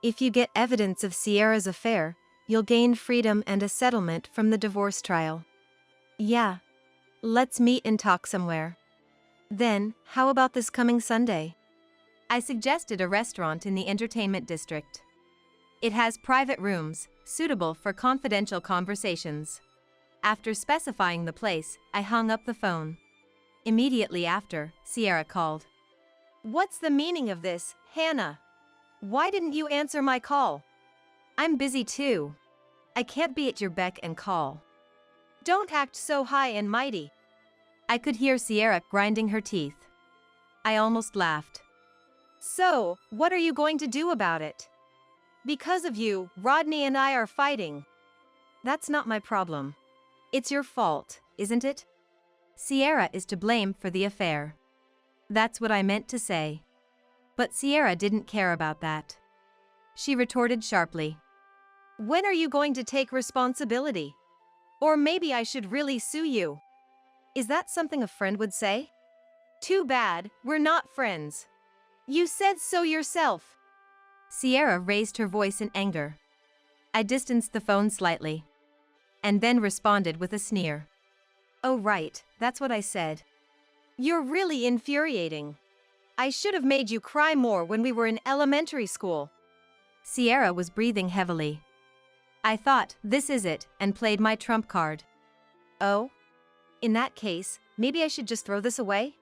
A: If you get evidence of Sierra's affair, you'll gain freedom and a settlement from the divorce trial. Yeah. Let's meet and talk somewhere. Then, how about this coming Sunday?
B: I suggested a restaurant in the entertainment district. It has private rooms, suitable for confidential conversations. After specifying the place, I hung up the phone. Immediately after, Sierra called.
A: What's the meaning of this, Hannah? Why didn't you answer my call?
B: I'm busy too. I can't be at your beck and call.
A: Don't act so high and mighty.
B: I could hear Sierra grinding her teeth. I almost laughed.
A: So, what are you going to do about it? Because of you, Rodney and I are fighting. That's not my problem. It's your fault, isn't it?
B: Sierra is to blame for the affair. That's what I meant to say. But Sierra didn't care about that. She retorted sharply.
A: When are you going to take responsibility? Or maybe I should really sue you. Is that something a friend would say? Too bad, we're not friends. You said so yourself.
B: Sierra raised her voice in anger. I distanced the phone slightly. And then responded with a sneer.
A: Oh right, that's what I said. You're really infuriating. I should have made you cry more when we were in elementary school.
B: Sierra was breathing heavily. I thought, this is it, and played my trump card.
A: Oh? In that case, maybe I should just throw this away?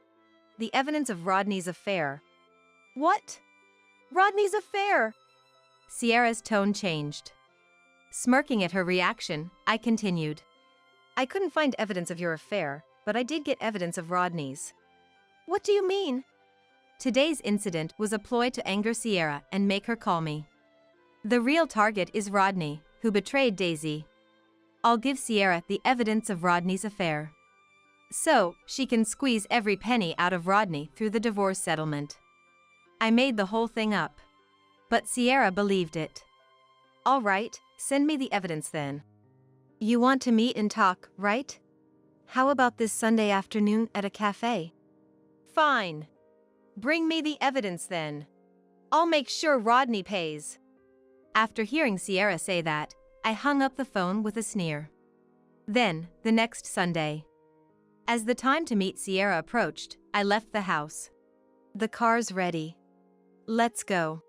A: The evidence of Rodney's affair. What? Rodney's affair?
B: Sierra's tone changed. Smirking at her reaction, I continued.
A: I couldn't find evidence of your affair, but I did get evidence of Rodney's. What do you mean?
B: Today's incident was a ploy to anger Sierra and make her call me. The real target is Rodney, who betrayed Daisy. I'll give Sierra the evidence of Rodney's affair. So, she can squeeze every penny out of Rodney through the divorce settlement. I made the whole thing up. But Sierra believed it.
A: All right, send me the evidence then. You want to meet and talk, right? How about this Sunday afternoon at a cafe? Fine. Bring me the evidence then. I'll make sure Rodney pays.
B: After hearing Sierra say that, I hung up the phone with a sneer. Then, the next Sunday, as the time to meet Sierra approached, I left the house.
A: The car's ready. Let's go.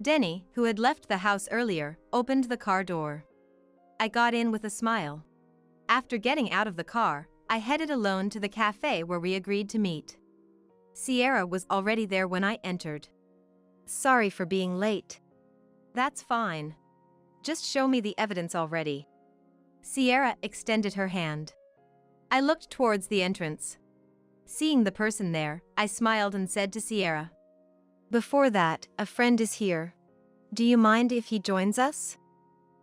B: Denny, who had left the house earlier, opened the car door. I got in with a smile. After getting out of the car, I headed alone to the cafe where we agreed to meet. Sierra was already there when I entered.
A: Sorry for being late.
B: That's fine.
A: Just show me the evidence already.
B: Sierra extended her hand. I looked towards the entrance. Seeing the person there, I smiled and said to Sierra,
A: Before that, a friend is here. Do you mind if he joins us?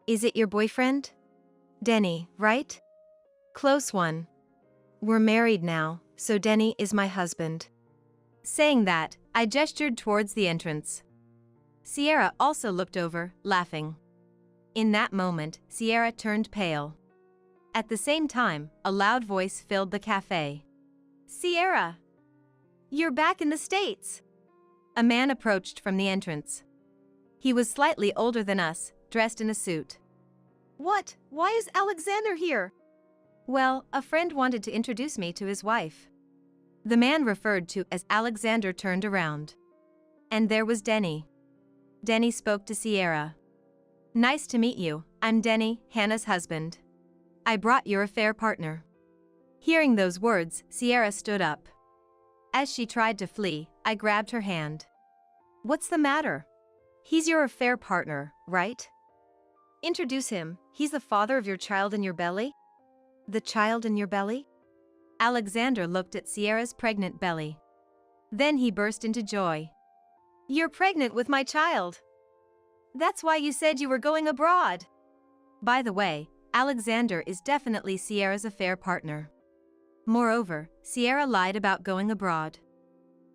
A: Is it your boyfriend? Denny, right? Close one. We're married now, so Denny is my husband.
B: Saying that, I gestured towards the entrance. Sierra also looked over, laughing. In that moment, Sierra turned pale. At the same time, a loud voice filled the cafe.
A: Sierra! You're back in the States!
B: A man approached from the entrance. He was slightly older than us, dressed in a suit.
A: What? Why is Alexander here?
B: Well, a friend wanted to introduce me to his wife. The man referred to as Alexander turned around. And there was Denny. Denny spoke to Sierra. Nice to meet you, I'm Denny, Hannah's husband. I brought your affair partner. Hearing those words, Sierra stood up. As she tried to flee, I grabbed her hand.
A: What's the matter? He's your affair partner, right? Introduce him, he's the father of your child in your belly? The child in your belly?
B: Alexander looked at Sierra's pregnant belly. Then he burst into joy.
A: You're pregnant with my child. That's why you said you were going abroad.
B: By the way, Alexander is definitely Sierra's affair partner. Moreover, Sierra lied about going abroad.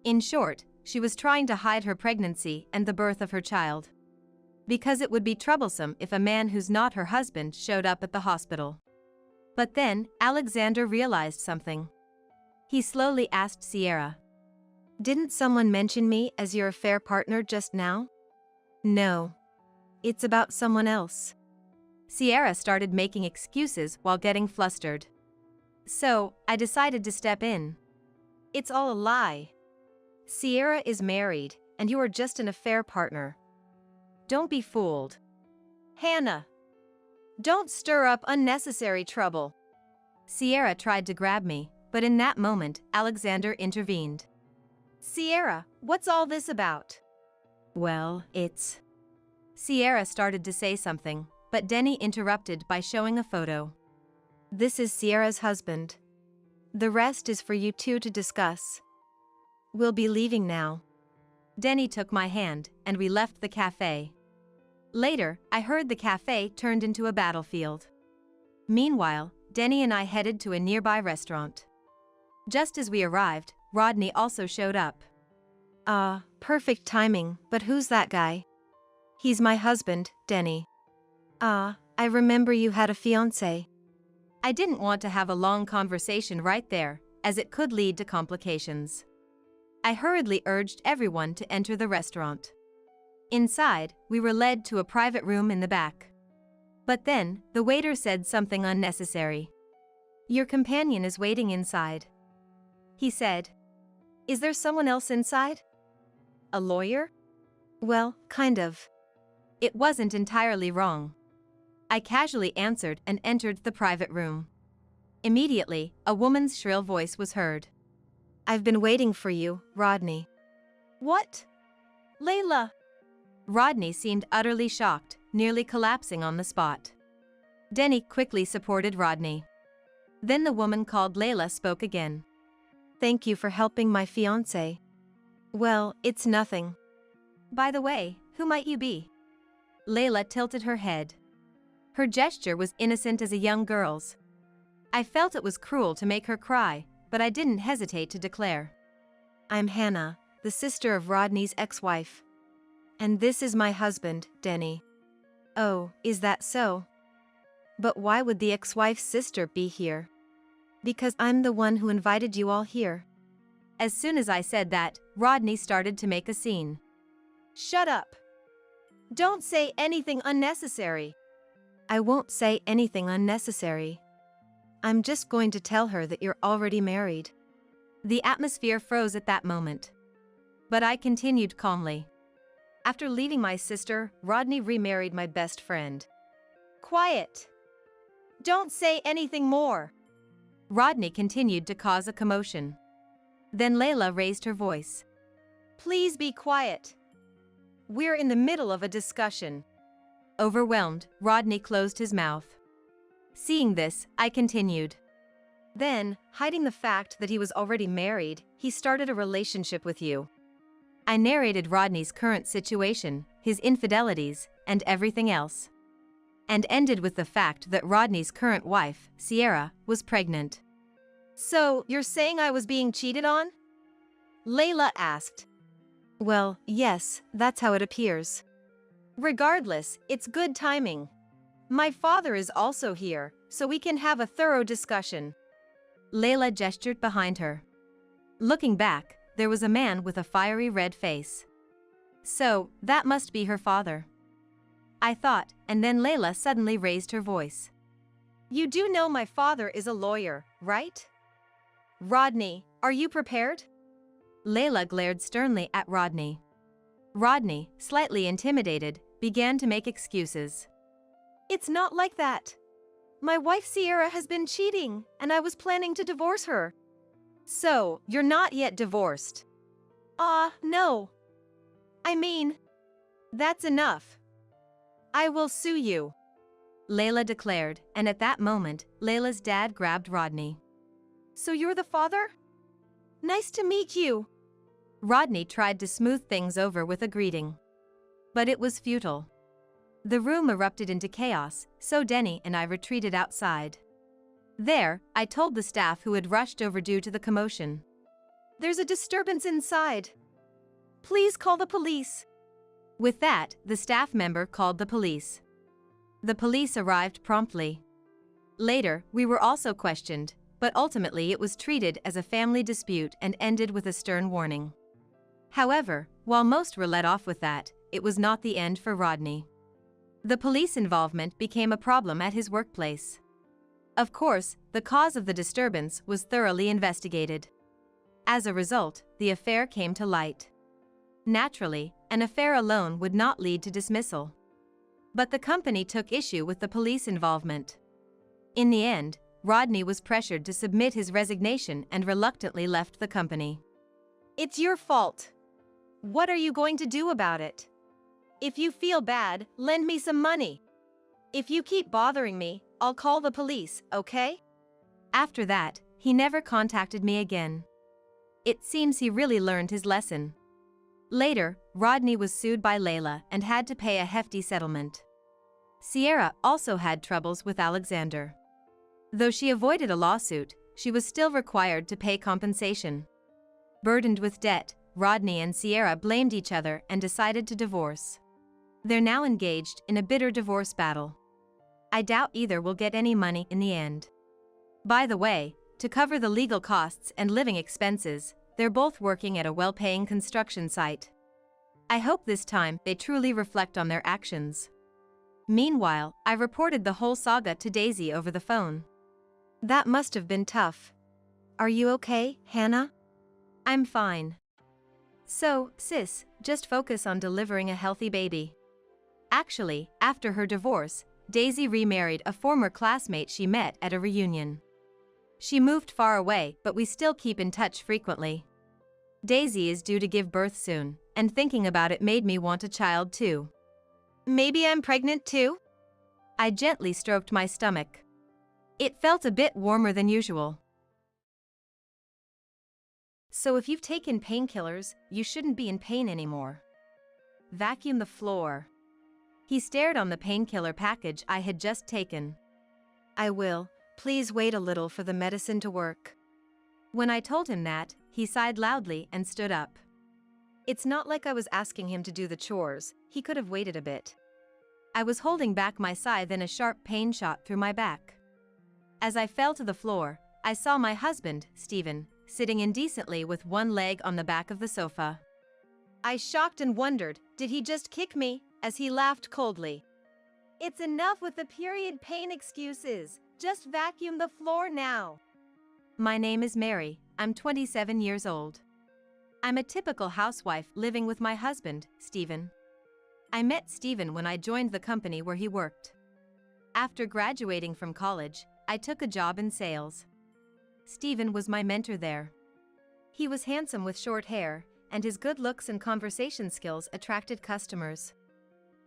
B: In short, she was trying to hide her pregnancy and the birth of her child. Because it would be troublesome if a man who's not her husband showed up at the hospital. But then, Alexander realized something. He slowly asked Sierra,
A: Didn't someone mention me as your affair partner just now? No. It's about someone else.
B: Sierra started making excuses while getting flustered. So, I decided to step in.
A: It's all a lie. Sierra is married, and you are just an affair partner. Don't be fooled. Hannah! Don't stir up unnecessary trouble.
B: Sierra tried to grab me, but in that moment, Alexander intervened.
A: Sierra, what's all this about?
B: Well, it's... Sierra started to say something, but Denny interrupted by showing a photo.
A: This is Sierra's husband. The rest is for you two to discuss. We'll be leaving now.
B: Denny took my hand, and we left the cafe. Later, I heard the cafe turned into a battlefield. Meanwhile, Denny and I headed to a nearby restaurant. Just as we arrived, Rodney also showed up.
A: Perfect timing, but who's that guy? He's my husband, Denny. I remember you had a fiancé.
B: I didn't want to have a long conversation right there, as it could lead to complications. I hurriedly urged everyone to enter the restaurant. Inside, we were led to a private room in the back. But then, the waiter said something unnecessary. Your companion is waiting inside. He said.
A: Is there someone else inside? A lawyer? Well, kind of.
B: It wasn't entirely wrong. I casually answered and entered the private room. Immediately, a woman's shrill voice was heard.
A: I've been waiting for you, Rodney. What? Layla!
B: Rodney seemed utterly shocked, nearly collapsing on the spot. Denny quickly supported Rodney. Then the woman called Layla spoke again.
A: Thank you for helping my fiancé. Well, it's nothing.
B: By the way, who might you be? Layla tilted her head. Her gesture was innocent as a young girl's. I felt it was cruel to make her cry, but I didn't hesitate to declare.
A: I'm Hannah, the sister of Rodney's ex-wife. And this is my husband, Denny. Oh, is that so? But why would the ex-wife's sister be here? Because I'm the one who invited you all here.
B: As soon as I said that, Rodney started to make a scene.
A: Shut up. Don't say anything unnecessary.
B: I won't say anything unnecessary. I'm just going to tell her that you're already married. The atmosphere froze at that moment. But I continued calmly.
A: After leaving my sister, Rodney remarried my best friend. Quiet. Don't say anything more.
B: Rodney continued to cause a commotion. Then Layla raised her voice.
A: Please be quiet. We're in the middle of a discussion.
B: Overwhelmed, Rodney closed his mouth. Seeing this, I continued.
A: Then, hiding the fact that he was already married, he started a relationship with you.
B: I narrated Rodney's current situation, his infidelities, and everything else. And ended with the fact that Rodney's current wife, Sierra, was pregnant.
A: So, you're saying I was being cheated on? Layla asked.
B: Well, yes, that's how it appears.
A: Regardless, it's good timing. My father is also here, so we can have a thorough discussion.
B: Layla gestured behind her. Looking back, there was a man with a fiery red face. So, that must be her father. I thought, and then Layla suddenly raised her voice.
A: You do know my father is a lawyer, right? Rodney, are you prepared?
B: Layla glared sternly at Rodney. Rodney, slightly intimidated, began to make excuses.
A: It's not like that. My wife Sierra has been cheating, and I was planning to divorce her. So, you're not yet divorced? No. I mean, that's enough. I will sue you,
B: Layla declared, and at that moment, Layla's dad grabbed Rodney.
A: So you're the father? Nice to meet you.
B: Rodney tried to smooth things over with a greeting. But it was futile. The room erupted into chaos, so Denny and I retreated outside. There, I told the staff who had rushed over due to the commotion.
A: There's a disturbance inside. Please call the police.
B: With that, the staff member called the police. The police arrived promptly. Later, we were also questioned, but ultimately it was treated as a family dispute and ended with a stern warning. However, while most were let off with that, it was not the end for Rodney. The police involvement became a problem at his workplace. Of course, the cause of the disturbance was thoroughly investigated. As a result, the affair came to light. Naturally, an affair alone would not lead to dismissal. But the company took issue with the police involvement. In the end, Rodney was pressured to submit his resignation and reluctantly left the company.
A: It's your fault. What are you going to do about it? If you feel bad, lend me some money. If you keep bothering me, I'll call the police, okay?
B: After that, he never contacted me again. It seems he really learned his lesson. Later, Rodney was sued by Layla and had to pay a hefty settlement. Sierra also had troubles with Alexander. Though she avoided a lawsuit, she was still required to pay compensation. Burdened with debt, Rodney and Sierra blamed each other and decided to divorce. They're now engaged in a bitter divorce battle. I doubt either will get any money in the end. By the way, to cover the legal costs and living expenses, they're both working at a well-paying construction site. I hope this time they truly reflect on their actions. Meanwhile, I reported the whole saga to Daisy over the phone.
A: That must have been tough. Are you okay, Hannah?
B: I'm fine. So, sis, just focus on delivering a healthy baby. Actually, after her divorce, Daisy remarried a former classmate she met at a reunion. She moved far away, but we still keep in touch frequently. Daisy is due to give birth soon, and thinking about it made me want a child too.
A: Maybe I'm pregnant too?
B: I gently stroked my stomach. It felt a bit warmer than usual.
A: So if you've taken painkillers, you shouldn't be in pain anymore. Vacuum the floor.
B: He stared on the painkiller package I had just taken.
A: I will. Please wait a little for the medicine to work.
B: When I told him that, he sighed loudly and stood up.
A: It's not like I was asking him to do the chores, he could have waited a bit.
B: I was holding back my sigh, then a sharp pain shot through my back. As I fell to the floor, I saw my husband, Stephen, sitting indecently with one leg on the back of the sofa.
A: I shocked and wondered, did he just kick me, as he laughed coldly. It's enough with the period pain excuses. Just vacuum the floor now.
B: My name is Mary. I'm 27 years old. I'm a typical housewife living with my husband, Stephen. I met Stephen when I joined the company where he worked. After graduating from college, I took a job in sales. Stephen was my mentor there. He was handsome with short hair, and his good looks and conversation skills attracted customers.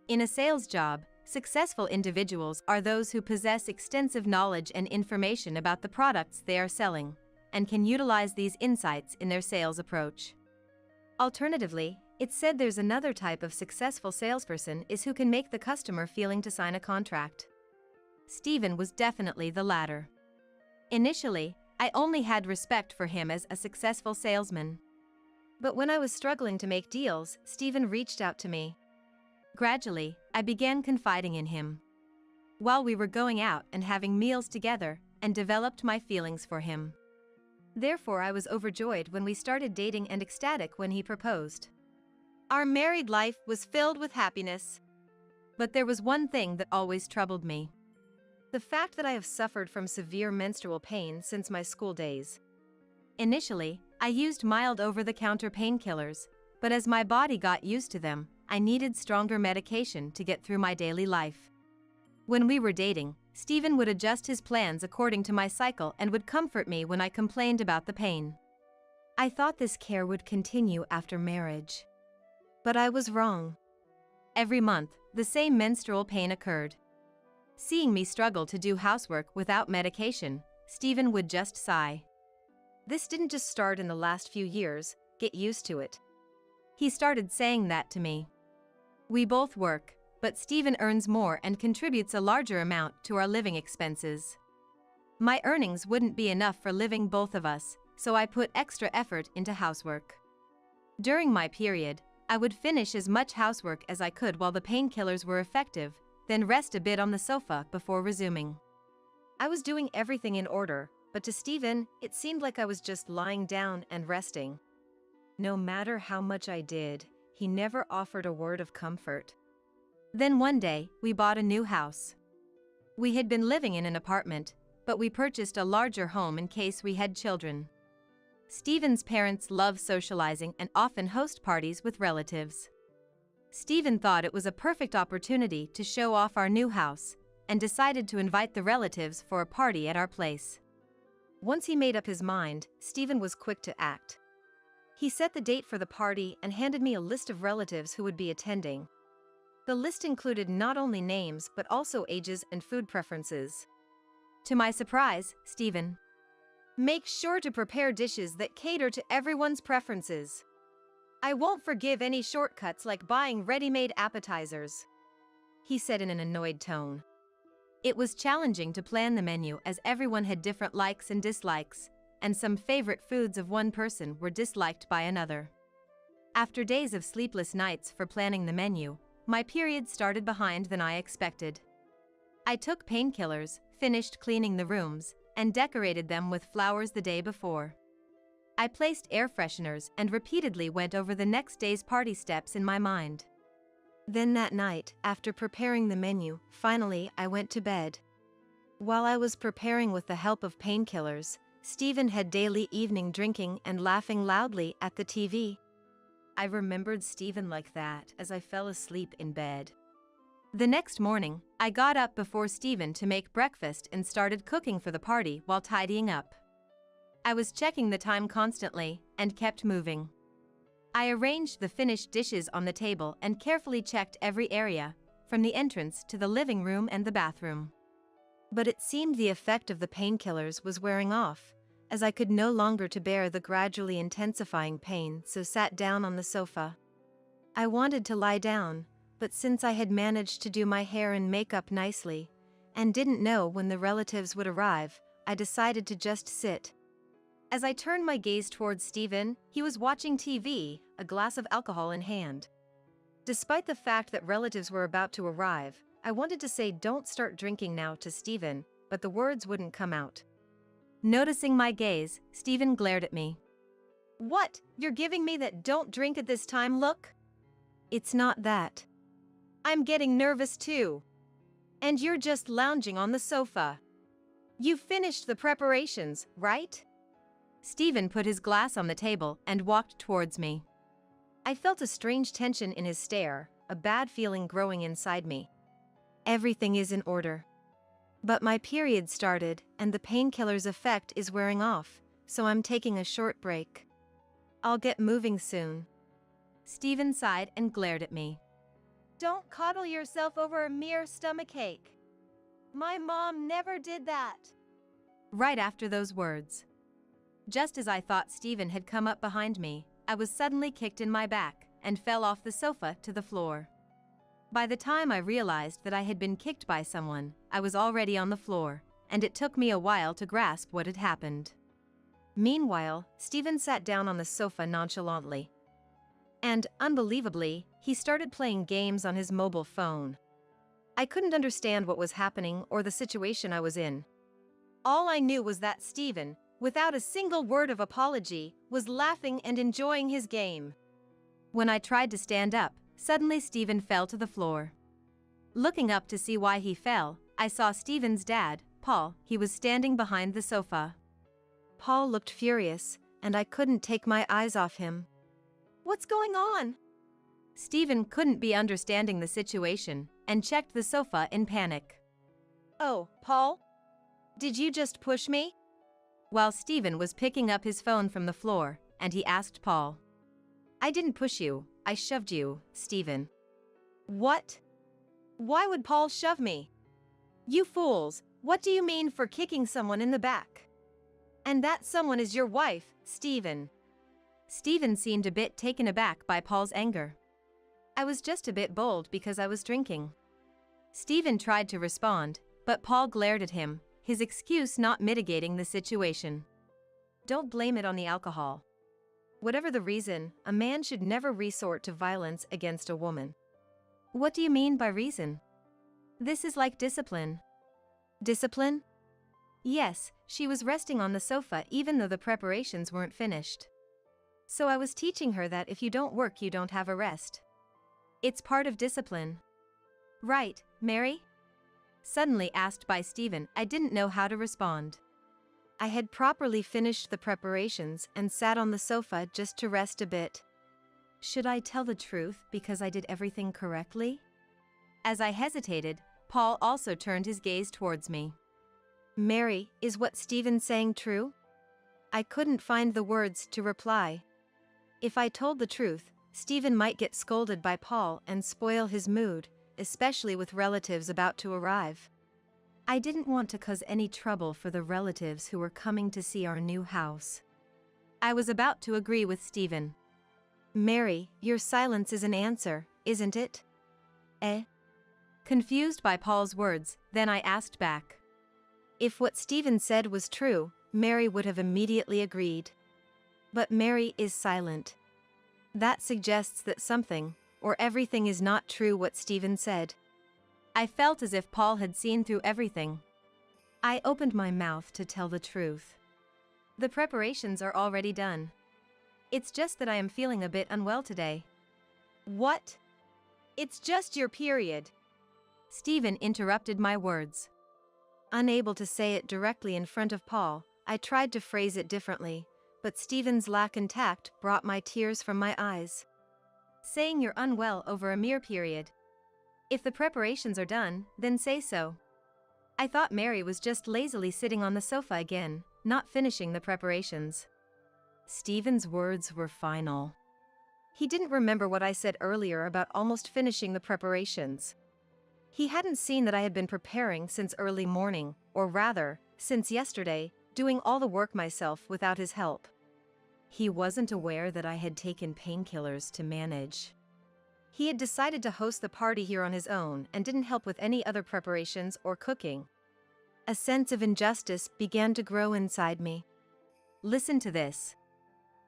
B: In a sales job, successful individuals are those who possess extensive knowledge and information about the products they are selling, and can utilize these insights in their sales approach. Alternatively, it's said there's another type of successful salesperson is who can make the customer feeling to sign a contract. Stephen was definitely the latter. Initially, I only had respect for him as a successful salesman.
A: But when I was struggling to make deals, Stephen reached out to me.
B: Gradually, I began confiding in him. While we were going out and having meals together, and developed my feelings for him. Therefore, I was overjoyed when we started dating and ecstatic when he proposed.
A: Our married life was filled with happiness.
B: But there was one thing that always troubled me.
A: The fact that I have suffered from severe menstrual pain since my school days.
B: Initially, I used mild over-the-counter painkillers, but as my body got used to them, I needed stronger medication to get through my daily life. When we were dating, Stephen would adjust his plans according to my cycle and would comfort me when I complained about the pain.
A: I thought this care would continue after marriage. But I was wrong.
B: Every month, the same menstrual pain occurred. Seeing me struggle to do housework without medication, Stephen would just sigh.
A: This didn't just start in the last few years, get used to it.
B: He started saying that to me. We both work, but Stephen earns more and contributes a larger amount to our living expenses. My earnings wouldn't be enough for living both of us, so I put extra effort into housework. During my period, I would finish as much housework as I could while the painkillers were effective, then rest a bit on the sofa before resuming.
A: I was doing everything in order, but to Stephen, it seemed like I was just lying down and resting. No matter how much I did, he never offered a word of comfort.
B: Then one day, we bought a new house. We had been living in an apartment, but we purchased a larger home in case we had children. Stephen's parents love socializing and often host parties with relatives. Stephen thought it was a perfect opportunity to show off our new house, and decided to invite the relatives for a party at our place.
A: Once he made up his mind, Stephen was quick to act. He set the date for the party and handed me a list of relatives who would be attending. The list included not only names but also ages and food preferences.
B: To my surprise, Stephen,
A: "Make sure to prepare dishes that cater to everyone's preferences. I won't forgive any shortcuts like buying ready-made appetizers," he said in an annoyed tone.
B: It was challenging to plan the menu as everyone had different likes and dislikes, and some favorite foods of one person were disliked by another. After days of sleepless nights for planning the menu, my period started behind than I expected. I took painkillers, finished cleaning the rooms, and decorated them with flowers the day before. I placed air fresheners and repeatedly went over the next day's party steps in my mind.
A: Then that night, after preparing the menu, finally I went to bed. While I was preparing with the help of painkillers, Stephen had daily evening drinking and laughing loudly at the TV. I remembered Stephen like that as I fell asleep in bed.
B: The next morning, I got up before Stephen to make breakfast and started cooking for the party while tidying up. I was checking the time constantly and kept moving. I arranged the finished dishes on the table and carefully checked every area, from the entrance to the living room and the bathroom.
A: But it seemed the effect of the painkillers was wearing off, as I could no longer to bear the gradually intensifying pain, so sat down on the sofa. I wanted to lie down, but since I had managed to do my hair and makeup nicely, and didn't know when the relatives would arrive, I decided to just sit. As I turned my gaze towards Stephen, he was watching TV, a glass of alcohol in hand. Despite the fact that relatives were about to arrive, I wanted to say "don't start drinking now" to Stephen, but the words wouldn't come out.
B: Noticing my gaze, Stephen glared at me.
A: What? You're giving me that don't drink at this time look? It's not that. I'm getting nervous too. And you're just lounging on the sofa. You finished the preparations, right?
B: Stephen put his glass on the table and walked towards me.
A: I felt a strange tension in his stare, a bad feeling growing inside me. Everything is in order. But my period started and the painkiller's effect is wearing off, so I'm taking a short break. I'll get moving soon.
B: Stephen sighed and glared at me.
A: Don't coddle yourself over a mere stomachache. My mom never did that.
B: Right after those words. Just as I thought Stephen had come up behind me, I was suddenly kicked in my back and fell off the sofa to the floor. By the time I realized that I had been kicked by someone, I was already on the floor, and it took me a while to grasp what had happened.
A: Meanwhile, Stephen sat down on the sofa nonchalantly. And, unbelievably, he started playing games on his mobile phone. I couldn't understand what was happening or the situation I was in. All I knew was that Stephen, without a single word of apology, was laughing and enjoying his game.
B: When I tried to stand up, suddenly Stephen fell to the floor. Looking up to see why he fell, I saw Stephen's dad, Paul. He was standing behind the sofa.
A: Paul looked furious, and I couldn't take my eyes off him. What's going on?
B: Stephen couldn't be understanding the situation and checked the sofa in panic.
A: Oh, Paul? Did you just push me?
B: While Stephen was picking up his phone from the floor, and he asked Paul.
A: I didn't push you, I shoved you, Stephen. What? Why would Paul shove me? You fools, what do you mean for kicking someone in the back? And that someone is your wife, Stephen.
B: Stephen seemed a bit taken aback by Paul's anger.
A: I was just a bit bold because I was drinking.
B: Stephen tried to respond, but Paul glared at him, his excuse not mitigating the situation.
A: Don't blame it on the alcohol. Whatever the reason, a man should never resort to violence against a woman.
B: What do you mean by reason? This is like discipline.
A: Discipline?
B: Yes, she was resting on the sofa even though the preparations weren't finished.
A: So I was teaching her that if you don't work, you don't have a rest.
B: It's part of discipline. Right, Mary? Suddenly asked by Stephen, I didn't know how to respond.
A: I had properly finished the preparations and sat on the sofa just to rest a bit.
B: Should I tell the truth because I did everything correctly? As I hesitated, Paul also turned his gaze towards me.
A: Mary, is what Stephen's saying true? I couldn't find the words to reply. If I told the truth, Stephen might get scolded by Paul and spoil his mood, especially with relatives about to arrive.
B: I didn't want to cause any trouble for the relatives who were coming to see our new house. I was about to agree with Stephen.
A: Mary, your silence is an answer, isn't it?
B: Confused by Paul's words, then I asked back.
A: If what Stephen said was true, Mary would have immediately agreed. But Mary is silent. That suggests that something, or everything is not true what Stephen said.
B: I felt as if Paul had seen through everything. I opened my mouth to tell the truth. The preparations are already done. It's just that I am feeling a bit unwell today.
A: What? It's just your period.
B: Stephen interrupted my words.
A: Unable to say it directly in front of Paul, I tried to phrase it differently, but Stephen's lack of tact brought my tears from my eyes.
B: Saying you're unwell over a mere period. If the preparations are done, then say so. I thought Mary was just lazily sitting on the sofa again, not finishing the preparations.
A: Stephen's words were final. He didn't remember what I said earlier about almost finishing the preparations. He hadn't seen that I had been preparing since early morning, or rather, since yesterday, doing all the work myself without his help. He wasn't aware that I had taken painkillers to manage. He had decided to host the party here on his own and didn't help with any other preparations or cooking. A sense of injustice began to grow inside me.
B: Listen to this.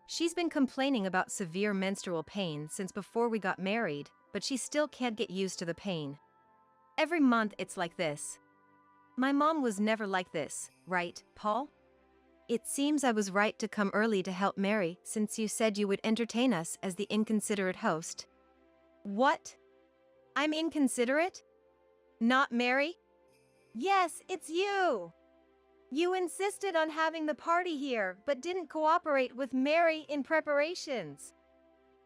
A: She's been complaining about severe menstrual pain since before we got married, but she still can't get used to the pain. Every month it's like this. My mom was never like this, right, Paul? It seems I was right to come early to help Mary since you said you would entertain us as the inconsiderate host. What? I'm inconsiderate? Not Mary? Yes, it's you! You insisted on having the party here but didn't cooperate with Mary in preparations.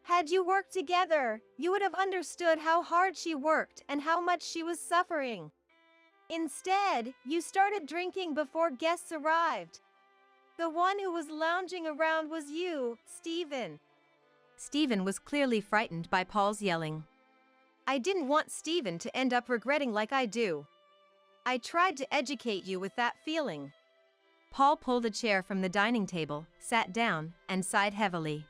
A: Had you worked together, you would have understood how hard she worked and how much she was suffering. Instead, you started drinking before guests arrived. The one who was lounging around was you, Stephen.
B: Stephen was clearly frightened by Paul's yelling.
A: I didn't want Stephen to end up regretting like I do. I tried to educate you with that feeling.
B: Paul pulled a chair from the dining table, sat down, and sighed heavily.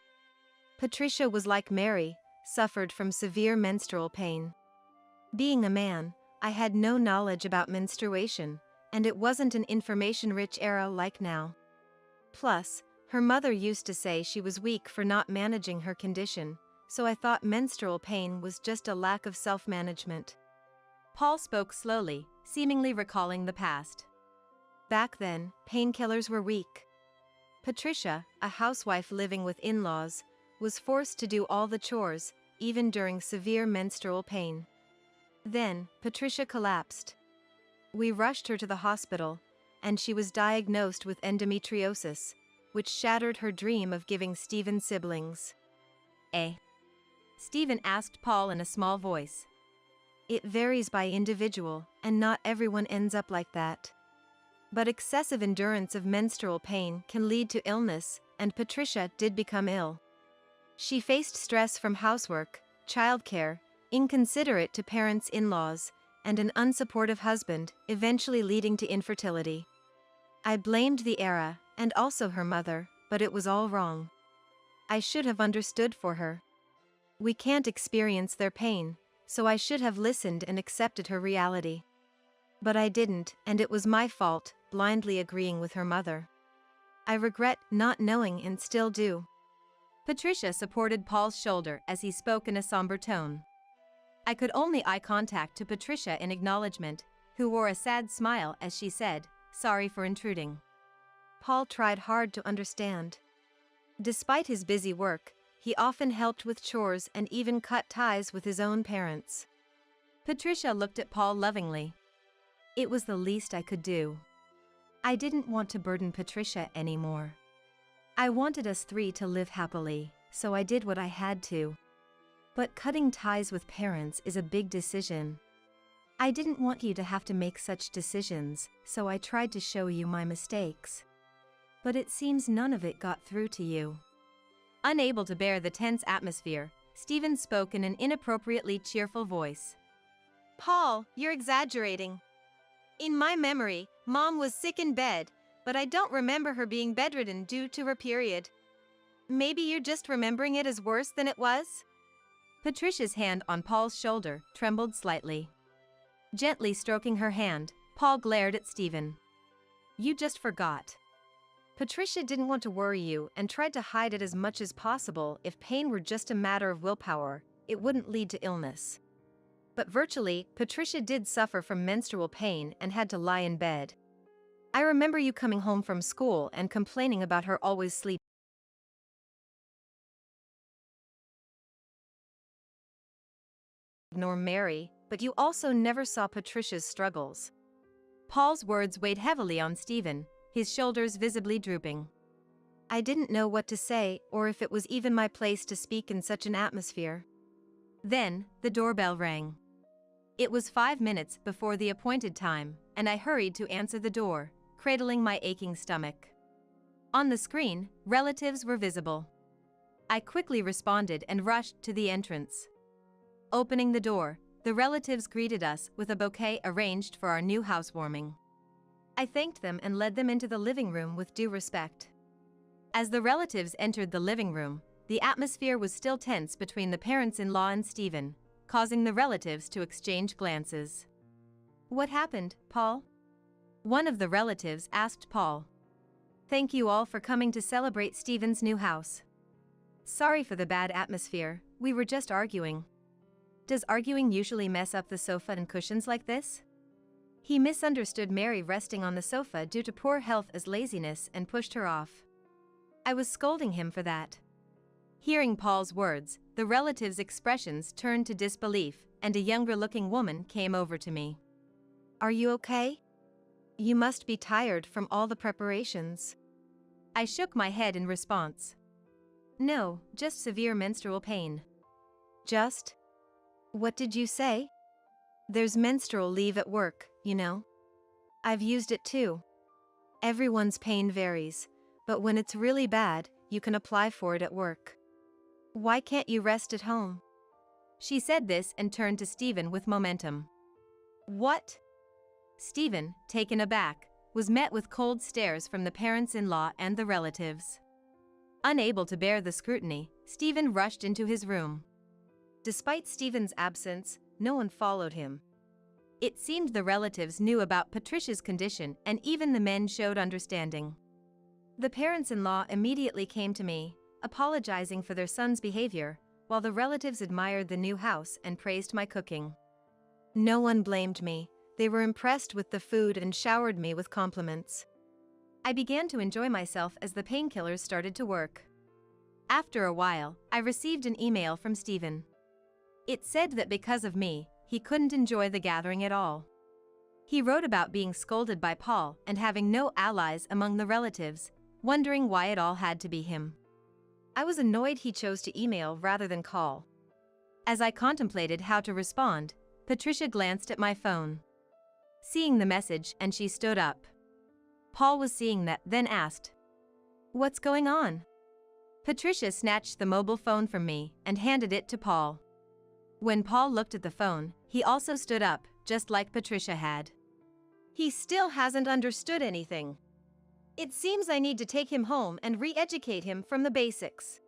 A: Patricia was like Mary, suffered from severe menstrual pain. Being a man, I had no knowledge about menstruation, and it wasn't an information-rich era like now. Plus, her mother used to say she was weak for not managing her condition, so I thought menstrual pain was just a lack of self-management.
B: Paul spoke slowly, seemingly recalling the past.
A: Back then, painkillers were weak. Patricia, a housewife living with in-laws, was forced to do all the chores, even during severe menstrual pain. Then, Patricia collapsed. We rushed her to the hospital, and she was diagnosed with endometriosis, which shattered her dream of giving Stephen siblings.
B: Stephen asked Paul in a small voice.
A: It varies by individual, and not everyone ends up like that. But excessive endurance of menstrual pain can lead to illness, and Patricia did become ill. She faced stress from housework, childcare, inconsiderate to parents' in-laws, and an unsupportive husband, eventually leading to infertility. I blamed the era, and also her mother, but it was all wrong. I should have understood for her. We can't experience their pain, so I should have listened and accepted her reality. But I didn't, and it was my fault, blindly agreeing with her mother. I regret not knowing and still do.
B: Patricia supported Paul's shoulder as he spoke in a somber tone. I could only eye contact to Patricia in acknowledgement, who wore a sad smile as she said, "Sorry for intruding."
A: Paul tried hard to understand. Despite his busy work, he often helped with chores and even cut ties with his own parents.
B: Patricia looked at Paul lovingly. It was the least I could do. I didn't want to burden Patricia anymore. I wanted us three to live happily, so I did what I had to. But cutting ties with parents is a big decision. I didn't want you to have to make such decisions, so I tried to show you my mistakes. But it seems none of it got through to you. Unable to bear the tense atmosphere, Stephen spoke in an inappropriately cheerful voice.
A: Paul, you're exaggerating. In my memory, Mom was sick in bed, but I don't remember her being bedridden due to her period. Maybe you're just remembering it as worse than it was?
B: Patricia's hand on Paul's shoulder trembled slightly. Gently stroking her hand, Paul glared at Stephen. You just forgot.
A: Patricia didn't want to worry you and tried to hide it as much as possible. If pain were just a matter of willpower, it wouldn't lead to illness. But virtually, Patricia did suffer from menstrual pain and had to lie in bed. I remember you coming home from school and complaining about her always sleeping. Nor Mary, but you also never saw Patricia's struggles.
B: Paul's words weighed heavily on Stephen, his shoulders visibly drooping.
A: I didn't know what to say or if it was even my place to speak in such an atmosphere.
B: Then, the doorbell rang. It was 5 minutes before the appointed time, and I hurried to answer the door, cradling my aching stomach. On the screen, relatives were visible. I quickly responded and rushed to the entrance. Opening the door, the relatives greeted us with a bouquet arranged for our new housewarming.
A: I thanked them and led them into the living room with due respect.
B: As the relatives entered the living room, the atmosphere was still tense between the parents-in-law and Stephen, causing the relatives to exchange glances.
A: What happened, Paul?
B: One of the relatives asked Paul.
A: Thank you all for coming to celebrate Stephen's new house. Sorry for the bad atmosphere, we were just arguing. Does arguing usually mess up the sofa and cushions like this?
B: He misunderstood Mary resting on the sofa due to poor health as laziness and pushed her off. I was scolding him for that. Hearing Paul's words, the relatives' expressions turned to disbelief, and a younger-looking woman came over to me.
A: Are you okay? You must be tired from all the preparations.
B: I shook my head in response. No, just severe menstrual pain.
A: Just? What did you say? There's menstrual leave at work, you know. I've used it too. Everyone's pain varies, but when it's really bad, you can apply for it at work. Why can't you rest at home?
B: She said this and turned to Stephen with momentum.
A: What?
B: Stephen, taken aback, was met with cold stares from the parents-in-law and the relatives. Unable to bear the scrutiny, Stephen rushed into his room.
A: Despite Stephen's absence, no one followed him.
B: It seemed the relatives knew about Patricia's condition, and even the men showed understanding. The parents-in-law immediately came to me, apologizing for their son's behavior, while the relatives admired the new house and praised my cooking.
A: No one blamed me. They were impressed with the food and showered me with compliments.
B: I began to enjoy myself as the painkillers started to work. After a while, I received an email from Stephen. It said that because of me, he couldn't enjoy the gathering at all. He wrote about being scolded by Paul and having no allies among the relatives, wondering why it all had to be him.
A: I was annoyed he chose to email rather than call.
B: As I contemplated how to respond, Patricia glanced at my phone. Seeing the message, and she stood up. Paul was seeing that, then asked, "What's going on?" Patricia snatched the mobile phone from me and handed it to Paul. When Paul looked at the phone, he also stood up, just like Patricia had.
A: He still hasn't understood anything. It seems I need to take him home and re-educate him from the basics.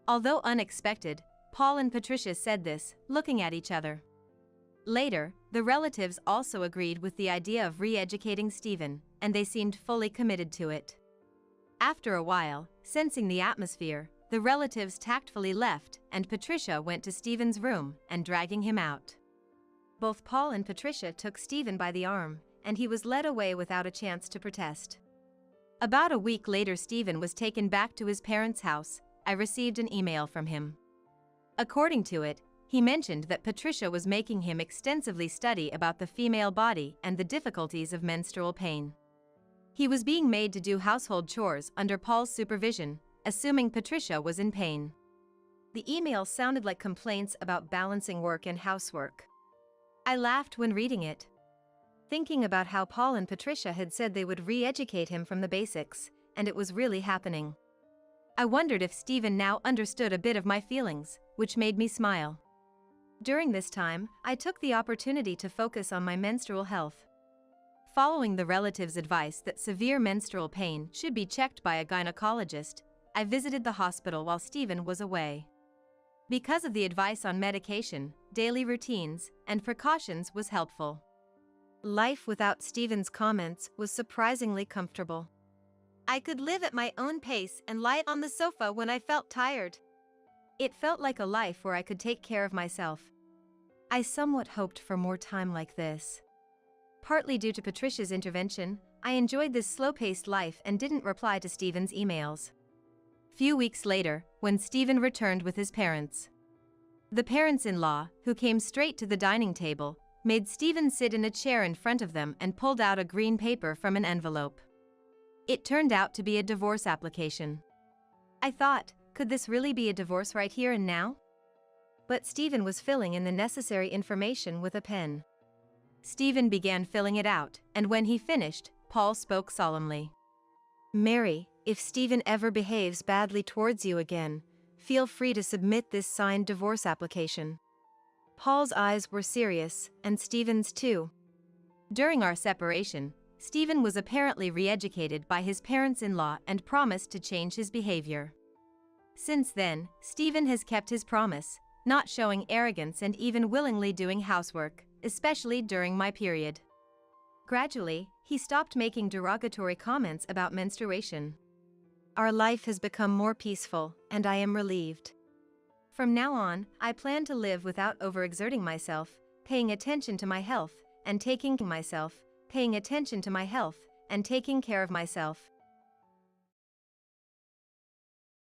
B: Although unexpected, Paul and Patricia said this, looking at each other. Later, the relatives also agreed with the idea of re-educating Stephen, and they seemed fully committed to it. After a while, sensing the atmosphere, the relatives tactfully left, and Patricia went to Stephen's room and dragging him out. Both Paul and Patricia took Stephen by the arm, and he was led away without a chance to protest. About a week later, Stephen was taken back to his parents' house. I received an email from him. According to it, he mentioned that Patricia was making him extensively study about the female body and the difficulties of menstrual pain. He was being made to do household chores under Paul's supervision, assuming Patricia was in pain.
A: The email sounded like complaints about balancing work and housework.
B: I laughed when reading it.
A: Thinking about how Paul and Patricia had said they would re-educate him from the basics, and it was really happening.
B: I wondered if Stephen now understood a bit of my feelings, which made me smile.
A: During this time, I took the opportunity to focus on my menstrual health.
B: Following the relatives' advice that severe menstrual pain should be checked by a gynecologist, I visited the hospital while Stephen was away. Because of the advice on medication, daily routines, and precautions was helpful.
A: Life without Stephen's comments was surprisingly comfortable. I could live at my own pace and lie on the sofa when I felt tired.
B: It felt like a life where I could take care of myself. I somewhat hoped for more time like this. Partly due to Patricia's intervention, I enjoyed this slow-paced life and didn't reply to Stephen's emails. Few weeks later, when Stephen returned with his parents. The parents-in-law, who came straight to the dining table, made Stephen sit in a chair in front of them and pulled out a green paper from an envelope. It turned out to be a divorce application. I thought, could this really be a divorce right here and now?
A: But Stephen was filling in the necessary information with a pen.
B: Stephen began filling it out, and when he finished, Paul spoke solemnly.
A: Mary, if Stephen ever behaves badly towards you again, feel free to submit this signed divorce application. Paul's eyes were serious, and Stephen's too.
B: During our separation, Stephen was apparently re-educated by his parents-in-law and promised to change his behavior. Since then, Stephen has kept his promise, not showing arrogance and even willingly doing housework, especially during my period. Gradually, he stopped making derogatory comments about menstruation.
A: Our life has become more peaceful, and I am relieved.
B: From now on, I plan to live without overexerting myself, paying attention to my health, and taking care of myself,
A: paying attention to my health and taking care of myself.